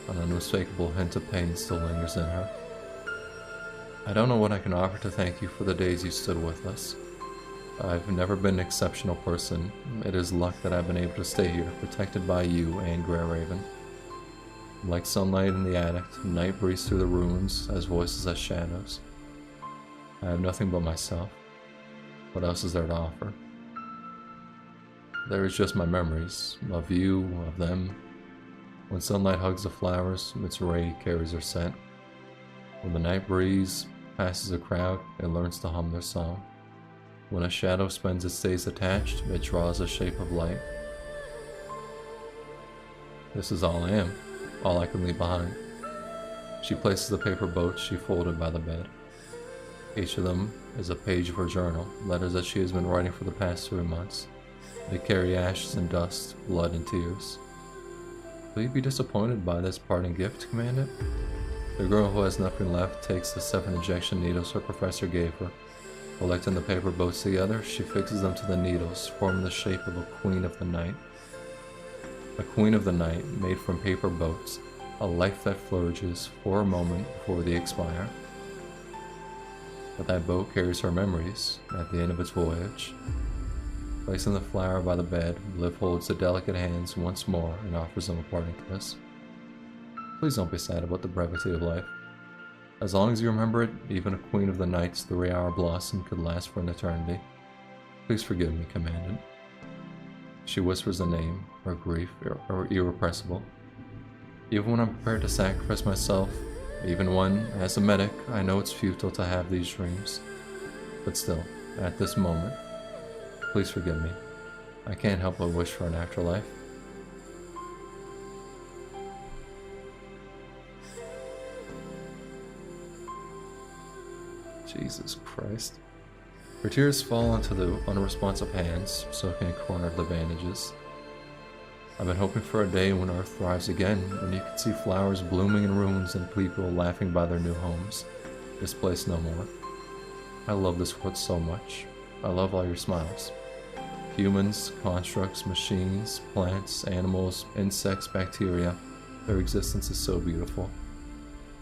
An unmistakable hint of pain still lingers in her. I don't know what I can offer to thank you for the days you stood with us. I've never been an exceptional person. It is luck that I've been able to stay here, protected by you and Grey Raven. Like sunlight in the attic, night breathes through the ruins, as voices as shadows. I have nothing but myself. What else is there to offer? There is just my memories, a view of them. When sunlight hugs the flowers, its ray carries their scent. When the night breeze passes a crowd, it learns to hum their song. When a shadow spends its days attached, it draws a shape of light. This is all I am, all I can leave behind. She places the paper boats she folded by the bed. Each of them is a page of her journal, letters that she has been writing for the past 3 months. They carry ashes and dust, blood and tears. Will you be disappointed by this parting gift, Commandant? The girl who has nothing left takes the 7 injection needles her professor gave her. Collecting the paper boats together, she fixes them to the needles, forming the shape of a queen of the night. A queen of the night, made from paper boats, a life that flourishes for a moment before they expire. But that boat carries her memories at the end of its voyage. Placing the flower by the bed, Liv holds the delicate hands once more and offers them a parting kiss. Please don't be sad about the brevity of life. As long as you remember it, even a queen of the night's 3-hour blossom could last for an eternity. Please forgive me, Commandant. She whispers a name, her grief are irrepressible. Even when I'm prepared to sacrifice myself, even when, as a medic, I know it's futile to have these dreams. But still, at this moment, please forgive me. I can't help but wish for an afterlife. Jesus Christ. Her tears fall onto the unresponsive hands, soaking a corner of the bandages. I've been hoping for a day when Earth thrives again, when you can see flowers blooming in ruins and people laughing by their new homes, displaced no more. I love this world so much. I love all your smiles. Humans, constructs, machines, plants, animals, insects, bacteria, their existence is so beautiful.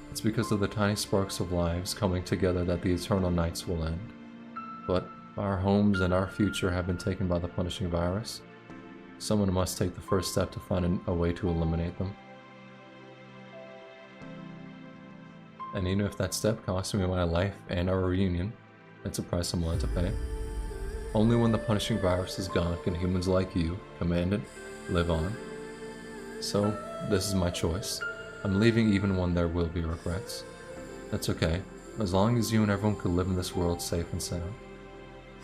It's because of the tiny sparks of lives coming together that the eternal nights will end. But our homes and our future have been taken by the punishing virus. Someone must take the first step to find a way to eliminate them. And even if that step costs me my life and our reunion, it's a price I'm willing to pay. Only when the punishing virus is gone can humans like you, Commandant, live on. So, this is my choice. I'm leaving even when there will be regrets. That's okay, as long as you and everyone can live in this world safe and sound.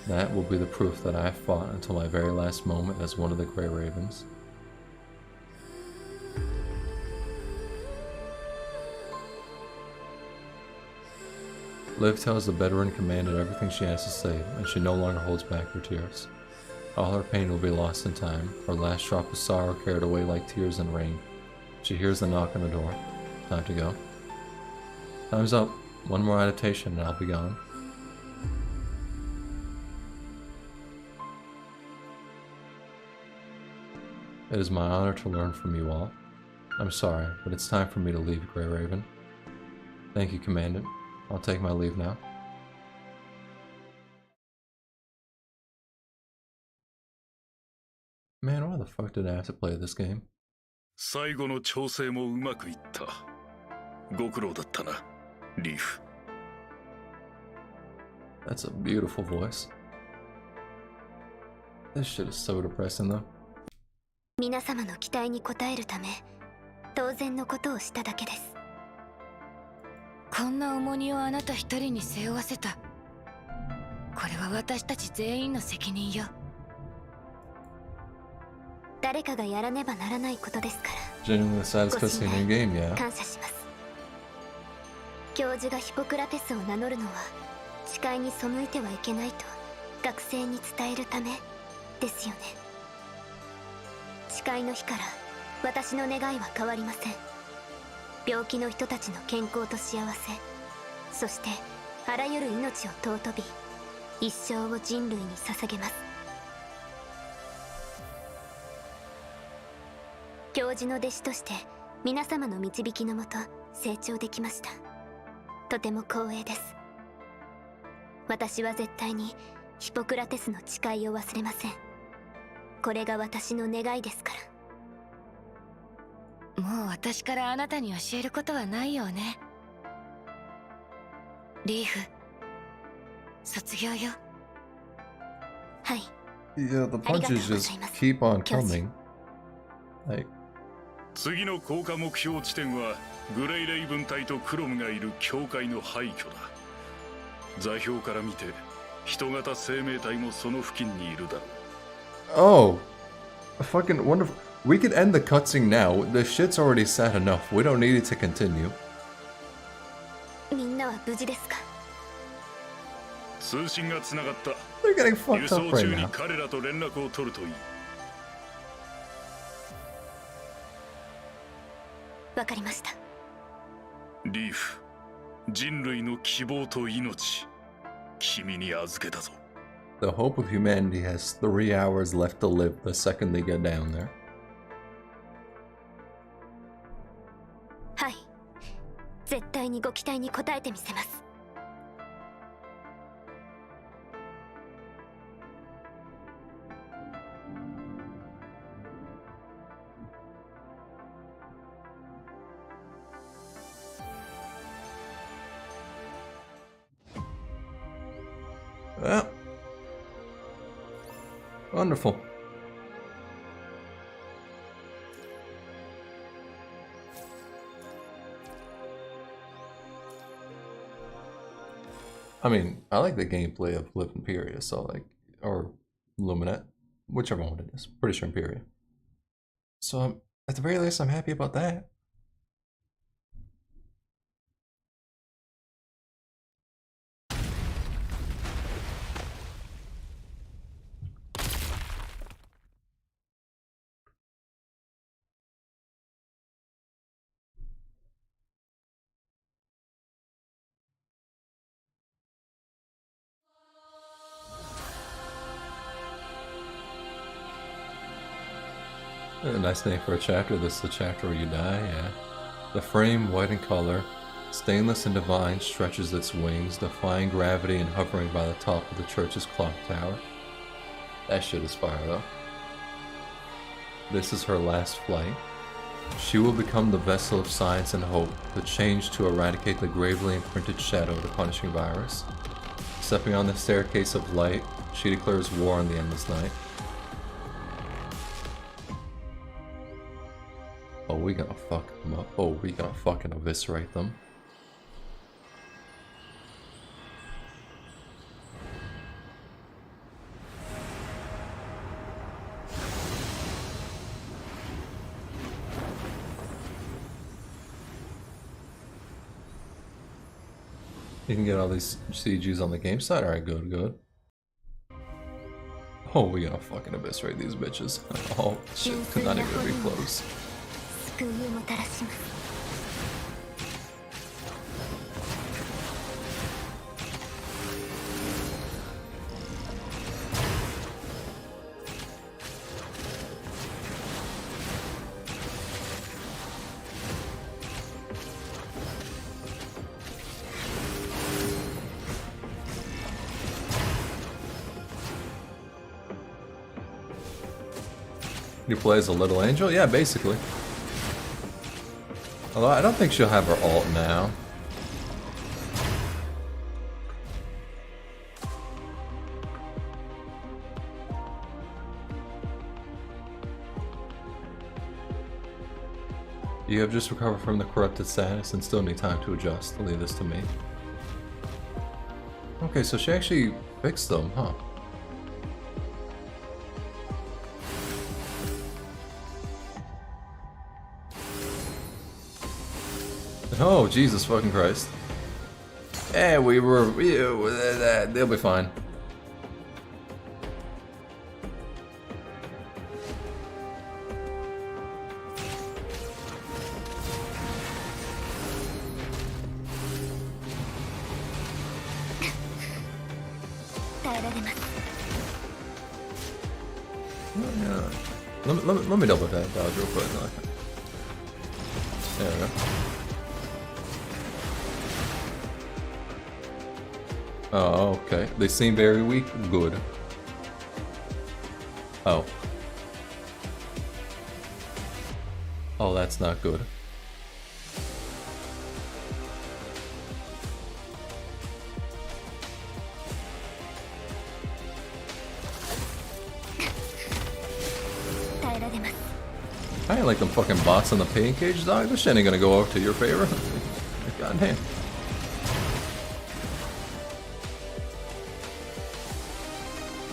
That will be the proof that I have fought until my very last moment as one of the Grey Ravens. Liv tells the veteran Commandant everything she has to say, and she no longer holds back her tears. All her pain will be lost in time, her last drop of sorrow carried away like tears in rain. She hears the knock on the door. Time to go. Time's up. One more adaptation and I'll be gone. It is my honor to learn from you all. I'm sorry, but it's time for me to leave, Grey Raven. Thank you, Commandant. I'll take my leave now. Man, why the fuck did I have to play this game? 最後の調整もうまくいった。ご苦労だったな、リーフ。That's a beautiful voice. This shit is so depressing though. 皆様の期待に応えるため、当然のことをしただけです。こんな重荷をあなた一人に背負わせた。これは私たち全員の責任よ。誰かがやらねばならないことですから。Genuinely the saddest cutscene in the game, yeah. 感謝します。教授がヒポクラテスを名乗るのは、誓いに背いてはいけないと学生に伝えるためですよね。誓いの日から私の願いは変わりません。病気の人たちの健康と幸せ、そしてあらゆる命を尊び、一生を人類に捧げます。教授の弟子として皆様の導きのもと成長できました。とても光栄です。私は絶対にヒポクラテスの誓いを忘れません。これが私の願いですから。もう私からあなたに教えることはないよね。リーフ、卒業よ。はい。 Yeah, the punches just keep on coming. Like, 次の降下目標地点はグレイレイブン隊とクロムがいる教会の廃墟だ。座標から見て人型生命体もその付近にいるだろう。 oh, fucking wonderful. We could end the cutscene now. The shit's already sad enough. We don't need it to continue. みんなは無事ですか？通信がつながった。 They're getting 輸 fucked 送 up right 中に now. 彼らと連絡を取るといい。わかりました。リーフ、人類の希望と命、君に預けたぞ。 The hope of humanity has 3 hours left to live the second they get down there. はい。絶対にご期待に応えてみせます。 Well, wonderful. I mean, I like the gameplay of Live Imperia, so like, or Luminette, whichever one it is. Pretty sure Imperia. So at the very least, I'm happy about that. A nice name for a chapter. This is the chapter where you die, yeah. The frame, white in color, stainless and divine, stretches its wings, defying gravity and hovering by the top of the church's clock tower. That shit is fire, though. This is her last flight. She will become the vessel of science and hope, the change to eradicate the gravely imprinted shadow of the punishing virus. Stepping on the staircase of light, she declares war on the endless night. Oh, we gonna fuck them up. Oh, we gonna fucking eviscerate them. You can get all these CGs on the game side? Alright, good, good. Oh, we gonna fucking eviscerate these bitches. Oh, shit, not even gonna be close. 救いをもたらします。 You play as a little angel? Yeah, basically. Although I don't think she'll have her ult now. You have just recovered from the corrupted status and still need time to adjust. Leave this to me. Okay, so she actually fixed them, huh? Oh, Jesus fucking Christ. Yeah, they'll be fine. Let me double that dodge real quick. There we go. Oh, okay. They seem very weak. Good. Oh. Oh, that's not good. I ain't like them fucking bots on the paying cage, dog. This shit ain't gonna go over to your favor. God damn.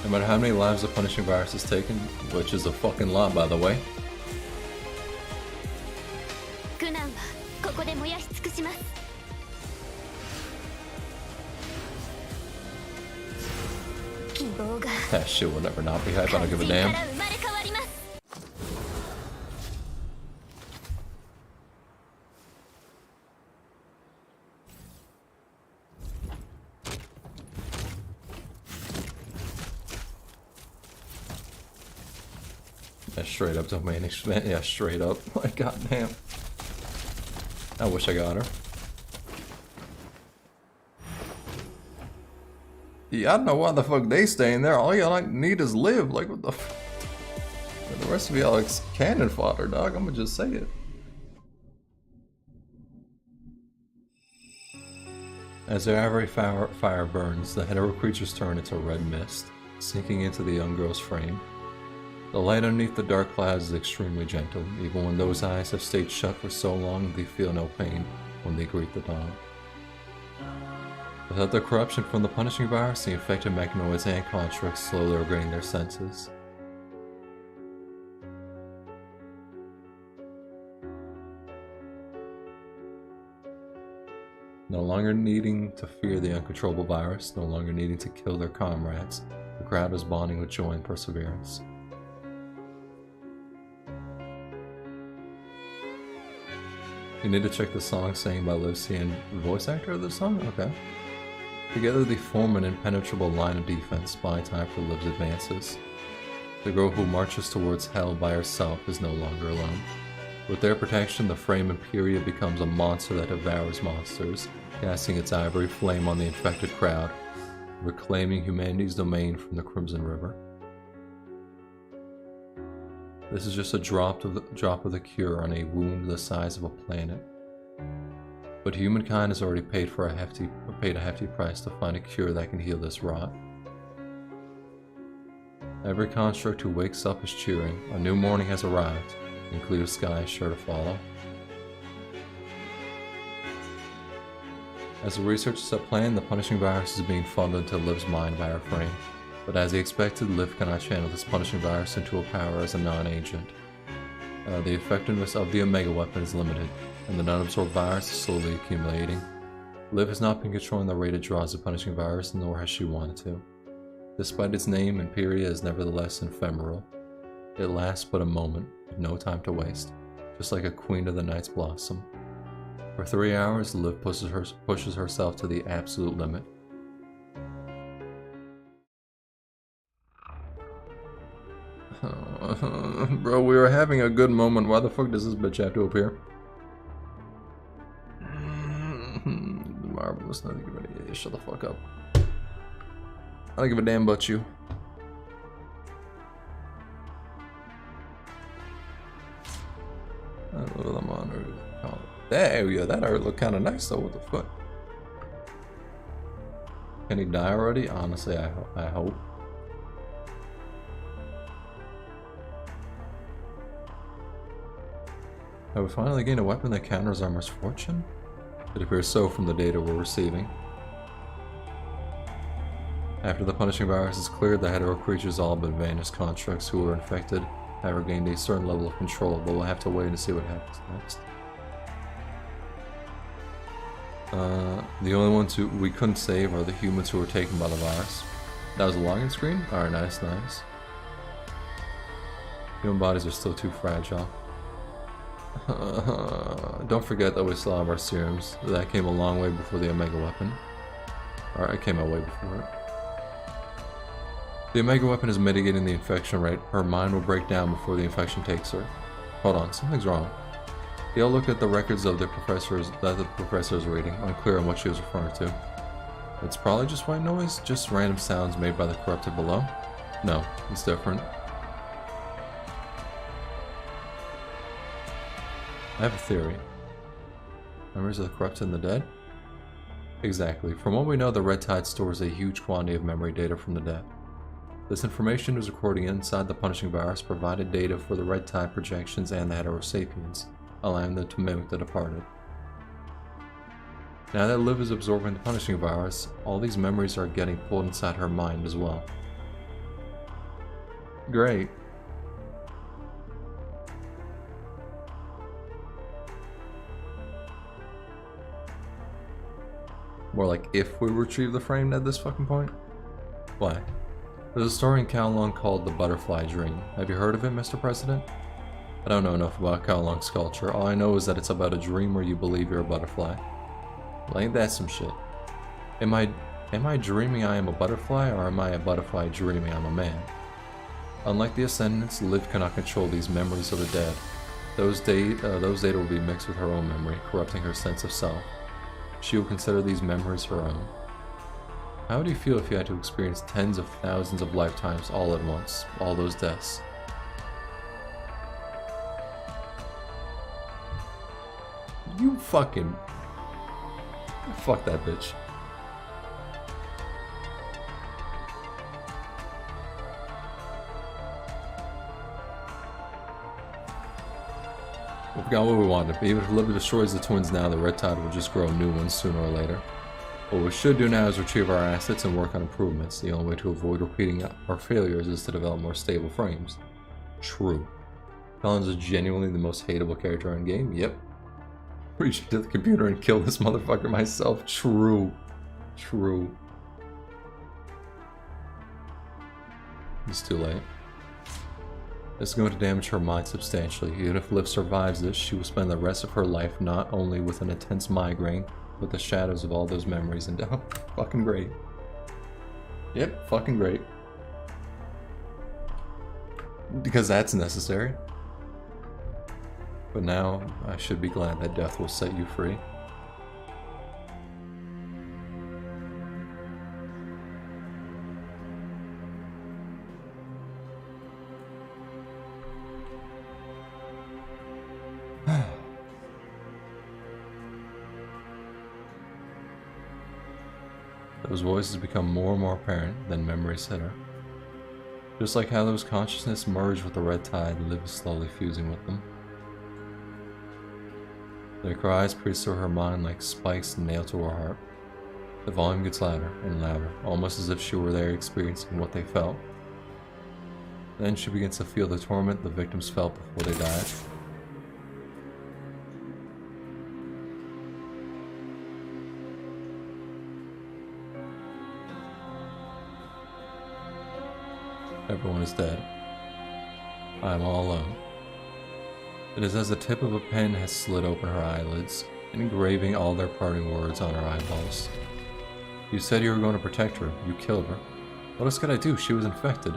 No matter how many lives the punishing virus has taken, which is a fucking lot, by the way. 苦難はここで燃やし尽くします。 希望が That shit will never not be hype. I don't give a 肝心 damn. から生まれ変わります。 Yeah, straight up domain expand. Yeah, straight up. Like, goddamn. I wish I got her. Yeah, I don't know why the fuck they staying there. All y'all need is live. Like, what the f. The rest of y'all like cannon fodder, dog. I'ma just say it. As their ivory fire burns, the hetero creatures turn into red mist, sinking into the young girl's frame. The light underneath the dark clouds is extremely gentle, even when those eyes have stayed shut for so long they feel no pain when they greet the dawn. Without the corruption from the punishing virus, the infected mechanoids and constructs slowly regaining their senses. No longer needing to fear the uncontrollable virus, no longer needing to kill their comrades, the crowd is bonding with joy and perseverance. You need to check the song sang by Lucy and the voice actor of the song? Okay. Together they form an impenetrable line of defense, buying time for Liv's advances. The girl who marches towards hell by herself is no longer alone. With their protection, the frame Imperia becomes a monster that devours monsters, casting its ivory flame on the infected crowd, reclaiming humanity's domain from the Crimson River. This is just a drop of the cure on a wound the size of a planet. But humankind has already paid a hefty price to find a cure that can heal this rot. Every construct who wakes up is cheering. A new morning has arrived, and clear sky is sure to follow. As the researchers had planned, the punishing virus is being funneled into Liv's mind by her frame. But as he expected, Liv cannot channel this punishing virus into a power as a non-agent. The effectiveness of the Omega weapon is limited, and the non-absorbed virus is slowly accumulating. Liv has not been controlling the rate it draws the punishing virus, nor has she wanted to. Despite its name, Imperia is nevertheless ephemeral. It lasts but a moment, with no time to waste, just like a queen of the night's blossom. For 3 hours, Liv pushes herself to the absolute limit. Bro, we were having a good moment. Why the fuck does this bitch have to appear? Marvelous. Nothing give a damn. Shut the fuck up. I don't give a damn about you. Damn, yeah, that art looked kind of nice though. What the fuck? Can he die already? Honestly, I hope. Have we finally gained a weapon that counters our misfortune? It appears so from the data we're receiving. After the punishing virus is cleared, the hetero creatures, all but vanished constructs who were infected, have regained a certain level of control, but we'll have to wait and see what happens next. The only ones who we couldn't save are the humans who were taken by the virus. That was a login screen? Alright, nice, nice. Human bodies are still too fragile. Don't forget that we still have our serums. That came a long way before the Omega weapon. Or it came a way before it. The Omega weapon is mitigating the infection rate. Her mind will break down before the infection takes her. Hold on, something's wrong. They all look at the records of the professor's reading, unclear on what she was referring to. It's probably just white noise, just random sounds made by the corrupted below. No, it's different. I have a theory. Memories of the corrupted and the dead? Exactly. From what we know, the Red Tide stores a huge quantity of memory data from the dead. This information is recording inside the punishing virus provided data for the red tide projections and the heterosapiens, allowing them to mimic the departed. Now that Liv is absorbing the punishing virus, all these memories are getting pulled inside her mind as well. Great. More like if we retrieve the frame at this fucking point? Why? There's a story in Kowloon called The Butterfly Dream. Have you heard of it, Mr. President? I don't know enough about Kowloon's culture. All I know is that it's about a dream where you believe you're a butterfly. Well, ain't that some shit? Am I dreaming I am a butterfly, or am I a butterfly dreaming I'm a man? Unlike the Ascendants, Liv cannot control these memories of the dead. Those data will be mixed with her own memory, corrupting her sense of self. She will consider these memories her own. How would you feel if you had to experience tens of thousands of lifetimes all at once? All those deaths. You fucking... Fuck that bitch. We got what we wanted. Even if Libby destroys the twins now, the red tide will just grow new ones sooner or later. What we should do now is retrieve our assets and work on improvements. The only way to avoid repeating our failures is to develop more stable frames. True. Colin's is genuinely the most hateable character in the game. Yep. Reach into the computer and kill this motherfucker myself. True. True. It's too late. This is going to damage her mind substantially. Even if Liv survives this, she will spend the rest of her life not only with an intense migraine, but the shadows of all those memories and oh, fucking great. Yep, fucking great. Because that's necessary. But now, I should be glad that death will set you free. Those voices become more and more apparent, then memories hit her. Just like how those consciousness merge with the red tide, Liv is slowly fusing with them. Their cries pierce through her mind like spikes nailed to her heart. The volume gets louder and louder, almost as if she were there experiencing what they felt. Then she begins to feel the torment the victims felt before they died. Everyone is dead. I am all alone. It is as the tip of a pen has slid open her eyelids, engraving all their parting words on her eyeballs. You said you were going to protect her. You killed her. What else could I do? She was infected.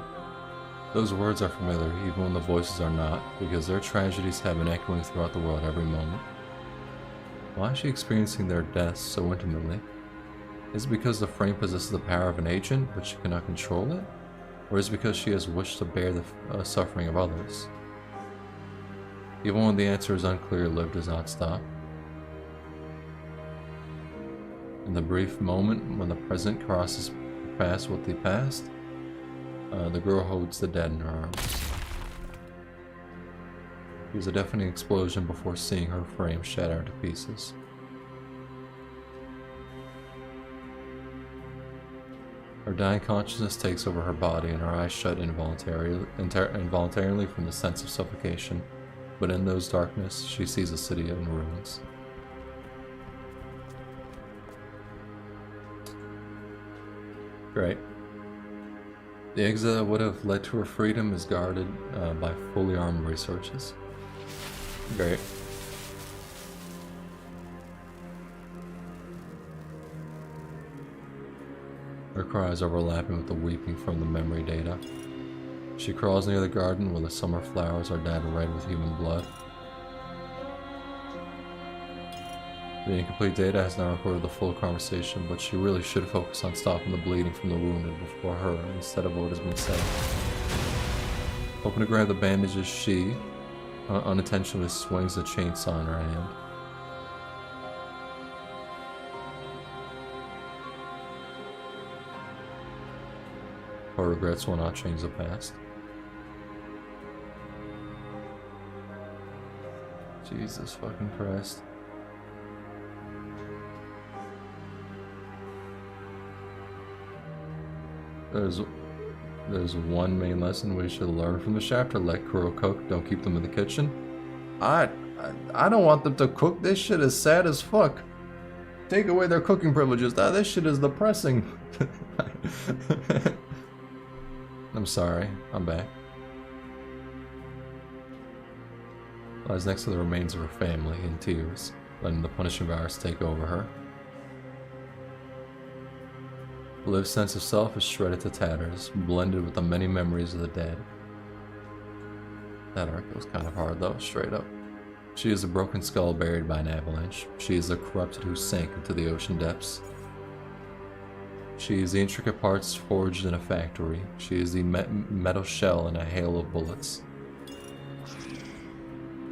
Those words are familiar, even when the voices are not, because their tragedies have been echoing throughout the world every moment. Why is she experiencing their deaths so intimately? Is it because the frame possesses the power of an agent, but she cannot control it? Or is it because she has wished to bear the suffering of others? Even when the answer is unclear, Liv does not stop. In the brief moment when the present crosses past with the past, the girl holds the dead in her arms. There's a deafening explosion before seeing her frame shatter into pieces. Her dying consciousness takes over her body and her eyes shut involuntarily from the sense of suffocation, but in those darkness she sees a city in ruins. Great. The exit that would have led to her freedom is guarded by fully armed researchers. Great. Her cries overlapping with the weeping from the memory data. She crawls near the garden where the summer flowers are dyed red with human blood. The incomplete data has now recorded the full conversation, but she really should focus on stopping the bleeding from the wounded before her instead of what has been said. Hoping to grab the bandages, she unintentionally swings the chainsaw in her hand. but regrets will not change the past. Jesus fucking Christ. There's one main lesson we should learn from the chapter. Let Kuro cook, don't keep them in the kitchen. I don't want them to cook. This shit is sad as fuck. Take away their cooking privileges. This shit is depressing. I'm sorry. I'm back. Lies next to the remains of her family in tears, letting the punishing virus take over her. Liv's sense of self is shredded to tatters, blended with the many memories of the dead. That arc was kind of hard though, straight up. She is a broken skull buried by an avalanche. She is the corrupted who sank into the ocean depths. She is the intricate parts forged in a factory. She is the metal shell in a hail of bullets.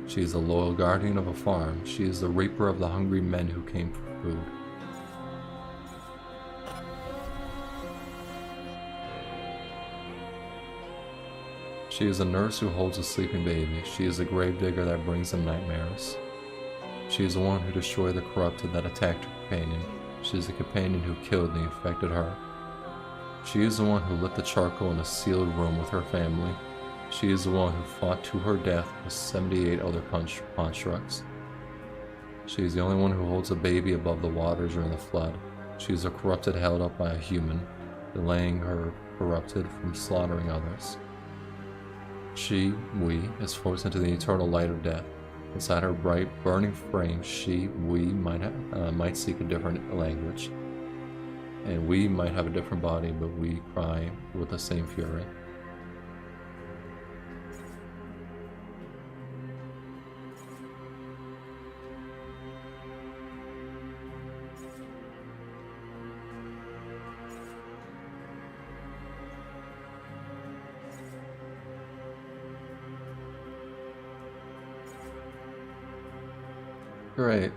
She is the loyal guardian of a farm. She is the reaper of the hungry men who came for food. She is a nurse who holds a sleeping baby. She is a gravedigger that brings them nightmares. She is the one who destroyed the corrupted that attacked her companion. She is the companion who killed the infected her. She is the one who lit the charcoal in a sealed room with her family. She is the one who fought to her death with 78 other constructs. She is the only one who holds a baby above the waters during the flood. She is a corrupted held up by a human, delaying her corrupted from slaughtering others. She, we, is forced into the eternal light of death. Inside her bright, burning frame, she, we, might seek a different language. And we might have a different body, but we cry with the same fury. Great.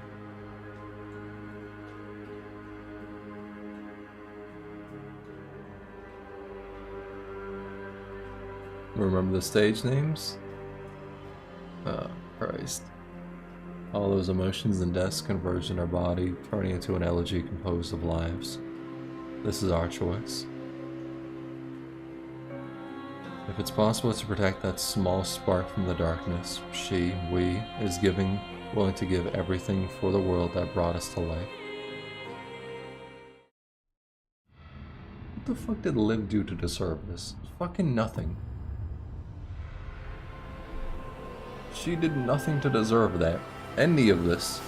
Remember the stage names? Oh, Christ. All those emotions and deaths converge in our body, turning into an elegy composed of lives. This is our choice. If it's possible to protect that small spark from the darkness, she, we, is willing to give everything for the world that brought us to life. What the fuck did Liv do to deserve this? Fucking nothing. She did nothing to deserve that. Any of this.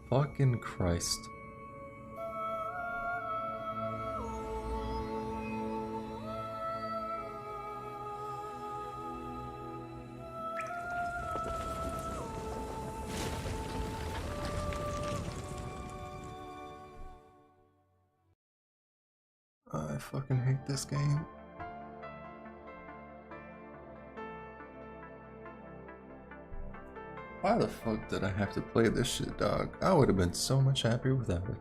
Fucking Christ. I fucking hate this game. Why the fuck did I have to play this shit, dog? I would have been so much happier without it.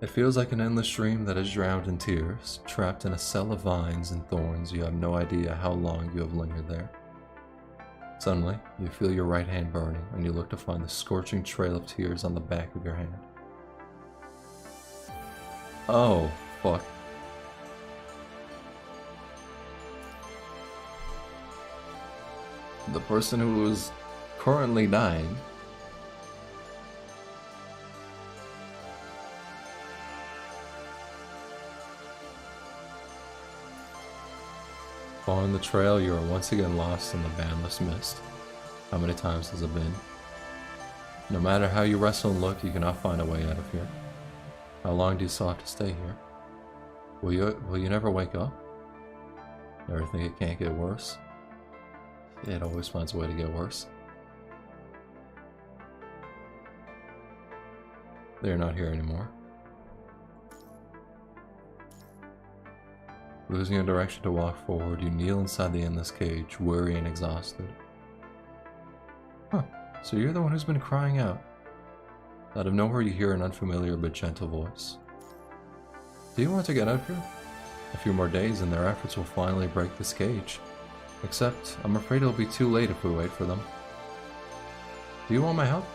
It feels like an endless dream that is drowned in tears, trapped in a cell of vines and thorns. You have no idea how long you have lingered there. Suddenly, you feel your right hand burning, and you look to find the scorching trail of tears on the back of your hand. Oh, fuck. The person who was currently dying. Following the trail, you are once again lost in the boundless mist. How many times has it been? No matter how you wrestle and look, you cannot find a way out of here. How long do you still have to stay here? Will you never wake up? Never think it can't get worse? It always finds a way to get worse. They're not here anymore. Losing a direction to walk forward, you kneel inside the endless cage, weary and exhausted. Huh, so you're the one who's been crying out. Out of nowhere you hear an unfamiliar but gentle voice. Do you want to get out here? A few more days and their efforts will finally break this cage. Except, I'm afraid it'll be too late if we wait for them. Do you want my help?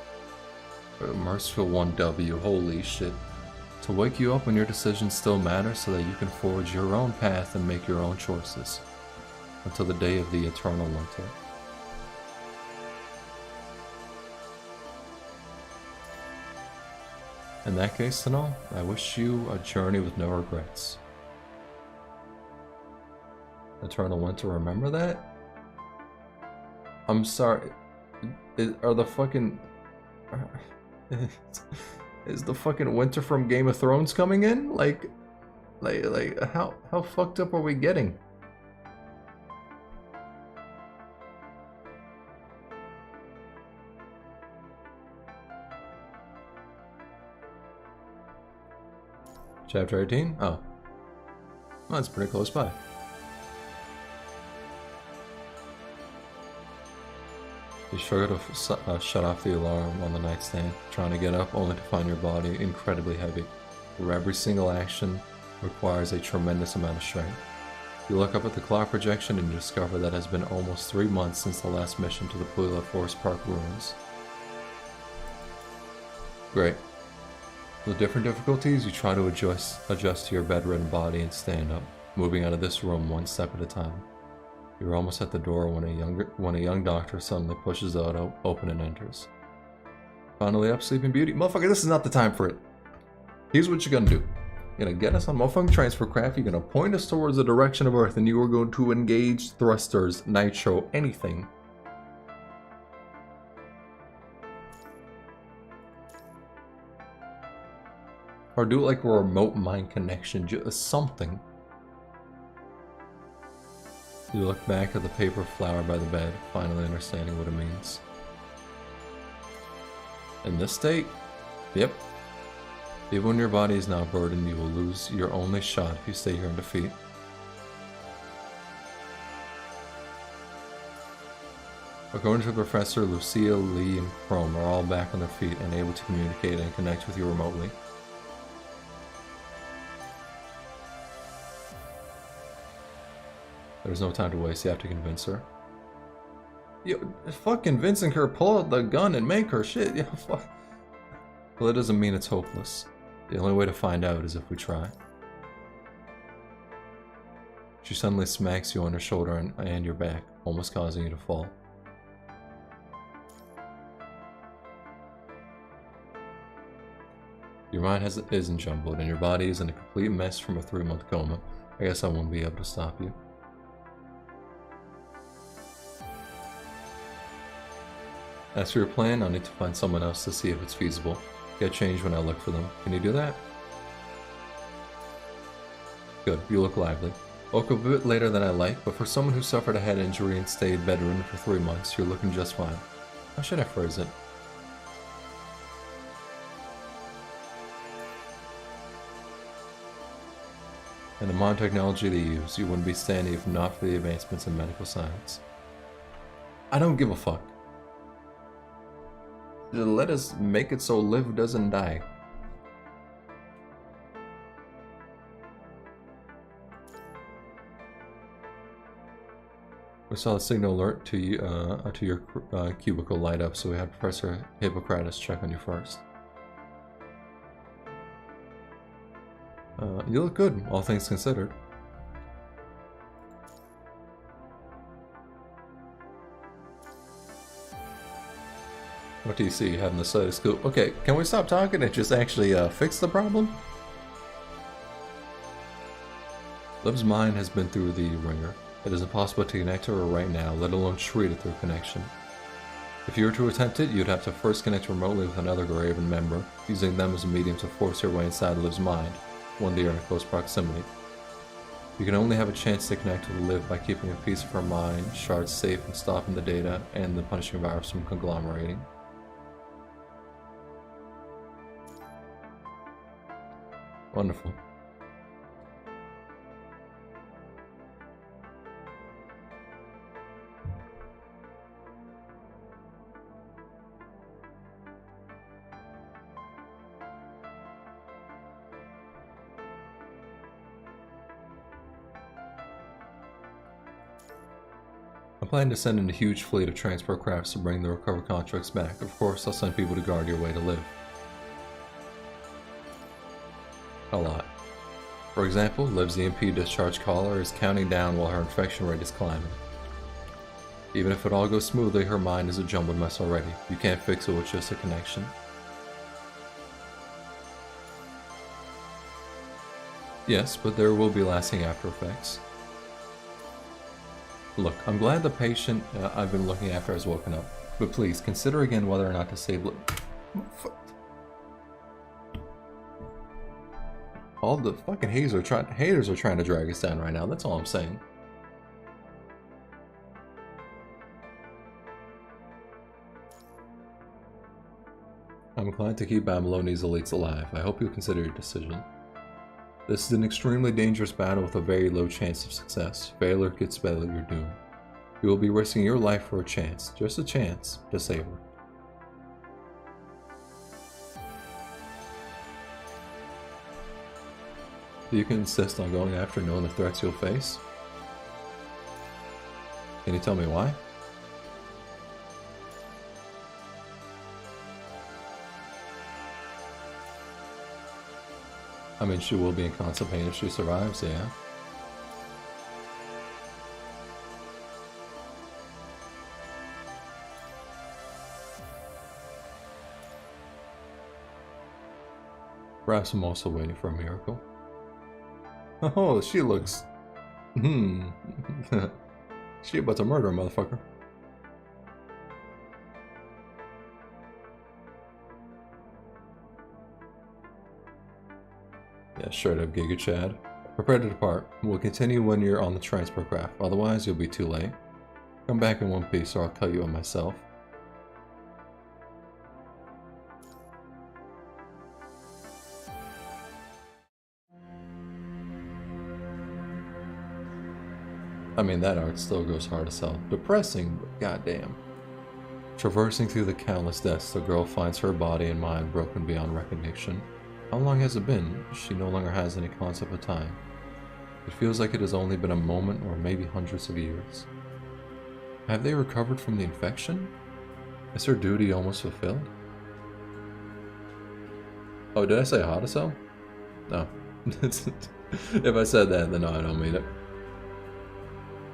Merciful 1W, holy shit. To wake you up when your decisions still matter so that you can forge your own path and make your own choices. Until the day of the eternal winter. In that case, Tsunul, I wish you a journey with no regrets. Eternal winter, remember that? I'm sorry. Are the fucking... Is the fucking winter from Game of Thrones coming in? Like how fucked up are we getting? Chapter 18? Oh. Well, that's pretty close by. You struggle to shut off the alarm on the nightstand, trying to get up only to find your body incredibly heavy, where every single action requires a tremendous amount of strength. You look up at the clock projection and you discover that it has been almost 3 months since the last mission to the Pula Forest Park ruins. Great. With different difficulties, you try to adjust to your bedridden body and stand up, moving out of this room one step at a time. You're almost at the door when a young doctor suddenly pushes the door open and enters. Finally up, Sleeping Beauty? Motherfucker, this is not the time for it. Here's what you're gonna do. You're gonna get us on motherfucking transfer craft, you're gonna point us towards the direction of Earth, and you are going to engage thrusters, nitro, anything. Or do it like a remote mind connection, just something. You look back at the paper flower by the bed, finally understanding what it means. In this state? Yep. Even when your body is now burdened, you will lose your only shot if you stay here in defeat. According to Professor, Lucia, Lee, and Chrome are all back on their feet and able to communicate and connect with you remotely. There's no time to waste, you have to convince her. Yo, fuck convincing her, pull out the gun and make her shit, yo, fuck. Well, that doesn't mean it's hopeless. The only way to find out is if we try. She suddenly smacks you on her shoulder and your back, almost causing you to fall. Your mind isn't jumbled, and your body is in a complete mess from a 3-month coma. I guess I won't be able to stop you. As for your plan, I'll need to find someone else to see if it's feasible. Get changed when I look for them. Can you do that? Good, you look lively. Woke up a bit later than I like, but for someone who suffered a head injury and stayed bedridden for 3 months, you're looking just fine. How should I phrase it? And the modern technology they use, you wouldn't be standing if not for the advancements in medical science. I don't give a fuck. Just let us make it so Liv doesn't die. We saw the signal alert to your cubicle light up, so we had Professor Hippocrates check on you first. You look good, all things considered. What do you see? You having the stethoscope? Okay, can we stop talking and just actually fix the problem? Liv's mind has been through the ringer. It is impossible to connect to her right now, let alone treat it through connection. If you were to attempt it, you'd have to first connect remotely with another Graven member, using them as a medium to force your way inside Liv's mind, one they are in close proximity. You can only have a chance to connect with Liv by keeping a piece of her mind shard safe and stopping the data and the punishing virus from conglomerating. Wonderful. I plan to send in a huge fleet of transport crafts to bring the recovered contracts back. Of course, I'll send people to guard your way to Liv. A lot. For example, Liv's EMP discharge collar is counting down while her infection rate is climbing. Even if it all goes smoothly, her mind is a jumbled mess already. You can't fix it with just a connection. Yes, but there will be lasting after effects. Look, I'm glad the patient I've been looking after has woken up, but please consider again whether or not to save all the fucking haters are trying to drag us down right now, that's all I'm saying. I'm inclined to keep Babyloni's elites alive. I hope you'll consider your decision. This is an extremely dangerous battle with a very low chance of success. Failure could spell your doom. You will be risking your life for a chance, just a chance, to save her. You can insist on going after knowing the threats you'll face? Can you tell me why? I mean, she will be in constant pain if she survives, yeah. Perhaps I'm also waiting for a miracle. Oh, she looks... She about to murder a motherfucker. Yeah, straight up Giga Chad. Prepare to depart. We'll continue when you're on the transport craft, otherwise you'll be too late. Come back in one piece or I'll cut you up myself. I mean, that art still goes hard as hell. Depressing, but goddamn. Traversing through the countless deaths, the girl finds her body and mind broken beyond recognition. How long has it been? She no longer has any concept of time. It feels like it has only been a moment or maybe hundreds of years. Have they recovered from the infection? Is her duty almost fulfilled? Oh, did I say Hadaso? No. If I said that, then no, I don't mean it.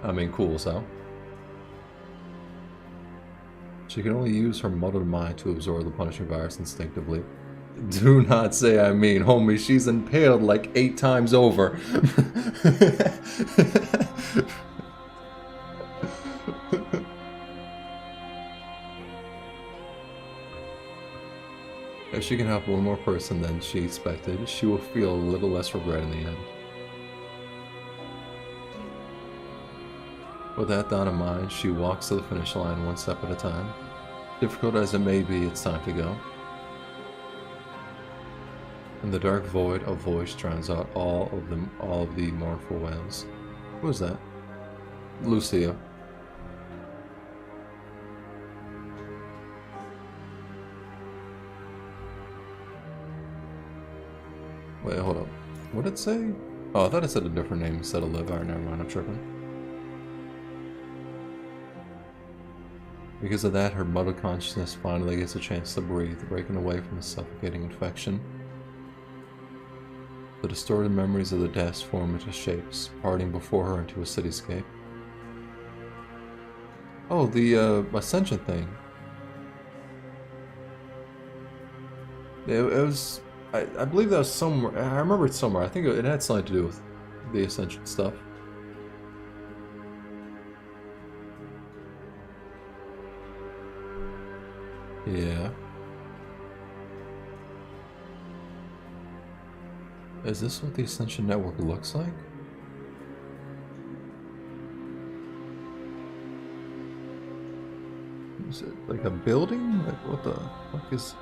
I mean, cool, so. She can only use her muddled mind to absorb the punishing virus instinctively. Do not say I mean, homie, she's impaled like 8 times over. If she can help one more person than she expected, she will feel a little less regret in the end. With that thought in mind, she walks to the finish line one step at a time. Difficult as it may be, it's time to go. In the dark void, a voice drowns out all of the mournful wails. Who is that? Lucia. Wait, hold up. What did it say? Oh, I thought it said a different name instead of Liv. Alright, never mind, I'm tripping. Because of that, her muddled consciousness finally gets a chance to breathe, breaking away from the suffocating infection. The distorted memories of the deaths form into shapes, parting before her into a cityscape. Oh, the Ascension thing. It was... I believe that was somewhere... I remember it somewhere. I think it had something to do with the Ascension stuff. Yeah. Is this what the Ascension Network looks like? Is it like a building? Like what the fuck is...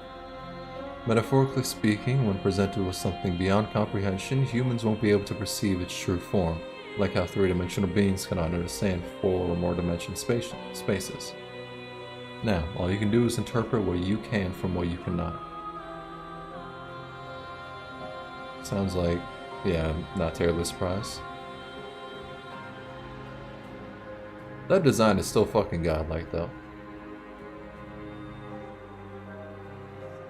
Metaphorically speaking, when presented with something beyond comprehension, humans won't be able to perceive its true form, like how three-dimensional beings cannot understand four or more dimension spaces. Now, all you can do is interpret what you can from what you cannot. Sounds like, yeah, I'm not terribly surprised. That design is still fucking godlike, though.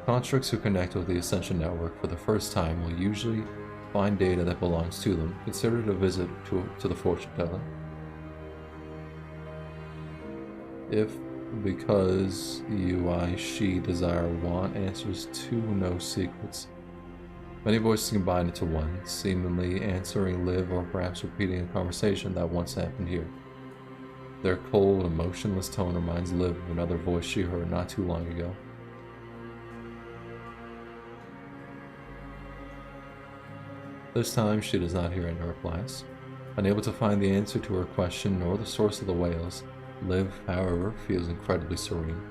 Constructs who connect with the Ascension Network for the first time will usually find data that belongs to them. Consider it a visit to the fortune teller. If, because you, I, she, desire, want answers to no secrets. Many voices combine into one, seemingly answering live or perhaps repeating a conversation that once happened here. Their cold, emotionless tone reminds Liv of another voice she heard not too long ago. This time, she does not hear any replies. Unable to find the answer to her question nor the source of the wails, Liv, however, feels incredibly serene.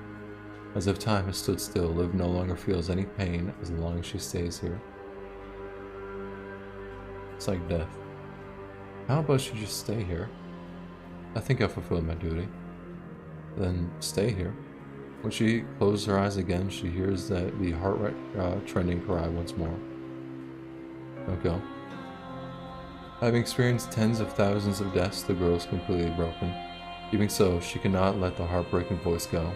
As if time has stood still, Liv no longer feels any pain as long as she stays here. It's like death. How about she just stay here? I think I fulfilled my duty. Then stay here. When she closes her eyes again, she hears the heart rate trending cry once more. Okay. Having experienced tens of thousands of deaths, the girl is completely broken. Even so, she cannot let the heartbreaking voice go.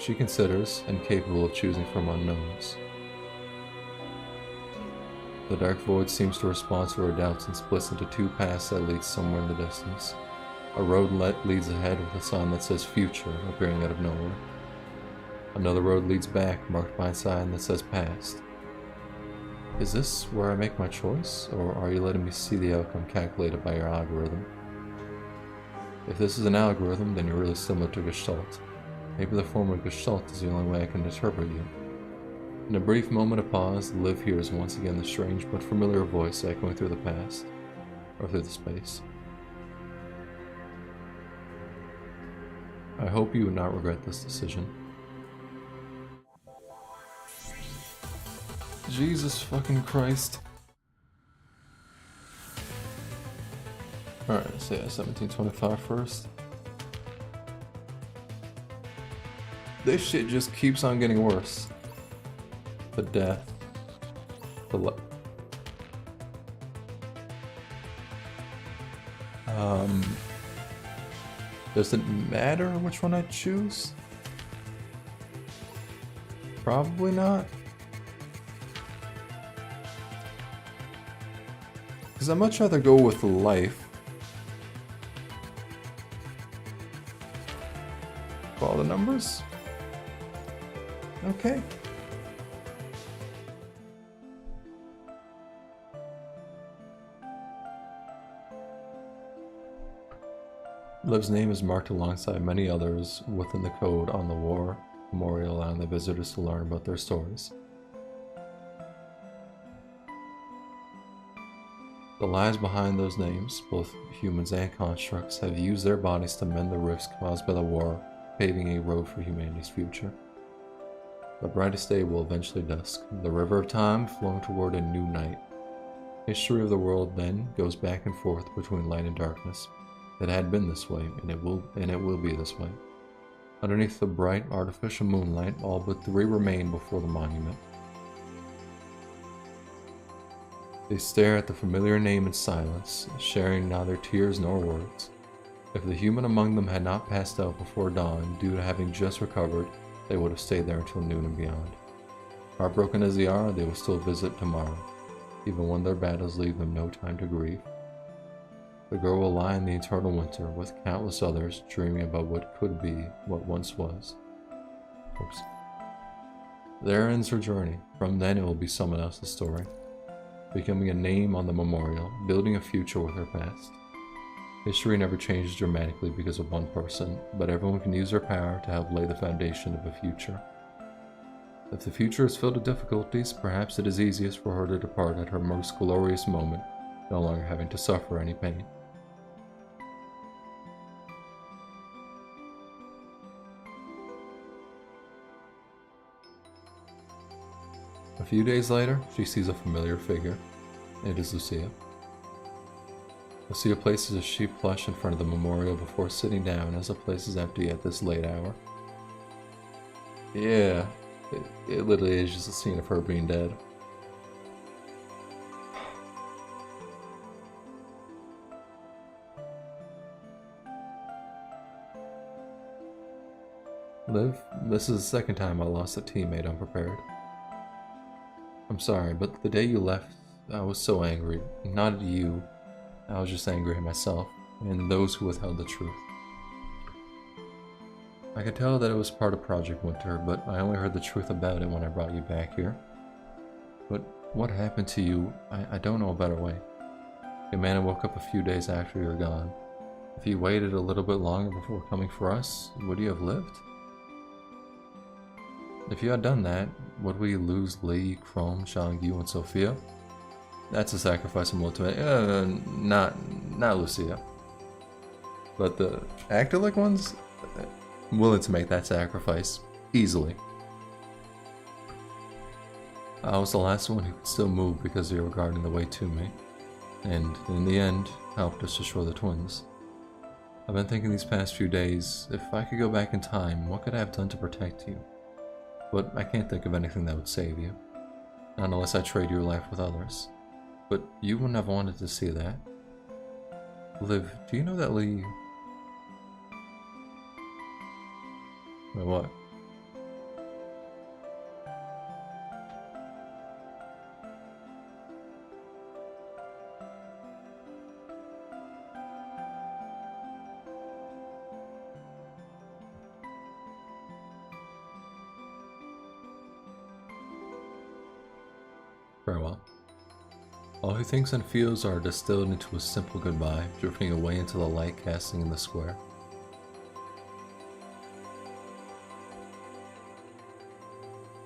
She considers, and capable of choosing from unknowns. The dark void seems to respond to her doubts and splits into two paths that lead somewhere in the distance. A road leads ahead with a sign that says future appearing out of nowhere. Another road leads back, marked by a sign that says past. Is this where I make my choice, or are you letting me see the outcome calculated by your algorithm? If this is an algorithm, then you're really similar to Gestalt. Maybe the form of Gestalt is the only way I can interpret you. In a brief moment of pause, Liv hears once again the strange but familiar voice echoing through the past, or through the space. I hope you would not regret this decision. Jesus fucking Christ. Alright, so yeah, 1725 first. This shit just keeps on getting worse. The death. Does it matter which one I choose? Probably not. Because I'd much rather go with life. Follow the numbers? Okay. Liv's name is marked alongside many others within the code on the war memorial, allowing the visitors to learn about their stories. The lives behind those names, both humans and constructs, have used their bodies to mend the rifts caused by the war, paving a road for humanity's future. The brightest day will eventually dusk, the river of time flowing toward a new night. History of the world then goes back and forth between light and darkness. It had been this way, and it will be this way. Underneath the bright artificial moonlight, all but three remain before the monument. They stare at the familiar name in silence, sharing neither tears nor words. If the human among them had not passed out before dawn due to having just recovered, they would have stayed there until noon and beyond. Heartbroken as they are, they will still visit tomorrow, even when their battles leave them no time to grieve. The girl will lie in the eternal winter with countless others dreaming about what could be, what once was. Oops. There ends her journey. From then it will be someone else's story. Becoming a name on the memorial, building a future with her past. History never changes dramatically because of one person, but everyone can use their power to help lay the foundation of a future. If the future is filled with difficulties, perhaps it is easiest for her to depart at her most glorious moment, no longer having to suffer any pain. A few days later, she sees a familiar figure. It is Lucia. Lucia places a sheep plush in front of the memorial before sitting down as the place is empty at this late hour. Yeah, it literally is just a scene of her being dead. Liv, this is the second time I lost a teammate unprepared. I'm sorry, but the day you left, I was so angry. Not at you, I was just angry at myself, and those who withheld the truth. I could tell that it was part of Project Winter, but I only heard the truth about it when I brought you back here. But what happened to you, I don't know a better way. Amanda woke up a few days after you were gone. If you waited a little bit longer before coming for us, would you have lived? If you had done that, would we lose Lee, Chrome, Shangyu, and Sophia? That's a sacrifice I'm willing to make. Not Lucia. But the actor-like ones, willing to make that sacrifice easily. I was the last one who could still move because you were guarding the way to me, and in the end, helped us destroy the twins. I've been thinking these past few days, if I could go back in time, what could I have done to protect you? But I can't think of anything that would save you. Not unless I trade your life with others. But you wouldn't have wanted to see that. Liv, do you know that Lee... Wait, what? Farewell. All who thinks and feels are distilled into a simple goodbye, drifting away into the light casting in the square.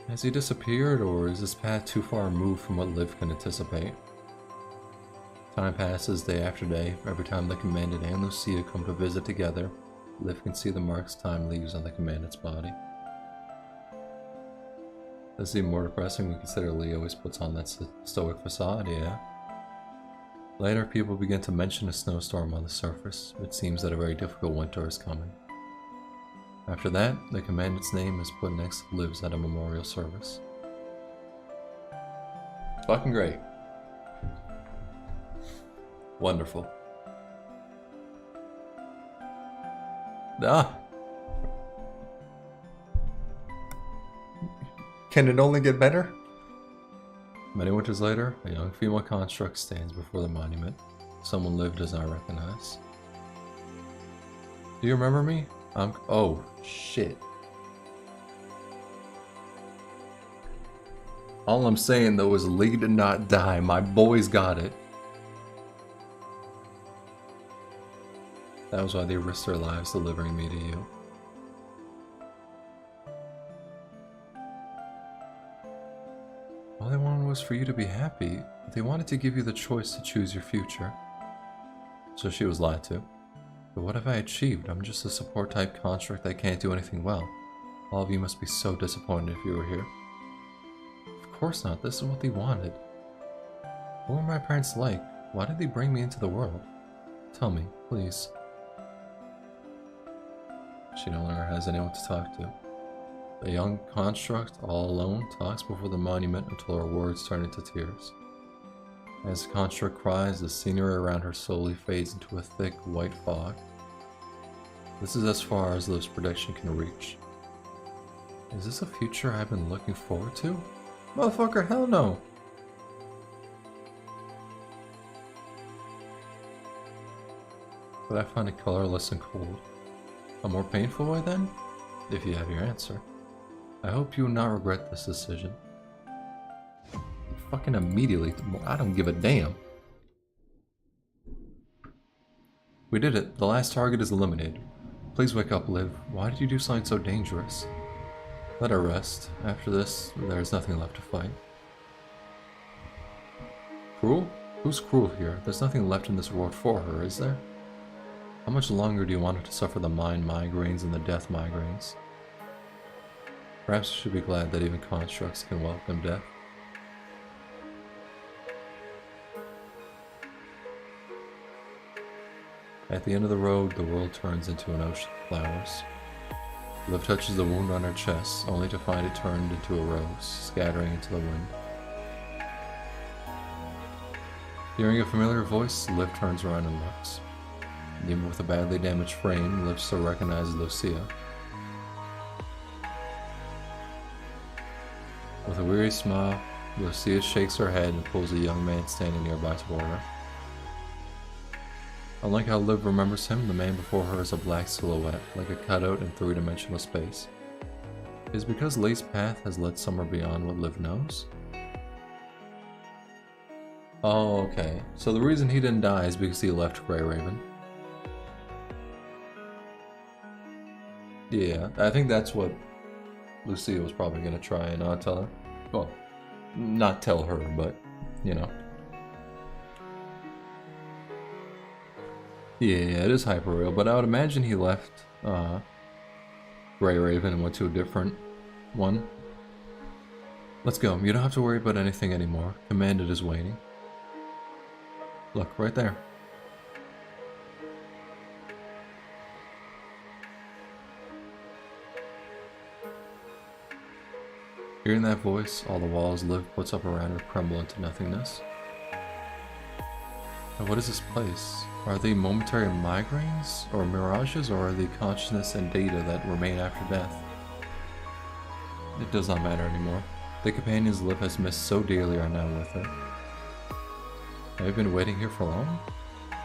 Has he disappeared, or is this path too far removed from what Liv can anticipate? Time passes day after day. Every time the Commandant and Lucia come to visit together, Liv can see the marks time leaves on the Commandant's body. This is even more depressing when we consider Lee always puts on that stoic facade, yeah? Later, people begin to mention a snowstorm on the surface. It seems that a very difficult winter is coming. After that, the Commandant's name is put next to Liv's at a memorial service. Fucking great. Wonderful. Ah! Can it only get better? Many winters later, a young female construct stands before the monument. Someone Liv does not recognize. Do you remember me? Oh, shit. All I'm saying though is Lee did not die. My boys got it. That was why they risked their lives delivering me to you. All they wanted was for you to be happy. They wanted to give you the choice to choose your future. So she was lied to. But what have I achieved? I'm just a support type construct that can't do anything well. All of you must be so disappointed if you were here. Of course not, this is what they wanted. What were my parents like? Why did they bring me into the world? Tell me, please. She no longer has anyone to talk to. The young construct, all alone, talks before the monument until her words turn into tears. As the construct cries, the scenery around her slowly fades into a thick, white fog. This is as far as Liv's prediction can reach. Is this a future I've been looking forward to? Motherfucker, hell no! But I find it colorless and cold. A more painful way then? If you have your answer. I hope you will not regret this decision. Fucking immediately. I don't give a damn. We did it. The last target is eliminated. Please wake up, Liv. Why did you do something so dangerous? Let her rest. After this, there is nothing left to fight. Cruel? Who's cruel here? There's nothing left in this world for her, is there? How much longer do you want her to suffer the mind migraines and the death migraines? Perhaps you should be glad that even constructs can welcome death. At the end of the road, the world turns into an ocean of flowers. Liv touches the wound on her chest, only to find it turned into a rose, scattering into the wind. Hearing a familiar voice, Liv turns around and looks. Even with a badly damaged frame, Liv still recognizes Lucia. With a weary smile, Lucia shakes her head and pulls a young man standing nearby toward her. Unlike how Liv remembers him, the man before her is a black silhouette, like a cutout in three-dimensional space. Is it because Leigh's path has led somewhere beyond what Liv knows? Oh, okay. So the reason he didn't die is because he left Grey Raven. Yeah, I think that's what Lucia was probably going to try and not tell her. Well, not tell her, but, you know. Yeah, it is hyper-real, but I would imagine he left Grey Raven and went to a different one. Let's go. You don't have to worry about anything anymore. Commandant is waiting. Look, right there. Hearing that voice, all the walls Liv puts up around her crumble into nothingness. And what is this place? Are they momentary migraines, or mirages, or are they consciousness and data that remain after death? It does not matter anymore. The companions Liv has missed so dearly are now with her. Have you been waiting here for long?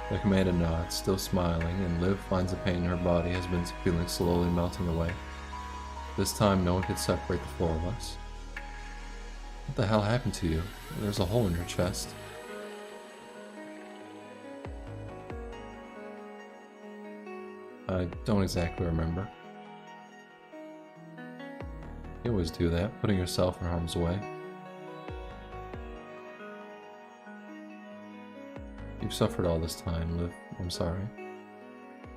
The commander nods, still smiling, and Liv finds the pain in her body has been feeling slowly melting away. This time no one could separate the four of us. What the hell happened to you? There's a hole in your chest. I don't exactly remember. You always do that, putting yourself in harm's way. You've suffered all this time, Liv. I'm sorry.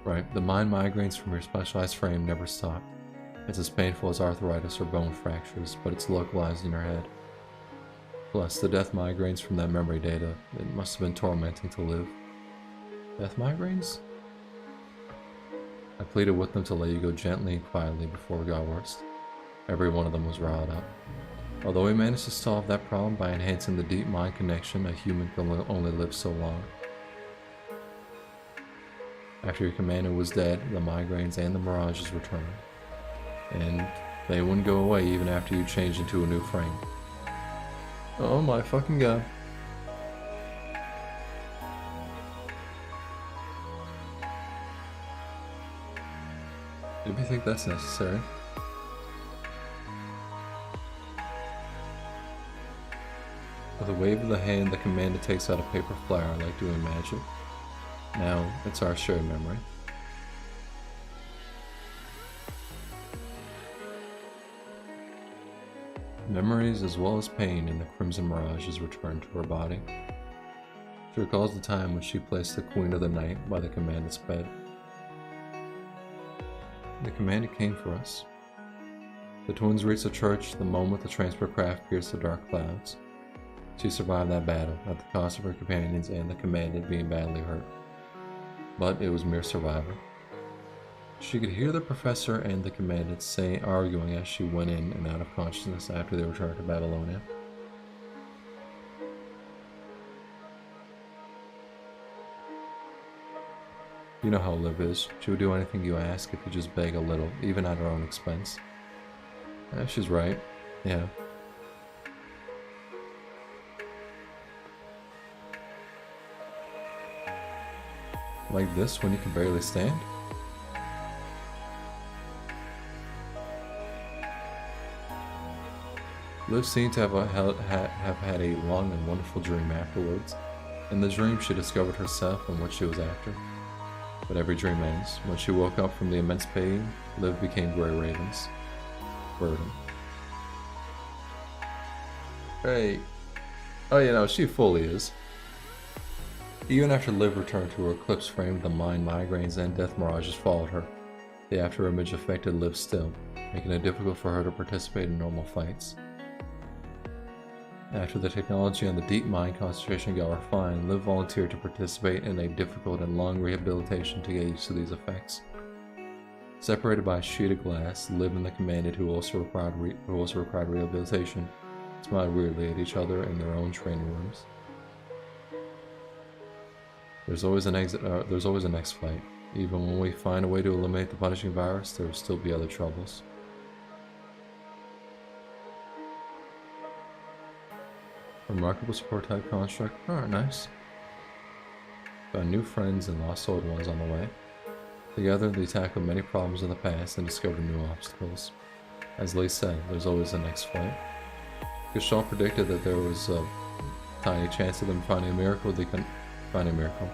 Right, the mind migraines from your specialized frame never stopped. It's as painful as arthritis or bone fractures, but it's localized in your head. Plus, the death migraines from that memory data, it must have been tormenting to live. Death migraines? I pleaded with them to let you go gently and quietly before it got worse. Every one of them was riled up. Although we managed to solve that problem by enhancing the deep mind connection, a human can only live so long. After your commander was dead, the migraines and the mirages returned. And they wouldn't go away even after you changed into a new frame. Oh my fucking god. Do you think that's necessary? With a wave of the hand, the commander takes out a paper flower like doing magic. Now, it's our shared memory. Memories as well as pain in the crimson mirages return to her body. She recalls the time when she placed the Queen of the Night by the commander's bed. The commander came for us. The twins reached the church the moment the transport craft pierced the dark clouds. She survived that battle at the cost of her companions and the commandant being badly hurt. But it was mere survival. She could hear the professor and the commandant arguing as she went in and out of consciousness after they returned to Babylonia. You know how Liv is. She would do anything you ask if you just beg a little, even at her own expense. She's right. Yeah. Like this when you can barely stand? Liv seemed to have had a long and wonderful dream afterwards. In the dream she discovered herself and what she was after. But every dream ends. When she woke up from the immense pain, Liv became Grey Raven's burden. Hey. Oh, you know, she fully is. Even after Liv returned to her eclipse frame, the mind migraines and death mirages followed her. The afterimage affected Liv still, making it difficult for her to participate in normal fights. After the technology and the deep mind concentration got refined, Liv volunteered to participate in a difficult and long rehabilitation to get used to these effects. Separated by a sheet of glass, Liv and the commandant, who also required rehabilitation, smiled weirdly at each other in their own training rooms. There's always a next fight. Even when we find a way to eliminate the punishing virus, there will still be other troubles. Remarkable support type construct. Alright, nice. Found new friends and lost old ones on the way. Together, they tackled many problems in the past and discovered new obstacles. As Lee said, there's always a next fight. Because Shaw predicted that there was a tiny chance of them finding a miracle, they couldn't find a miracle.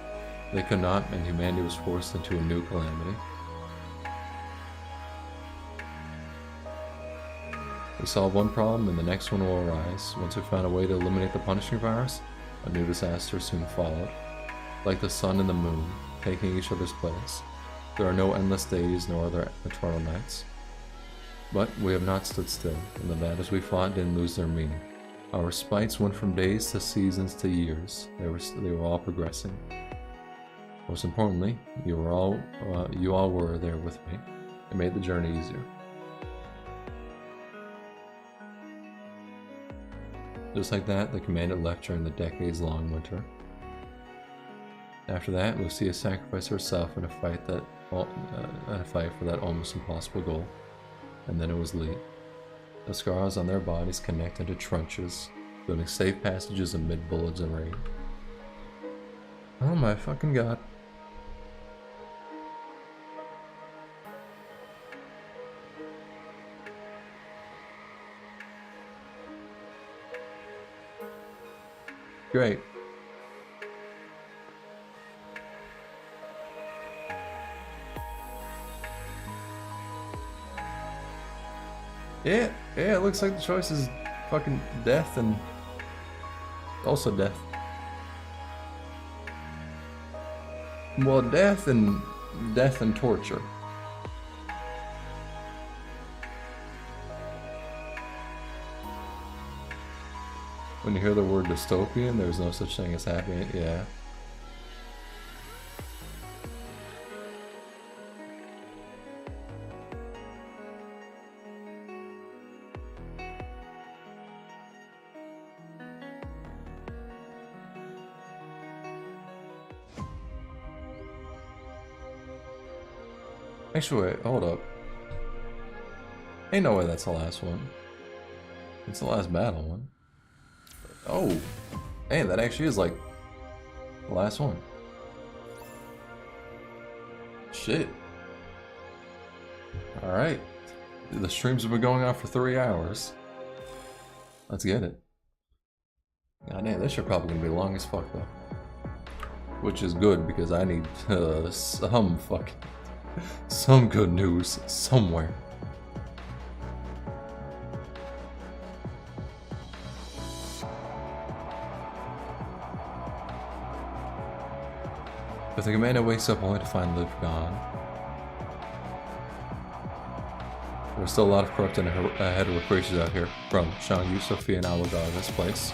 They could not, and humanity was forced into a new calamity. We solve one problem and the next one will arise. Once we found a way to eliminate the punishing virus, a new disaster soon followed. Like the sun and the moon, taking each other's place. There are no endless days nor other eternal nights. But we have not stood still, and the battles we fought didn't lose their meaning. Our respites went from days to seasons to years. They were all progressing. Most importantly, you all were there with me. It made the journey easier. Just like that, the commandant left during the decades-long winter. After that, Lucia sacrificed herself in a fight for that almost impossible goal. And then it was Lee. The scars on their bodies connect into trenches, building safe passages amid bullets and rain. Oh my fucking god. Great. Yeah, it looks like the choice is fucking death and also death. Well, death and torture. When you hear the word dystopian, there's no such thing as happy. Yeah. Actually, wait, hold up. Ain't no way that's the last one. It's the last battle one. Oh, man, that actually is like the last one. Shit. Alright. The streams have been going on for 3 hours. Let's get it. God damn, this shit probably gonna be long as fuck though. Which is good because I need some good news somewhere. But the commander wakes up only to find Liv gone. There's still a lot of corrupt and hetero creatures out here, from Shang-Yu, Sophia, and Awagar in this place.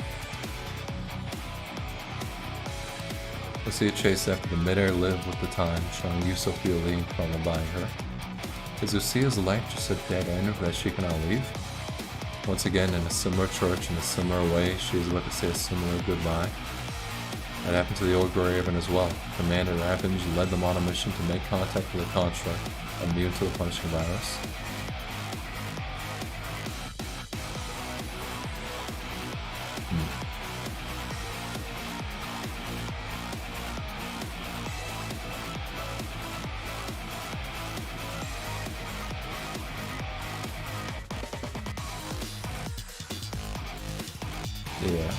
Let's see a chase after the mid-air Liv with the time, Shang-Yu, Sophia leaving from and behind her. Is Lucia's life just a dead end that she cannot leave? Once again, in a similar church, in a similar way, she is about to say a similar goodbye. That happened to the old Graven as well. Commander Ravenge led them on a mission to make contact with a construct immune to the punishing virus. Yeah.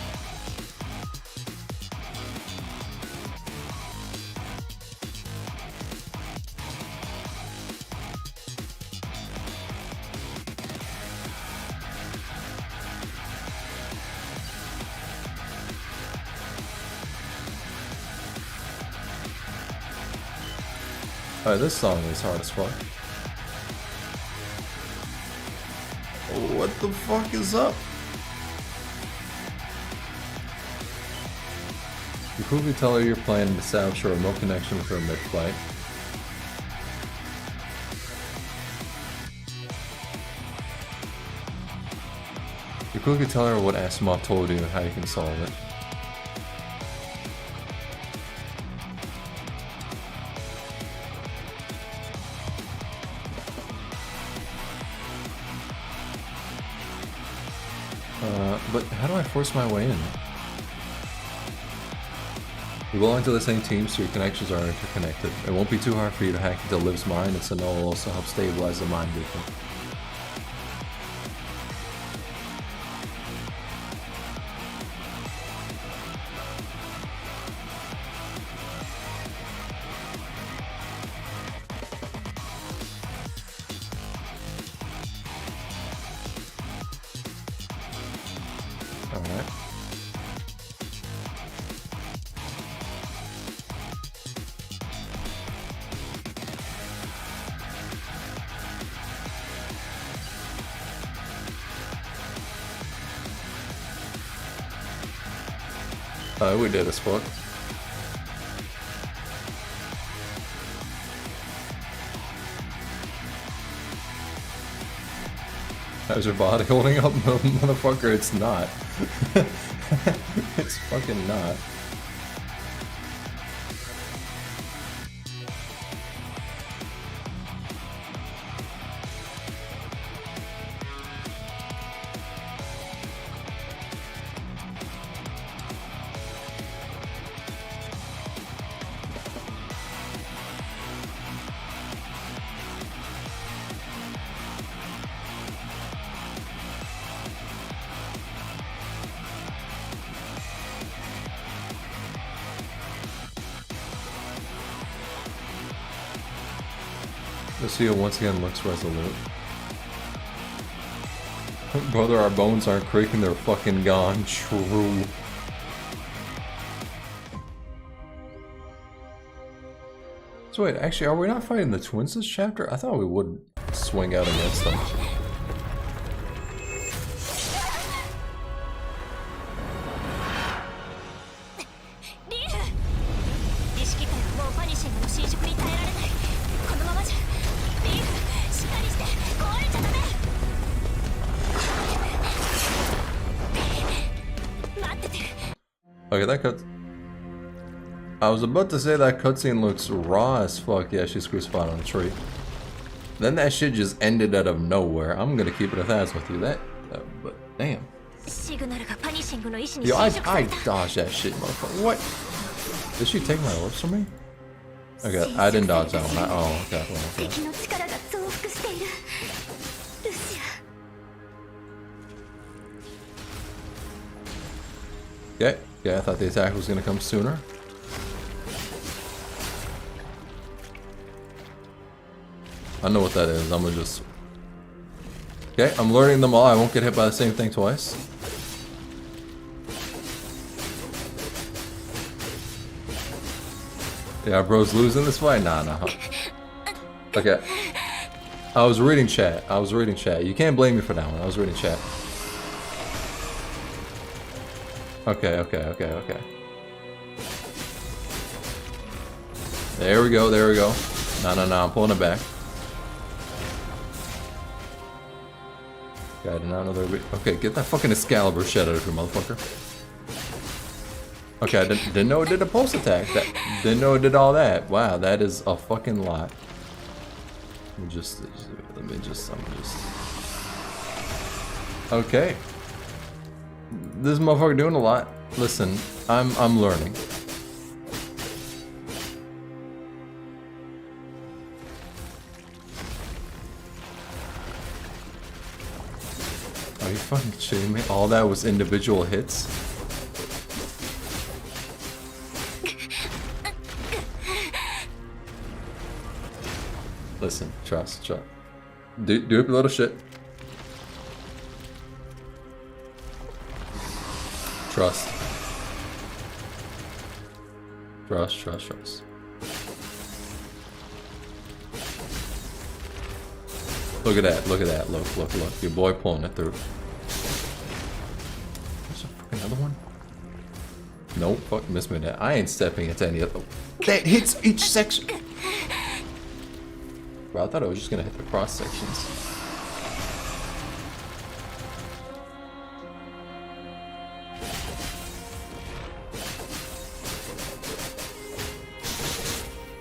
Alright, this song is hard as fuck. What the fuck is up? You quickly tell her you're planning to establish a remote connection with her mid-flight. You quickly tell her what Asimov told you and how you can solve it. But how do I force my way in? You belong to the same team, so your connections are interconnected. It won't be too hard for you to hack into Liv's mind, and Tsunul will also help stabilize the mind beacon. Alright. We did as fuck. How's your body holding up, motherfucker? It's not. It's fucking not. Lucia once again looks resolute. Brother, our bones aren't creaking, they're fucking gone. True. So wait, actually, are we not fighting the twins this chapter? I thought we would swing out against them. Okay, that cut. I was about to say that cutscene looks raw as fuck. Yeah, she's crucified on a tree. Then that shit just ended out of nowhere. I'm gonna keep it a thousand with you. But damn. Yo, I dodged that shit, motherfucker. What? Did she take my orbs from me? Okay, I didn't dodge that one. Oh, okay. Okay. Yeah, I thought the attack was gonna come sooner. I know what that is. I'm gonna just... Okay, I'm learning them all. I won't get hit by the same thing twice. Yeah, bro's losing this fight? Nah. Okay. I was reading chat. You can't blame me for that one. I was reading chat. Okay. There we go. No, I'm pulling it back. Okay, I did not know there would be... Okay, get that fucking Excalibur shit out of here, motherfucker. Okay, I didn't know it did a pulse attack. Didn't know it did all that. Wow, that is a fucking lot. Let me just... Okay. This motherfucker doing a lot. Listen, I'm learning. Are you fucking shitting me? All that was individual hits? Listen, trust. Do a little shit. Trust. Look at that. Look. Your boy pulling it through. There's a fucking other one. Nope, fuck, missed me that. I ain't stepping into any of them. That hits each section. Bro, I thought I was just gonna hit the cross sections.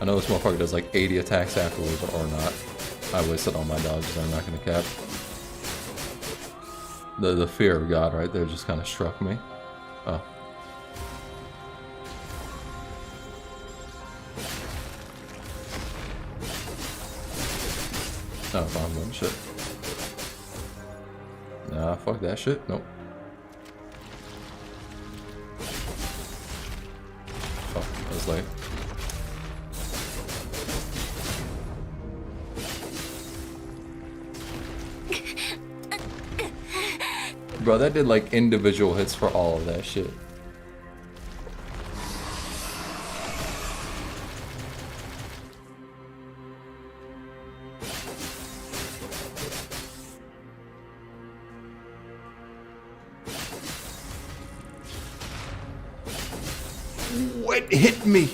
I know this motherfucker does like 80 attacks afterwards, or not. I wasted all my dodges, I'm not gonna cap. The fear of God right there just kind of struck me. Oh. Oh, wrong one, shit. Nah, fuck that shit, nope. Oh, that was late. Bro, that did like individual hits for all of that shit. What hit me?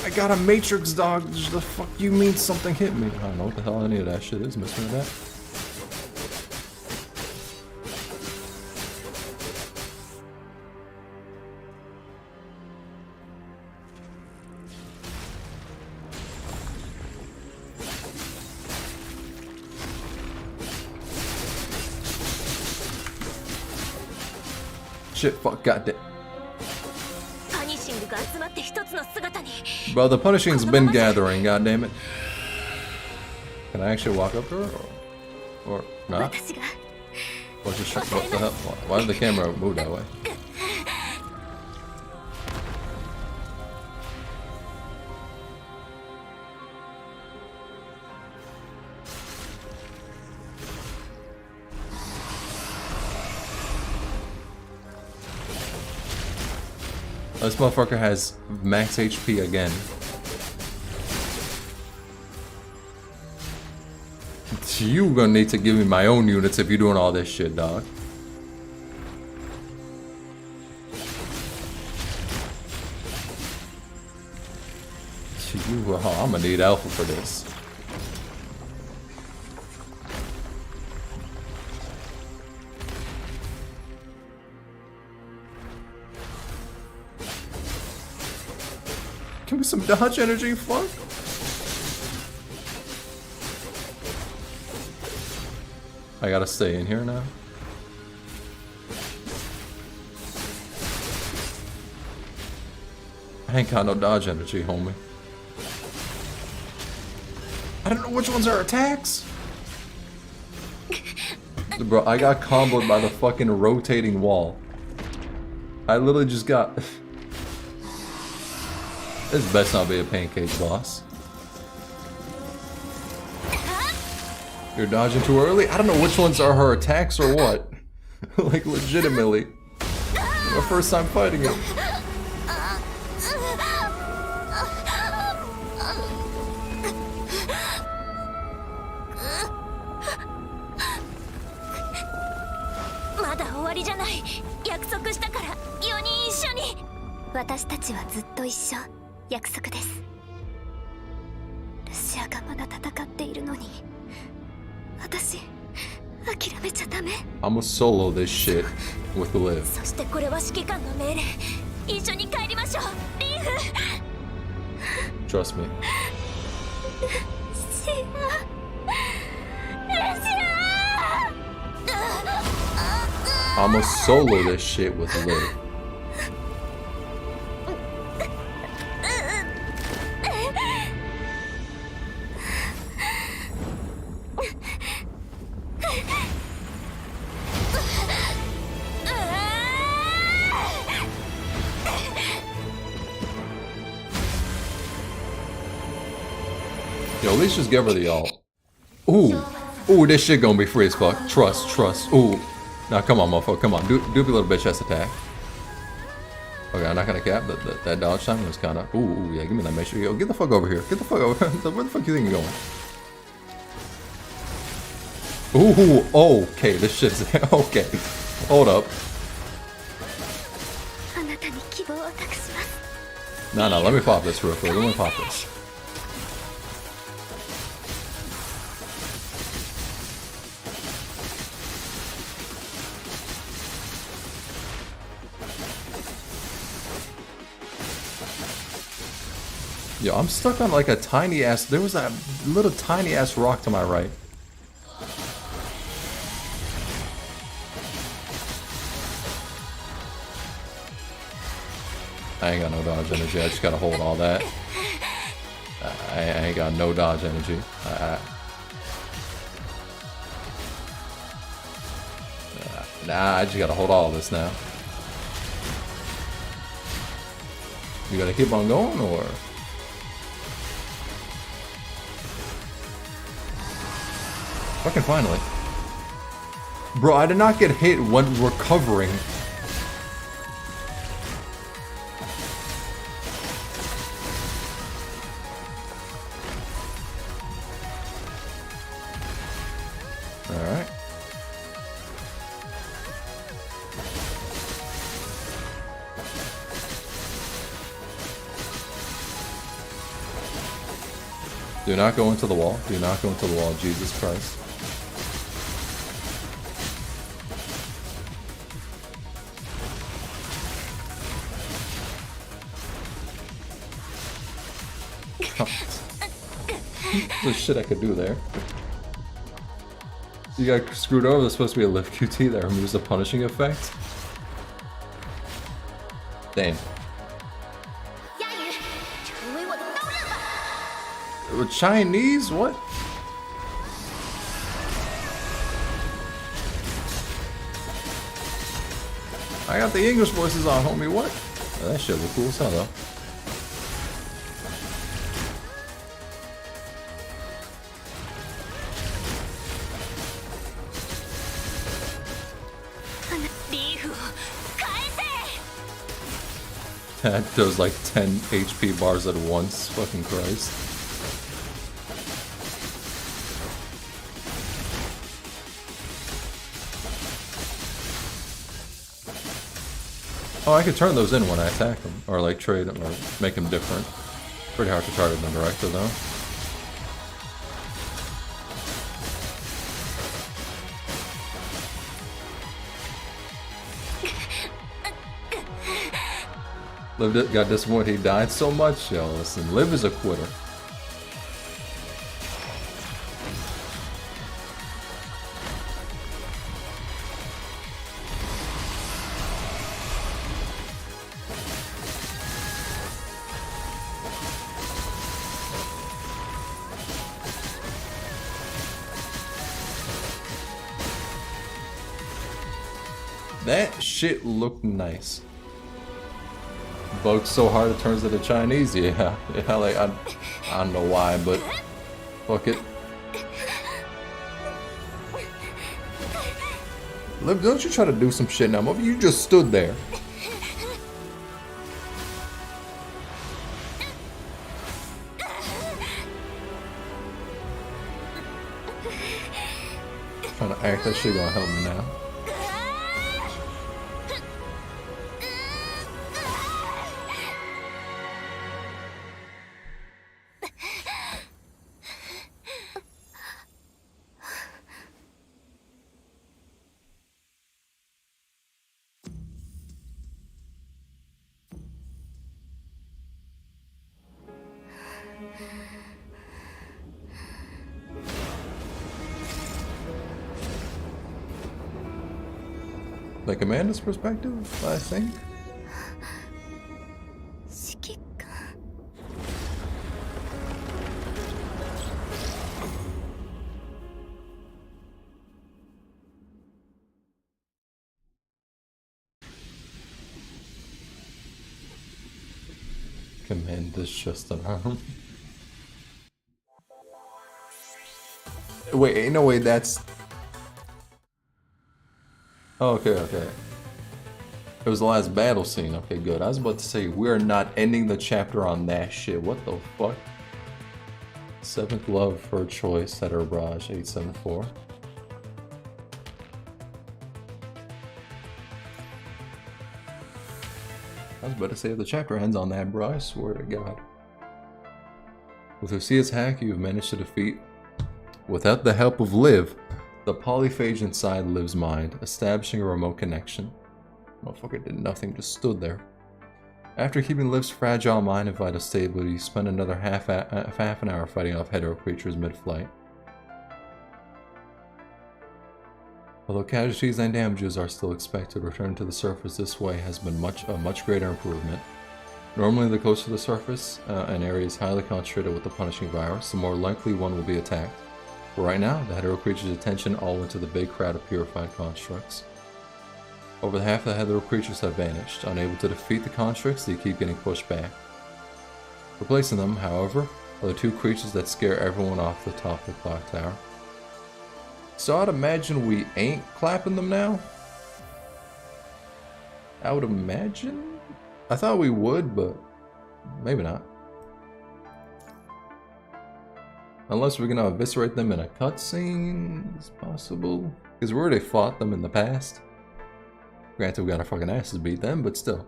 I got a matrix dog. The fuck you mean something hit me? I don't know what the hell any of that shit is. Missing that. Shit, fuck, goddamn. Bro, the punishing's been gathering, goddammit. Can I actually walk up to her? Or not? Or just what the hell? Why did the camera move that way? This motherfucker has max HP again. You gonna need to give me my own units if you're doing all this shit, dog. I'm gonna need alpha for this. Give me some dodge energy, fuck. I gotta stay in here now. I ain't got no dodge energy, homie. I don't know which ones are attacks. Bro, I got comboed by the fucking rotating wall. I literally just got... This best not be a pancake boss. You're dodging too early? I don't know which ones are her attacks or what. Like, legitimately. My first time fighting him. I'ma solo this shit with Liv. Trust me. I'ma solo this shit with Liv. Yo, at least just give her the ult. Ooh. Ooh, this shit gonna be free as fuck. Trust, trust. Ooh. Now come on, motherfucker. Come on. Do a little bitch ass attack. Okay, I'm not gonna cap. That dodge time was kinda... Ooh, yeah, give me that make sure. Yo, get the fuck over here. Get the fuck over here. Where the fuck you think you're going? Ooh, okay. This shit's... Okay. Hold up. No, let me pop this real quick. Let me pop this. Yo, I'm stuck on like a tiny ass. There was that little tiny ass rock to my right. I ain't got no dodge energy. I just gotta hold all that. I ain't got no dodge energy. Nah, I just gotta hold all this now. You gotta keep on going, or? Fucking finally. Bro, I did not get hit when recovering. Alright. Do not go into the wall. Do not go into the wall, Jesus Christ. There's shit I could do there. You got screwed over. There's supposed to be a lift QT that removes the punishing effect. Damn. Chinese? What? I got the English voices on, homie. What? Oh, that shit was cool as hell, though. That does like 10 HP bars at once. Fucking Christ. Oh, I could turn those in when I attack them. Or like trade them, or make them different. Pretty hard to target them directly though. Liv got disappointed he died so much. Yo, listen, Liv is a quitter. That shit looked nice. Bugged so hard it turns into Chinese, yeah. Yeah, like, I don't know why, but fuck it. Liv, don't you try to do some shit now, mother. You just stood there. Trying to act that shit gonna help me now. Like Amanda's perspective, I think. Amanda's just an arm. Wait, ain't no way that's... Oh, okay. It was the last battle scene. Okay, good. I was about to say, we're not ending the chapter on that shit. What the fuck? Seventh love for choice at her barrage, 874. I was about to say the chapter ends on that, bro. I swear to God. With Lucia's hack, you've managed to defeat, without the help of Liv, the polyphage inside Liv's mind, establishing a remote connection. Motherfucker did nothing, just stood there. After keeping Liv's fragile mind in vital stability, you spend another half an hour fighting off hetero creatures mid-flight. Although casualties and damages are still expected, returning to the surface this way has been a much greater improvement. Normally, the closer to the surface, an area is highly concentrated with the punishing virus, the more likely one will be attacked. But right now, the hetero creature's attention all went to the big crowd of purified constructs. Over half the hetero creatures have vanished. Unable to defeat the constructs, they keep getting pushed back. Replacing them, however, are the two creatures that scare everyone off the top of the clock tower. So I'd imagine we ain't clapping them now? I would imagine? I thought we would, but maybe not. Unless we're gonna eviscerate them in a cutscene, it's possible. Because we already fought them in the past. Granted, we got our fucking asses beat them, but still.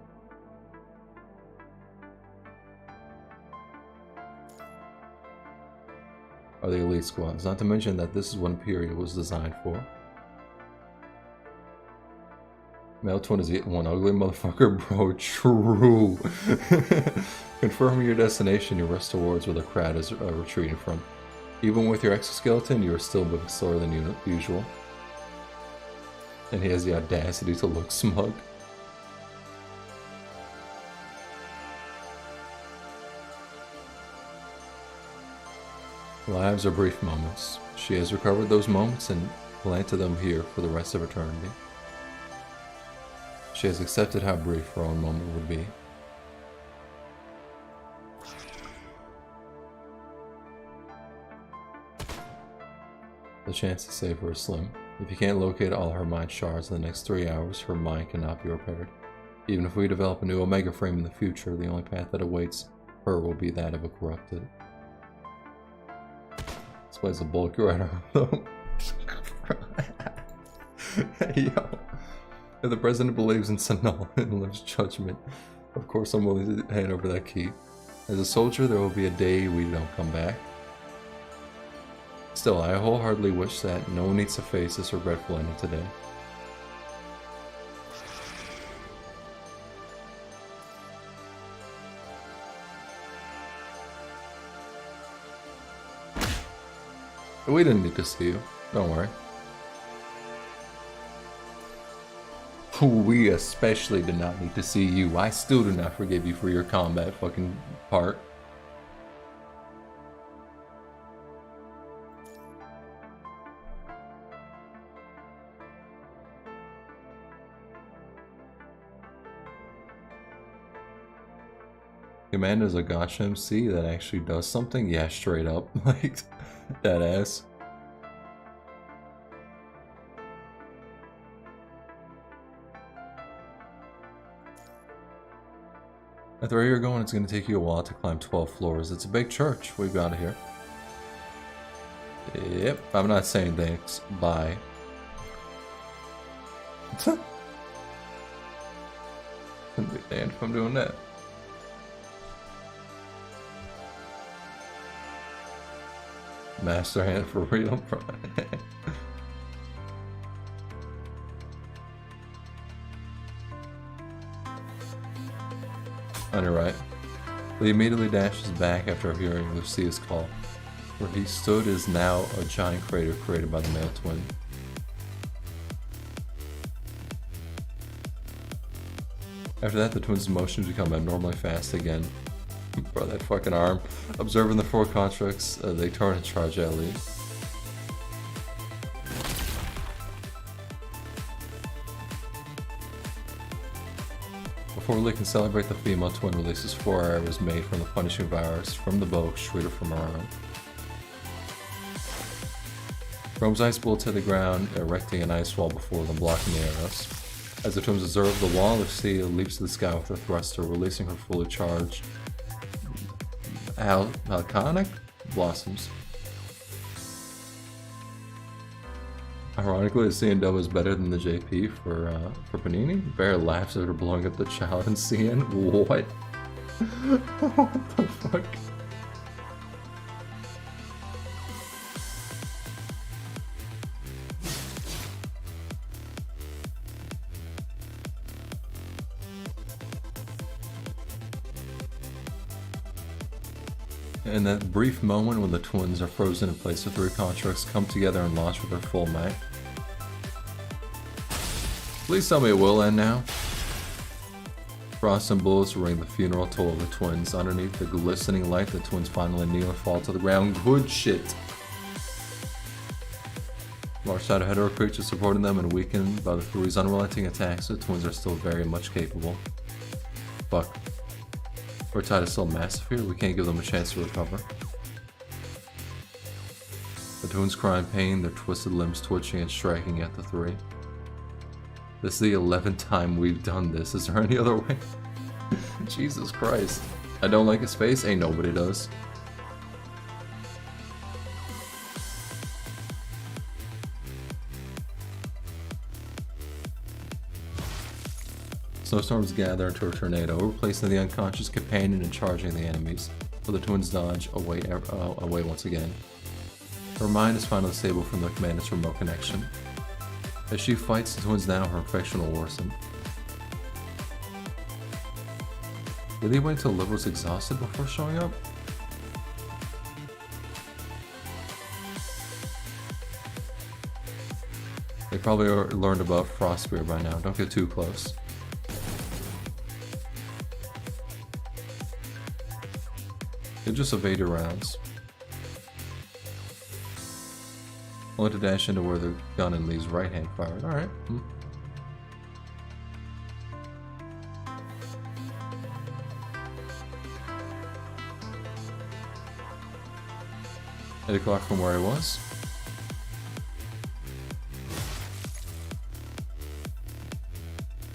Are the elite squads, not to mention that this is what Imperial was designed for. Male twin is one ugly motherfucker, bro. True. Confirming your destination, you rush towards where the crowd is retreating from. Even with your exoskeleton, you are still moving slower than usual. And he has the audacity to look smug. Lives are brief moments. She has recovered those moments and planted them here for the rest of eternity. She has accepted how brief her own moment would be. The chance to save her is slim. If you can't locate all her mind shards in the next 3 hours, her mind cannot be repaired. Even if we develop a new Omega frame in the future, the only path that awaits her will be that of a corrupted. This plays a bulk right arm though. Yo. If the president believes in Tsunul and lives judgment, of course I'm willing to hand over that key. As a soldier, there will be a day we don't come back. Still, I wholeheartedly wish that no one needs to face this regretful ending today. We didn't need to see you. Don't worry. We especially did not need to see you. I still do not forgive you for your combat fucking part. Commander's a gotcha MC that actually does something? Yeah, straight up. Like, that ass. At the rate you're going, it's going to take you a while to climb 12 floors. It's a big church. We've got it here. Yep, I'm not saying thanks. Bye. I'm be damned if I'm doing that. Master hand for real, bro. On your right. He immediately dashes back after hearing Lucia's call. Where he stood is now a giant crater created by the male twin. After that, the twins' motions become abnormally fast again. Bro, that fucking arm. Observing the 4 constructs, they turn and charge at Lee. Before Lee can celebrate, the female twin releases 4 arrows made from the punishing virus from the bow extruded from her arm. Chrome's ice bullets hit the ground, erecting an ice wall before them, blocking the arrows. As the twins observe the wall, Lucia leaps to the sky with a thruster, releasing her fully charged Alconic blossoms. Ironically, the CN is better than the JP for Panini. Bear laughs after blowing up the child in CN. What? What the fuck? In that brief moment when the twins are frozen in place, the three constructs come together and launch with their full might. Please tell me it will end now. Frost and bullets ring the funeral toll of the twins. Underneath the glistening light, the twins finally kneel and fall to the ground. Good shit. Large side of hetero creatures supporting them and weakened by the three's unrelenting attacks, the twins are still very much capable. Fuck. We're tied is still massive here, we can't give them a chance to recover. The twins cry in pain, their twisted limbs twitching and striking at the three. This is the 11th time we've done this, is there any other way? Jesus Christ. I don't like his face, ain't nobody does. Snowstorms gather into a tornado, replacing the unconscious companion and charging the enemies, but the twins dodge away once again. Her mind is finally stable from the commandant's remote connection. As she fights the twins now, her infection will worsen. Did they wait until Liv was exhausted before showing up? They probably learned about Frost Spear by now, don't get too close. You'll just evade your rounds. Only to dash into where the gun and Lee's right hand fired. Alright. Hmm. 8 o'clock from where he was.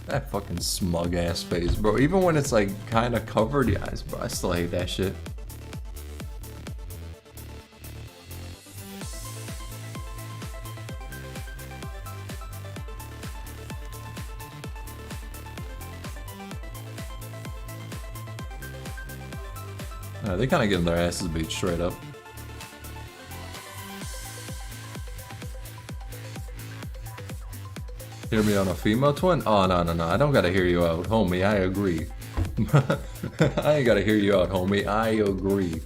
That fucking smug ass face, bro. Even when it's like kinda covered, yeah, bro, I still hate that shit. They kind of getting their asses beat straight up. Hear me on a female twin? Oh, no, no, no. I don't gotta hear you out, homie. I agree. I ain't gotta hear you out, homie. I agree.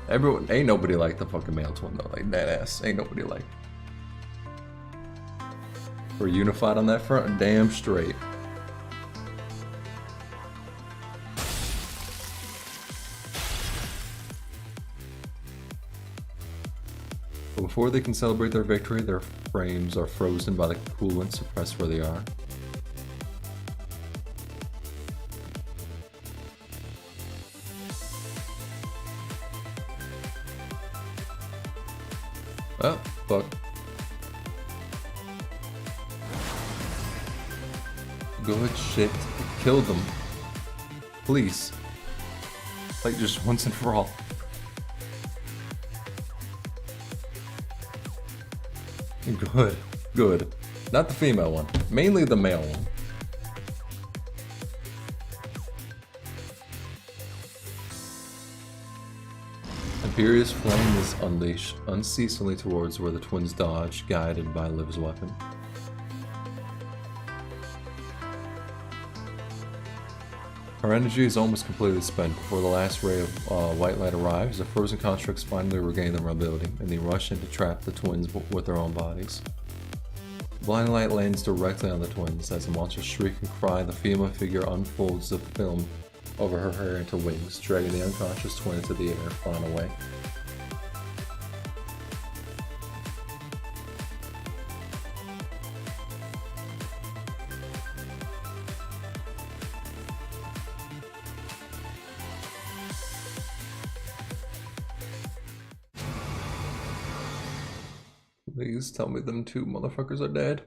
Everyone, ain't nobody like the fucking male twin though. Like, that ass. Ain't nobody like. We're unified on that front? Damn straight. But before they can celebrate their victory, their frames are frozen by the coolant suppressed where they are. Oh, fuck. Good shit. Kill them. Please. Like, just once and for all. Good. Good. Not the female one. Mainly the male one. Imperious flame is unleashed unceasingly towards where the twins dodge, guided by Liv's weapon. Her energy is almost completely spent before the last ray of white light arrives. The frozen constructs finally regain their mobility, and they rush in to trap the twins with their own bodies. Blind light lands directly on the twins. As the monsters shriek and cry, the female figure unfolds the film over her hair into wings, dragging the unconscious twin into the air, flying away. Please tell me them two motherfuckers are dead.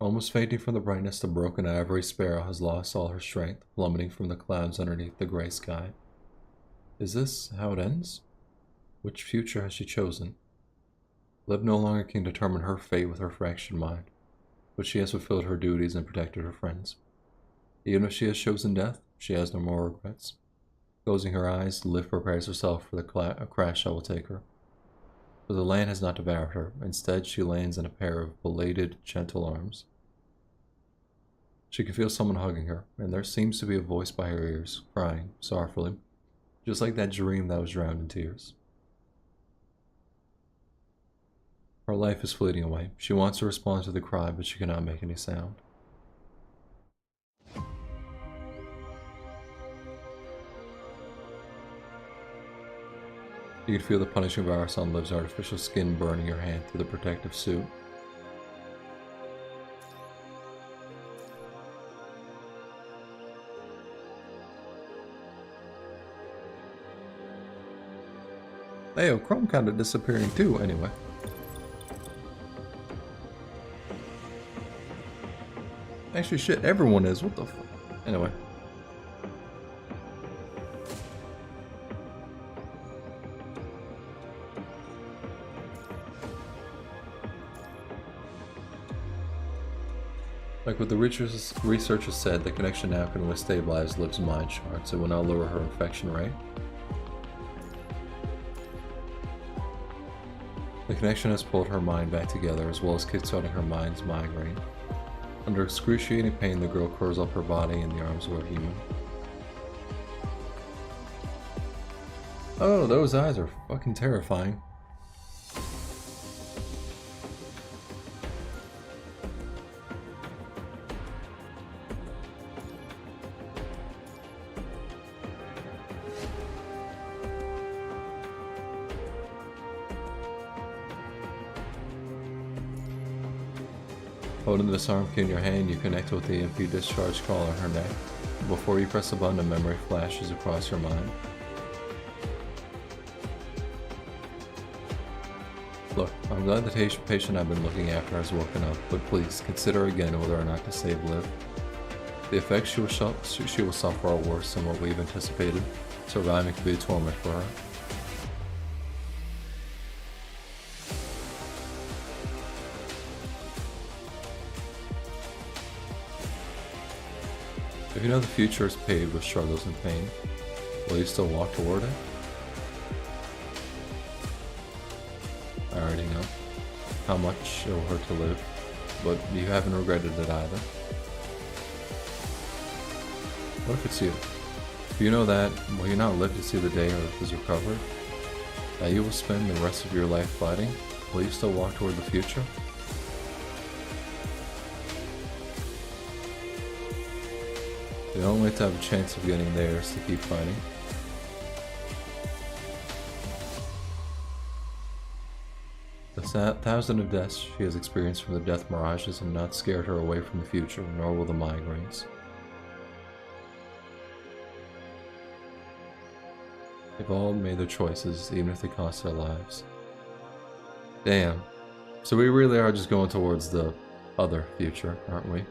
Almost fainting from the brightness, the broken ivory sparrow has lost all her strength, plummeting from the clouds underneath the gray sky. Is this how it ends? Which future has she chosen? Liv no longer can determine her fate with her fractured mind, but she has fulfilled her duties and protected her friends. Even if she has chosen death, she has no more regrets. Closing her eyes, Liv prepares herself for the crash that will take her. But the land has not devoured her. Instead, she lands in a pair of belated, gentle arms. She can feel someone hugging her, and there seems to be a voice by her ears, crying, sorrowfully, just like that dream that was drowned in tears. Her life is fleeting away. She wants to respond to the cry, but she cannot make any sound. You can feel the punishing virus on Liv's artificial skin burning your hand through the protective suit. Hey, Chrome kind of disappearing too, anyway. Actually, shit, everyone is. What the fuck? Anyway. Like what the researchers said, the connection now can stabilize Liv's mind shards. It will now lower her infection rate. The connection has pulled her mind back together, as well as kickstarting her mind's migraine. Under excruciating pain, the girl curls up her body in the arms of a human. Oh, those eyes are fucking terrifying. Holding this arm key in your hand, you connect with the EMP discharge collar on her neck. Before you press the button, a memory flashes across your mind. Look, I'm glad the patient I've been looking after has woken up, but please consider again whether or not to save Liv. The effects she will suffer are worse than what we've anticipated. Surviving could be a torment for her. If you know the future is paved with struggles and pain, will you still walk toward it? I already know how much it will hurt to live, but you haven't regretted it either. What if it's you? If you know that, will you not live to see the day Earth is recovered? That you will spend the rest of your life fighting? Will you still walk toward the future? The only way to have a chance of getting there is to keep fighting. The thousand of deaths she has experienced from the death mirages have not scared her away from the future, nor will the migraines. They've all made their choices, even if they cost their lives. Damn. So we really are just going towards the other future, aren't we?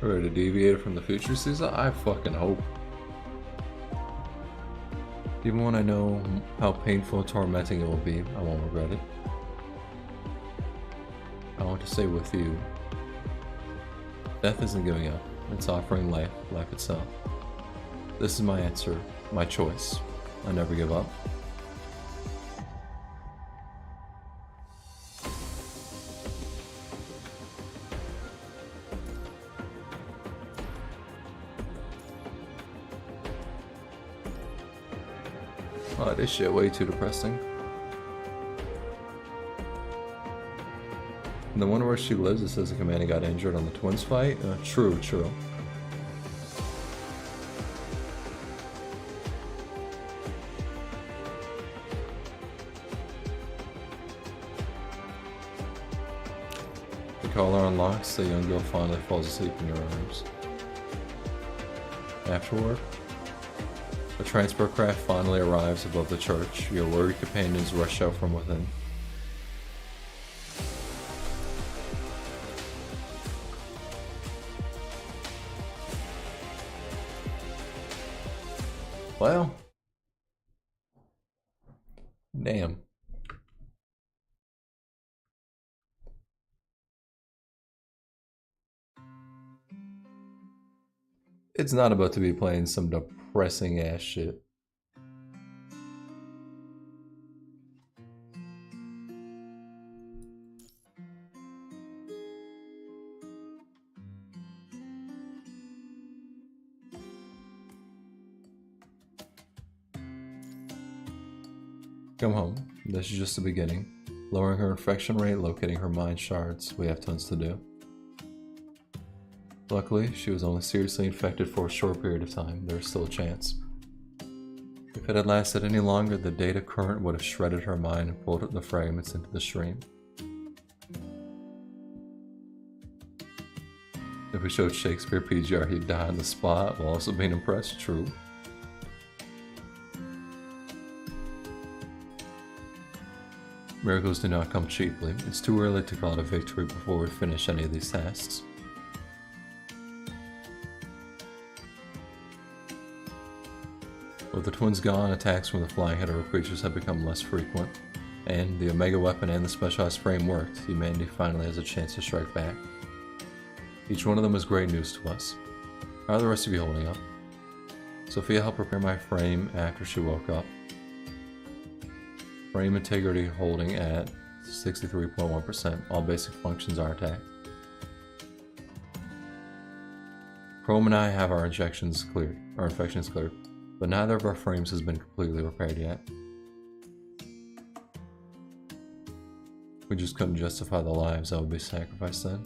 Ready to deviate from the future, Caesar? I fucking hope. Even when I know how painful and tormenting it will be, I won't regret it. I want to stay with you. Death isn't giving up. It's offering life, life itself. This is my answer, my choice. I never give up. Oh, this shit way too depressing. And the one where she lives, it says the commander got injured on the twins fight. True. collar unlocks, the young girl finally falls asleep in your arms. Afterward, the transport craft finally arrives above the church. Your worried companions rush out from within. Well, damn. It's not about to be playing some depressing ass shit. Come home. This is just the beginning. Lowering her infection rate, locating her mind shards. We have tons to do. Luckily, she was only seriously infected for a short period of time. There's still a chance. If it had lasted any longer, the data current would have shredded her mind and pulled the fragments into the stream. If we showed Shakespeare PGR, he'd die on the spot while also being impressed. True. Miracles do not come cheaply. It's too early to call it a victory before we finish any of these tasks. With the twins gone, attacks from the flying hetero creatures have become less frequent, and the Omega weapon and the specialized frame worked. Humanity finally has a chance to strike back. Each one of them is great news to us. How are the rest of you holding up? Sophia helped repair my frame after she woke up. Frame integrity holding at 63.1%. All basic functions are intact. Chrome and I have our infections cleared, but neither of our frames has been completely repaired yet. We just couldn't justify the lives that would be sacrificed then.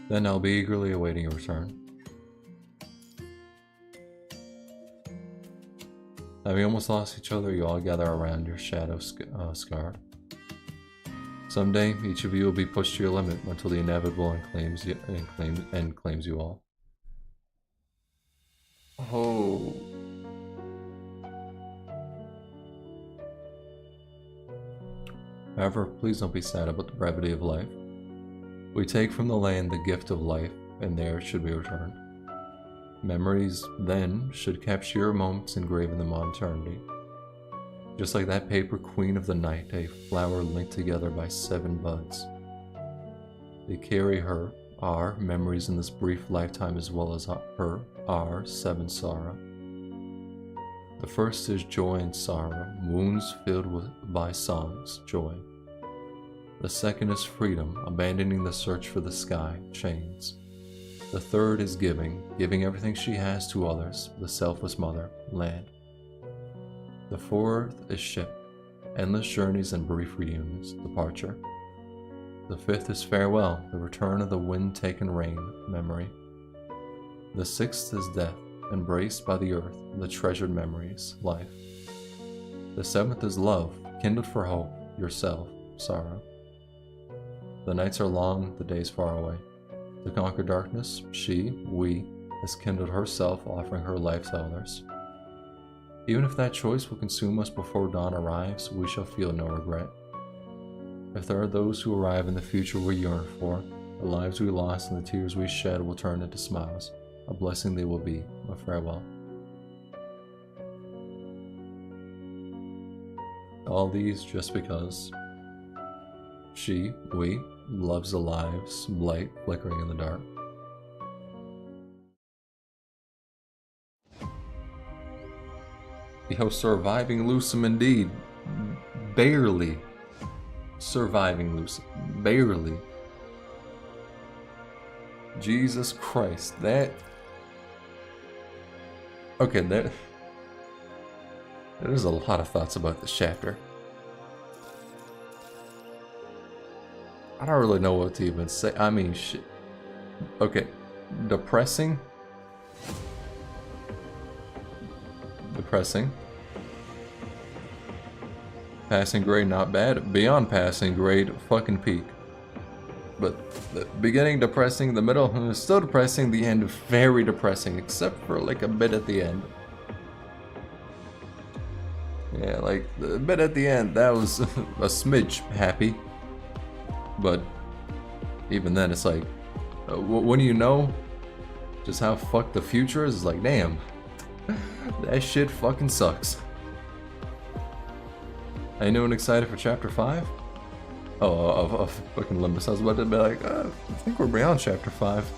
Then I'll be eagerly awaiting your return. Having almost lost each other, you all gather around your shadow scar. Someday, each of you will be pushed to your limit until the inevitable claims you all. Oh. However, please don't be sad about the brevity of life. We take from the land the gift of life, and there it should be returned. Memories, then, should capture your moments engraved in them on eternity. Just like that paper queen of the night, a flower linked together by 7 buds. They carry our memories in this brief lifetime as well as our 7 sorrow. The first is joy and sorrow, wounds filled by songs, joy. The second is freedom, abandoning the search for the sky, chains. The third is giving everything she has to others, the selfless mother, land. The fourth is ship, endless journeys and brief reunions, departure. The fifth is farewell, the return of the wind-taken rain, memory. The sixth is death, embraced by the earth, the treasured memories, life. The seventh is love, kindled for hope, yourself, sorrow. The nights are long, the days far away. To conquer darkness, we, has kindled herself, offering her life to others. Even if that choice will consume us before dawn arrives, we shall feel no regret. If there are those who arrive in the future we yearn for, the lives we lost and the tears we shed will turn into smiles. A blessing they will be, a farewell. All these just because we, loves the lives, light flickering in the dark. Yo, surviving Lucem indeed. Barely. Surviving Lucem. Barely. Jesus Christ, that... Okay, there's a lot of thoughts about this chapter. I don't really know what to even say. I mean, shit. Okay, depressing. Passing grade, not bad. Beyond passing grade, fucking peak. But the beginning depressing, the middle still depressing, the end very depressing, except for like a bit at the end. Yeah, like the bit at the end, that was a smidge happy. But even then, it's like, when you know just how fucked the future is, it's like, damn, that shit fucking sucks. Anyone excited for chapter 5? Oh, of fucking Limbus. I was about to be like, I think we're beyond chapter 5.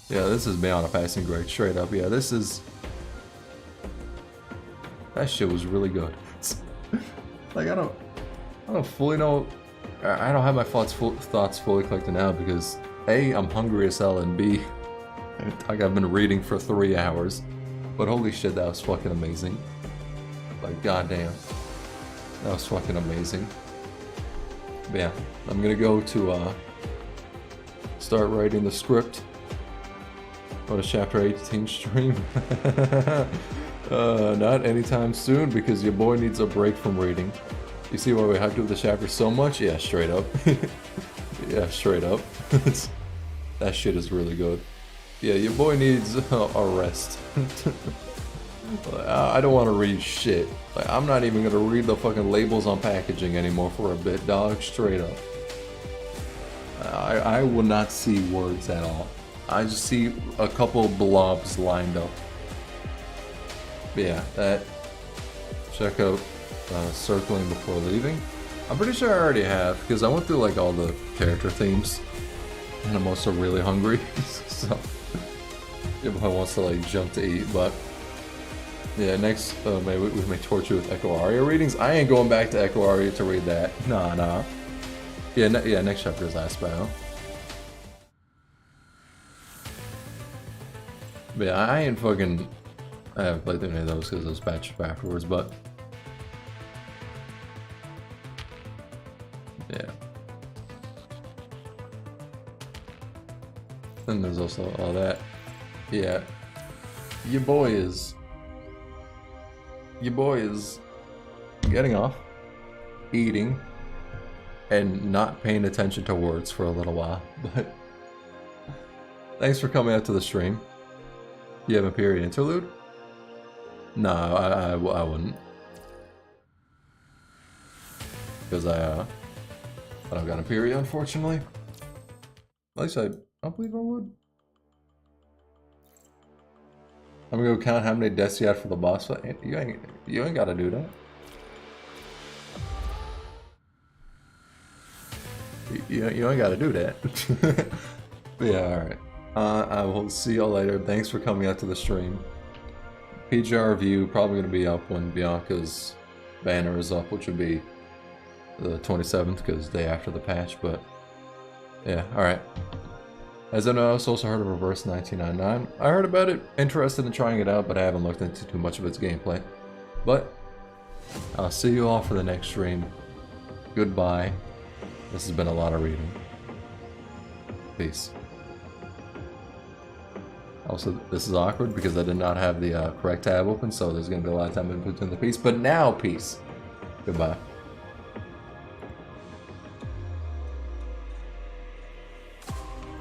Yeah, this is beyond a passing grade, straight up. Yeah, this is... That shit was really good. Like, I don't fully know... I don't have my thoughts fully collected now because A, I'm hungry as hell, and B, like I've been reading for 3 hours. But holy shit, that was fucking amazing. Like, goddamn. That was fucking amazing. But yeah, I'm gonna go to start writing the script for the chapter 18 stream. Not anytime soon because your boy needs a break from reading. You see why we hyped up the chapter so much? Yeah, straight up. Yeah, straight up. That shit is really good. Yeah, your boy needs a rest. I don't want to read shit. Like, I'm not even gonna read the fucking labels on packaging anymore for a bit, dog. Straight up. I will not see words at all. I just see a couple blobs lined up. But yeah, that. Check out circling before leaving. I'm pretty sure I already have because I went through like all the character themes, and I'm also really hungry. So if I wants to like jump to eat, but. Yeah, next, maybe we may torture with Echo Aria readings. I ain't going back to Echo Aria to read that. Nah. Yeah, yeah, next chapter is Last Battle. But yeah, I ain't fucking... I haven't played any of those because those patched afterwards, but... Yeah. Then there's also all that. Yeah. Your boy is getting off, eating, and not paying attention to words for a little while, but thanks for coming out to the stream. You have a period interlude? No, I wouldn't. Because I don't got a period, unfortunately. At least I believe I would. I'm gonna go count how many deaths you had for the boss fight. You ain't gotta do that. You ain't gotta do that. But yeah, alright. I will see y'all later. Thanks for coming out to the stream. PGR review probably gonna be up when Bianca's banner is up, which would be the 27th, because day after the patch, but yeah, alright. As I know, I also heard of Reverse 1999. I heard about it, interested in trying it out, but I haven't looked into too much of its gameplay. But I'll see you all for the next stream. Goodbye. This has been a lot of reading. Peace. Also, this is awkward because I did not have the correct tab open, so there's going to be a lot of time in between the piece. But now, peace. Goodbye.